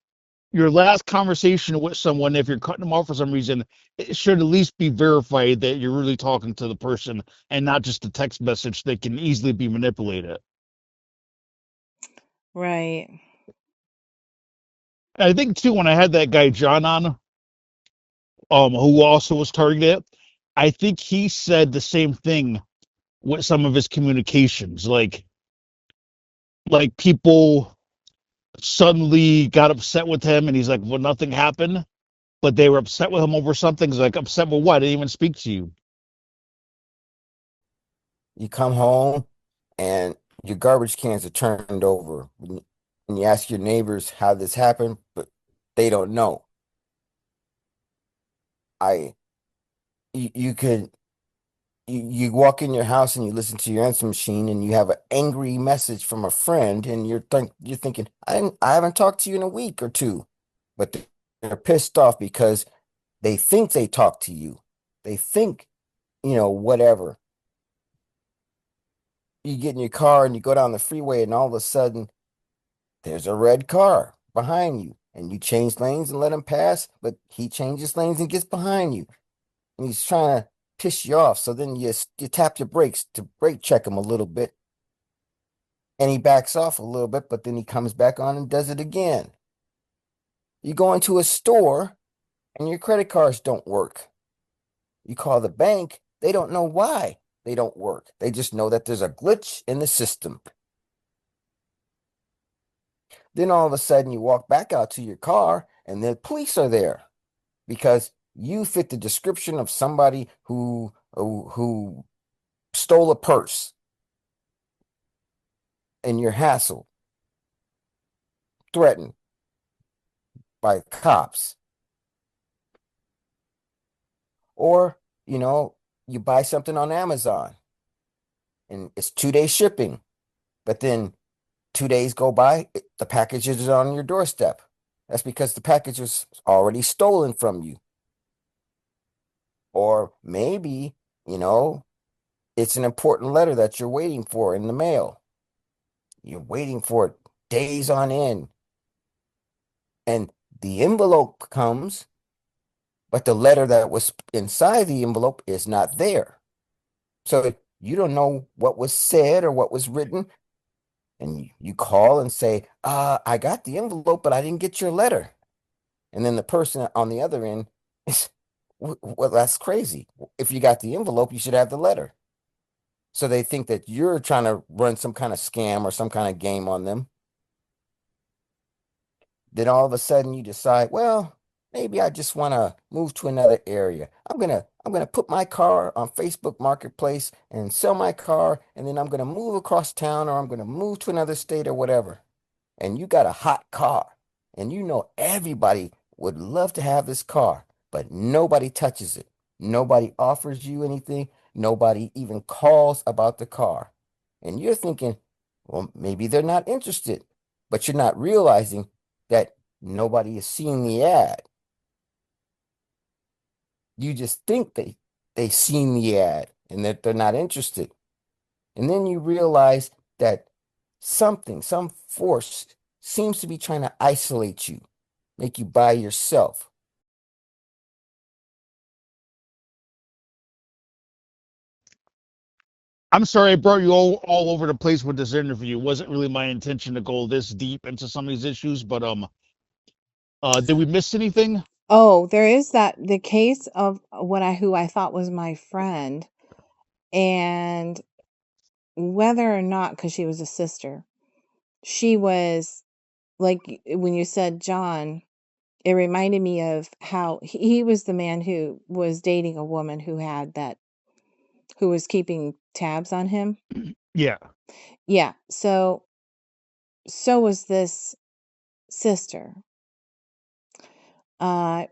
your last conversation with someone, if you're cutting them off for some reason, it should at least be verified that you're really talking to the person and not just a text message that can easily be manipulated. Right. I think too, when I had that guy John on, who also was targeted, I think he said the same thing with some of his communications. Like people suddenly got upset with him and he's like, well, nothing happened, but they were upset with him over something. He's like, upset with what? I didn't even speak to you. You come home and your garbage cans are turned over. And you ask your neighbors how this happened, but they don't know. I you could you walk in your house and you listen to your answer machine and you have an angry message from a friend and you're thinking, I haven't talked to you in a week or two. But they're pissed off because they think they talk to you. They think, whatever. You get in your car and you go down the freeway and all of a sudden there's a red car behind you and you change lanes and let him pass, but he changes lanes and gets behind you. And he's trying to piss you off. So then you tap your brakes to brake check him a little bit. And he backs off a little bit, but then he comes back on and does it again. You go into a store and your credit cards don't work. You call the bank, they don't know why they don't work. They just know that there's a glitch in the system. Then all of a sudden you walk back out to your car and the police are there because you fit the description of somebody who stole a purse and you're hassled, threatened by cops. Or, you buy something on Amazon and it's 2-day shipping, but then 2 days go by, the package is on your doorstep. That's because the package was already stolen from you. Or maybe, it's an important letter that you're waiting for in the mail. You're waiting for it days on end. And the envelope comes, but the letter that was inside the envelope is not there. So you don't know what was said or what was written. And you call and say, I got the envelope, but I didn't get your letter. And then the person on the other end is, well, that's crazy. If you got the envelope, you should have the letter. So they think that you're trying to run some kind of scam or some kind of game on them. Then all of a sudden you decide, well, maybe I just want to move to another area. I'm gonna put my car on Facebook Marketplace and sell my car, and then I'm gonna move across town or I'm gonna move to another state or whatever. And you got a hot car, and everybody would love to have this car, but nobody touches it. Nobody offers you anything. Nobody even calls about the car. And you're thinking, well, maybe they're not interested, but you're not realizing that nobody is seeing the ad. You just think they seen the ad and that they're not interested. And then you realize that some force seems to be trying to isolate you, make you by yourself. I'm sorry I brought you all over the place with this interview. It wasn't really my intention to go this deep into some of these issues, but did we miss anything? Oh, there is the case of who I thought was my friend, and whether or not, because she was a sister, she was like when you said John, it reminded me of how he was the man who was dating a woman who was keeping tabs on him. Yeah. Yeah. So was this sister. My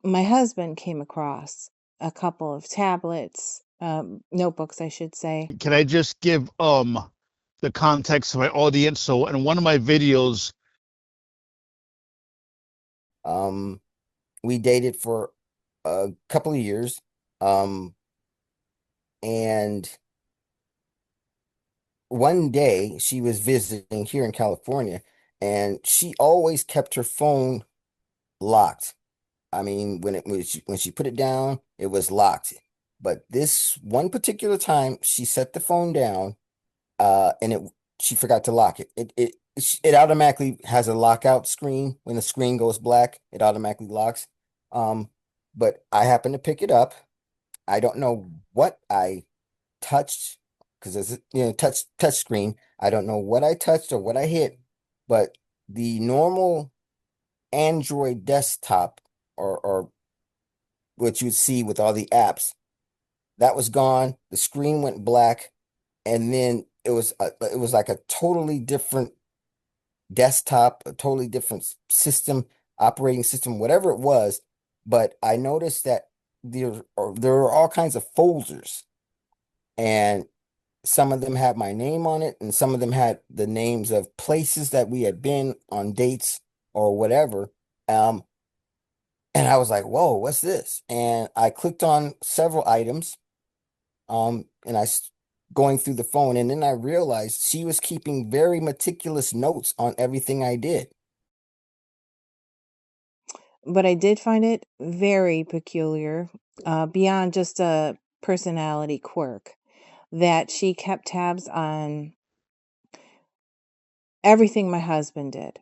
husband came across a couple of tablets, notebooks, I should say. Can I just give the context to my audience? So in one of my videos, We dated for a couple of years. And one day she was visiting here in California, and she always kept her phone locked. I mean, when she put it down, it was locked. But this one particular time, she set the phone down, and she forgot to lock it. It automatically has a lockout screen. When the screen goes black, it automatically locks. But I happened to pick it up. I don't know what I touched because it's touch screen. I don't know what I touched or what I hit, but the normal Android desktop or what you'd see with all the apps, that was gone. The screen went black, and then it was like a totally different desktop, a totally different system, operating system, whatever it was. But I noticed that there are all kinds of folders, and some of them had my name on it, and some of them had the names of places that we had been on dates or whatever. Um, and I was like, "Whoa, what's this?" And I clicked on several items, and going through the phone, and then I realized she was keeping very meticulous notes on everything I did. But I did find it very peculiar, beyond just a personality quirk, that she kept tabs on everything my husband did.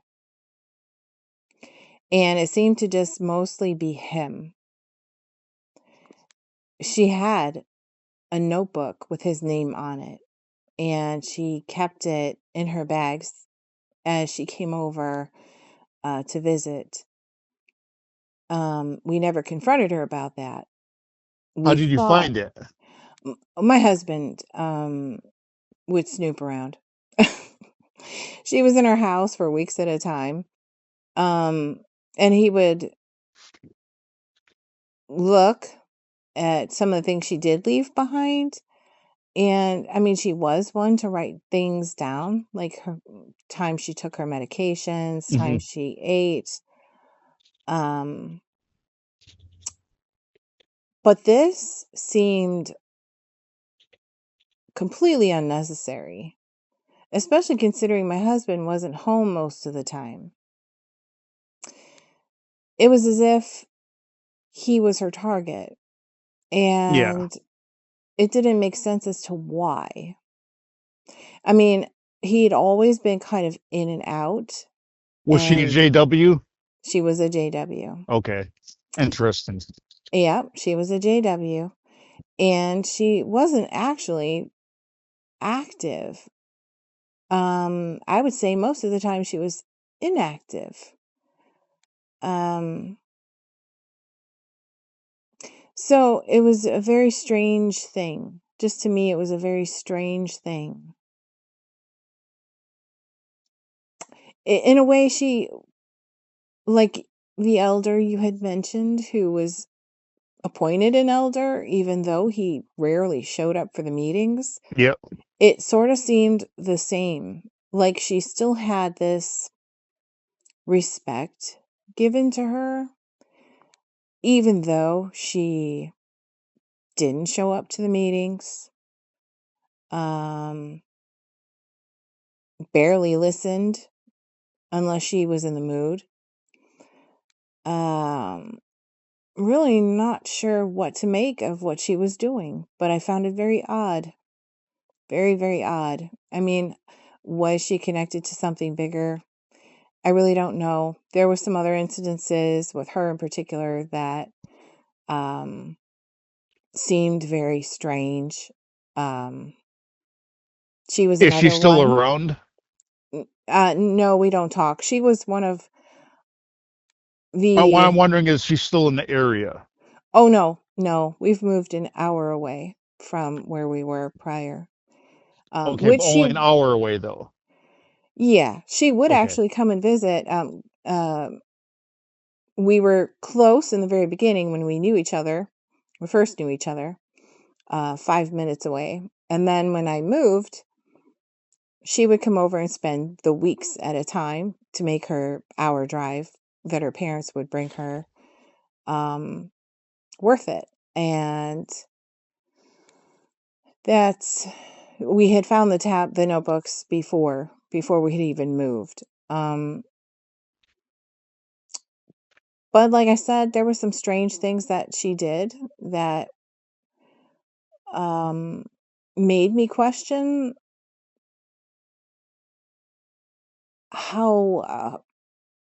And it seemed to just mostly be him. She had a notebook with his name on it, and she kept it in her bags as she came over to visit. We never confronted her about that. how We did you thought find it? my husband would snoop around. She was in her house for weeks at a time. And he would look at some of the things she did leave behind. And I mean, she was one to write things down, like her time she took her medications, time she ate. But this seemed completely unnecessary, especially considering my husband wasn't home most of the time. It was as if he was her target, Yeah. and it didn't make sense as to why. I mean, he'd always been kind of in and out, Was she a and JW? she was a JW. Okay. Interesting. Yeah, she was a JW, and she wasn't actually active. I would say most of the time she was inactive. So it was a very strange thing. Just to me, it was a very strange thing. In a way, she, like the elder you had mentioned, who was appointed an elder, even though he rarely showed up for the meetings, Yep. it sort of seemed the same. Like she still had this respect given to her, even though she didn't show up to the meetings, barely listened unless she was in the mood. Really not sure what to make of what she was doing, but I found it very odd. Very, very odd. I mean, was she connected to something bigger? I really don't know. There were some other incidences with her in particular that seemed very strange. She was Is she another still one. around? No, we don't talk. She was one of What I'm the. wondering is she's still in the area. Oh, no. We've moved an hour away from where we were prior. Okay, Which but only an hour away though. yeah, she would Okay. actually come and visit. We were close in the very beginning when we knew each other. We first knew each other, 5 minutes away. And then when I moved, she would come over and spend the weeks at a time to make her hour drive that her parents would bring her worth it. And we had found the notebooks before we had even moved. But like I said, there were some strange things that she did that made me question how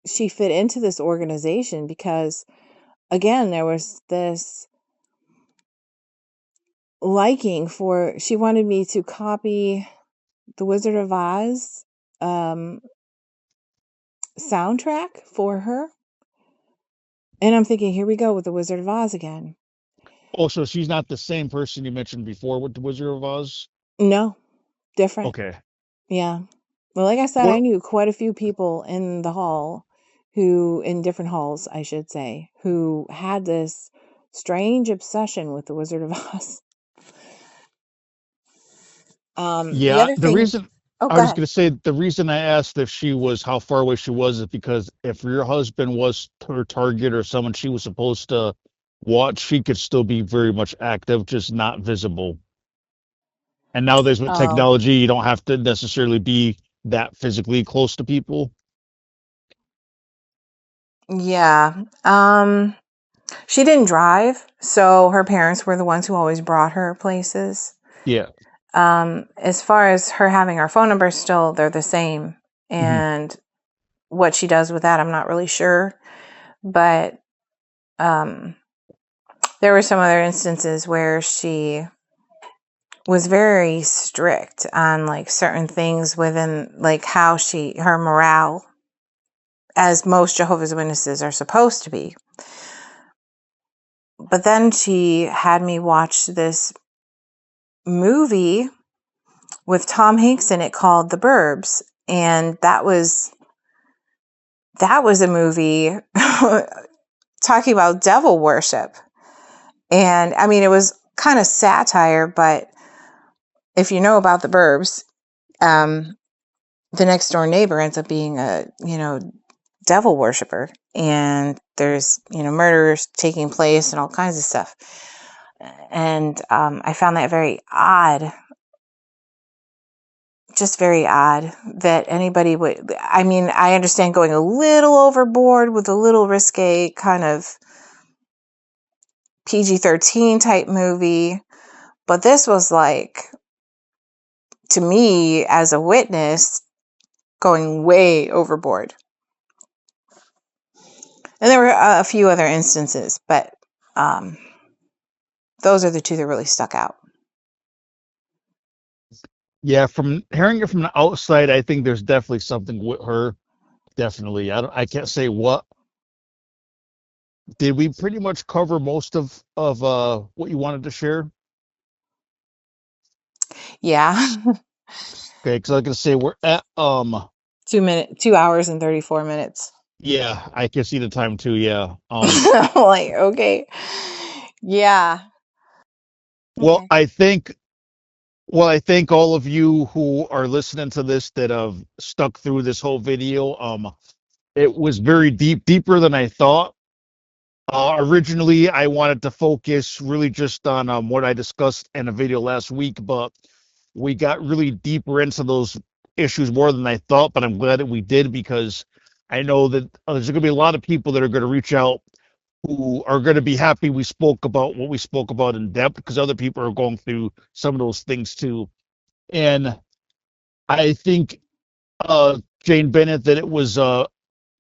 she fit into this organization, because again, there was this liking for, she wanted me to copy the Wizard of Oz soundtrack for her. And I'm thinking, here we go with the Wizard of Oz again. Oh, so she's not the same person you mentioned before with the Wizard of Oz? No, different. Okay. Yeah. Well, like I said, I Well, knew quite a few people in the hall in different halls, I should say, who had this strange obsession with the Wizard of Oz. The yeah, other the thing, reason oh, I go was just ahead. going to say the reason I asked if she was how far away she was is because if your husband was her target or someone she was supposed to watch, she could still be very much active, just not visible. And nowadays with Oh, technology, you don't have to necessarily be that physically close to people. yeah. She didn't drive, so her parents were the ones who always brought her places. Yeah. As far as her having our phone numbers still, they're the same. Hmm. And what she does with that, I'm not really sure. But there were some other instances where she was very strict on like certain things within like how her morale, as most Jehovah's Witnesses are supposed to be. But then she had me watch this movie with Tom Hanks in it called The Burbs, and that was a movie talking about devil worship. And I mean, it was kind of satire, but if you know about The Burbs, the next door neighbor ends up being a devil worshiper, and there's murders taking place and all kinds of stuff. And I found that very odd, just very odd that anybody would. I mean, I understand going a little overboard with a little risque kind of PG-13 type movie, but this was like, to me as a witness, going way overboard. And there were a few other instances, but those are the two that really stuck out. Yeah, from hearing it from the outside, I think there's definitely something with her. Definitely. I can't say what. Did we pretty much cover most of what you wanted to share? Yeah. Okay, because I was gonna say we're at 2 hours and 34 minutes. yeah, I can see the time too, yeah. Like, okay. Yeah. Well, Okay. I thank all of you who are listening to this that have stuck through this whole video. It was very deeper than I thought. Originally, I wanted to focus really just on what I discussed in a video last week, but we got really deeper into those issues more than I thought. But I'm glad that we did, because I know that there's going to be a lot of people that are going to reach out who are going to be happy we spoke about what we spoke about in depth, because other people are going through some of those things too. And I think, Jane Bennett, that it was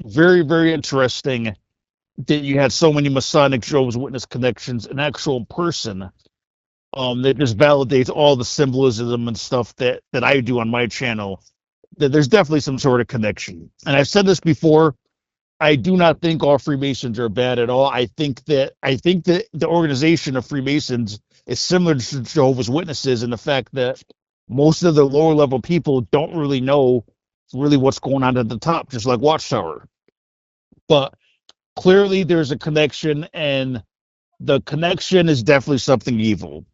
very, very interesting that you had so many Masonic Jehovah's Witness connections, an actual person, that just validates all the symbolism and stuff that I do on my channel. That there's definitely some sort of connection. And I've said this before. I do not think all Freemasons are bad at all. I think that the organization of Freemasons is similar to Jehovah's Witnesses in the fact that most of the lower level people don't really know really what's going on at the top, just like Watchtower. But clearly there's a connection, and the connection is definitely something evil.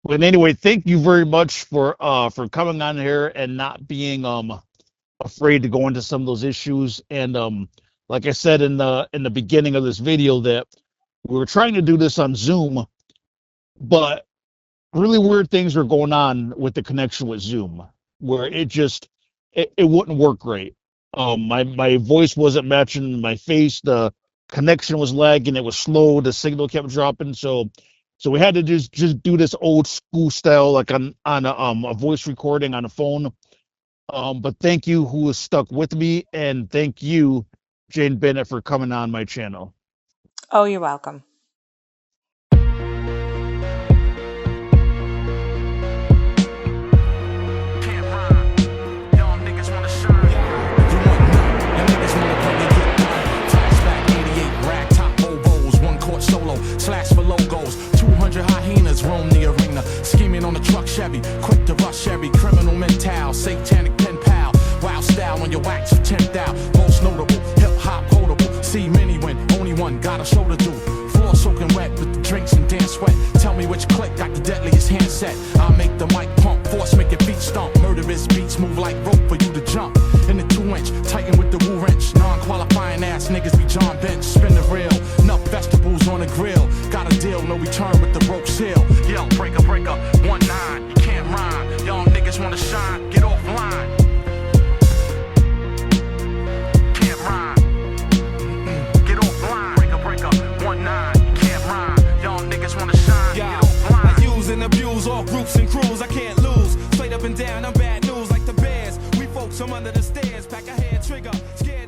But anyway, thank you very much for coming on here and not being afraid to go into some of those issues. And like I said in the beginning of this video, that we were trying to do this on Zoom, but really weird things are going on with the connection with Zoom, where it wouldn't work great. My voice wasn't matching my face. The connection was lagging. It was slow. The signal kept dropping. So we had to just do this old school style, like on a voice recording on a phone. But thank you who was stuck with me, and thank you, Jane Bennett, for coming on my channel. Oh, you're welcome. Slash for logos, 200 hyenas roam the arena, scheming on the truck Chevy, quick to rush every criminal mental, satanic pen pal, wild style on your wax for 10,000, most notable, hip hop quotable, see many win, only one got a show to do, floor soaking wet with the drinks and dance sweat, tell me which click got the deadliest handset, I'll make the mic pump, force make your feet stomp, murderous beats move like rope for you to jump, in the 2-inch, tighten with the woo wrench, non-qualifying ass niggas be John Bench, spin the reel, enough vegetables on the grill, got a deal, no return with the rope seal, yo, breaker, 1-9, you can't rhyme, y'all niggas wanna shine, get offline, can't rhyme, get offline, breaker, 1-9, you can't rhyme, y'all niggas wanna shine, get offline. I use and abuse all groups and crews, I can't lose, straight up and down, I'm bad news like the Bears, we folks from under the stairs, pack a head trigger, scared.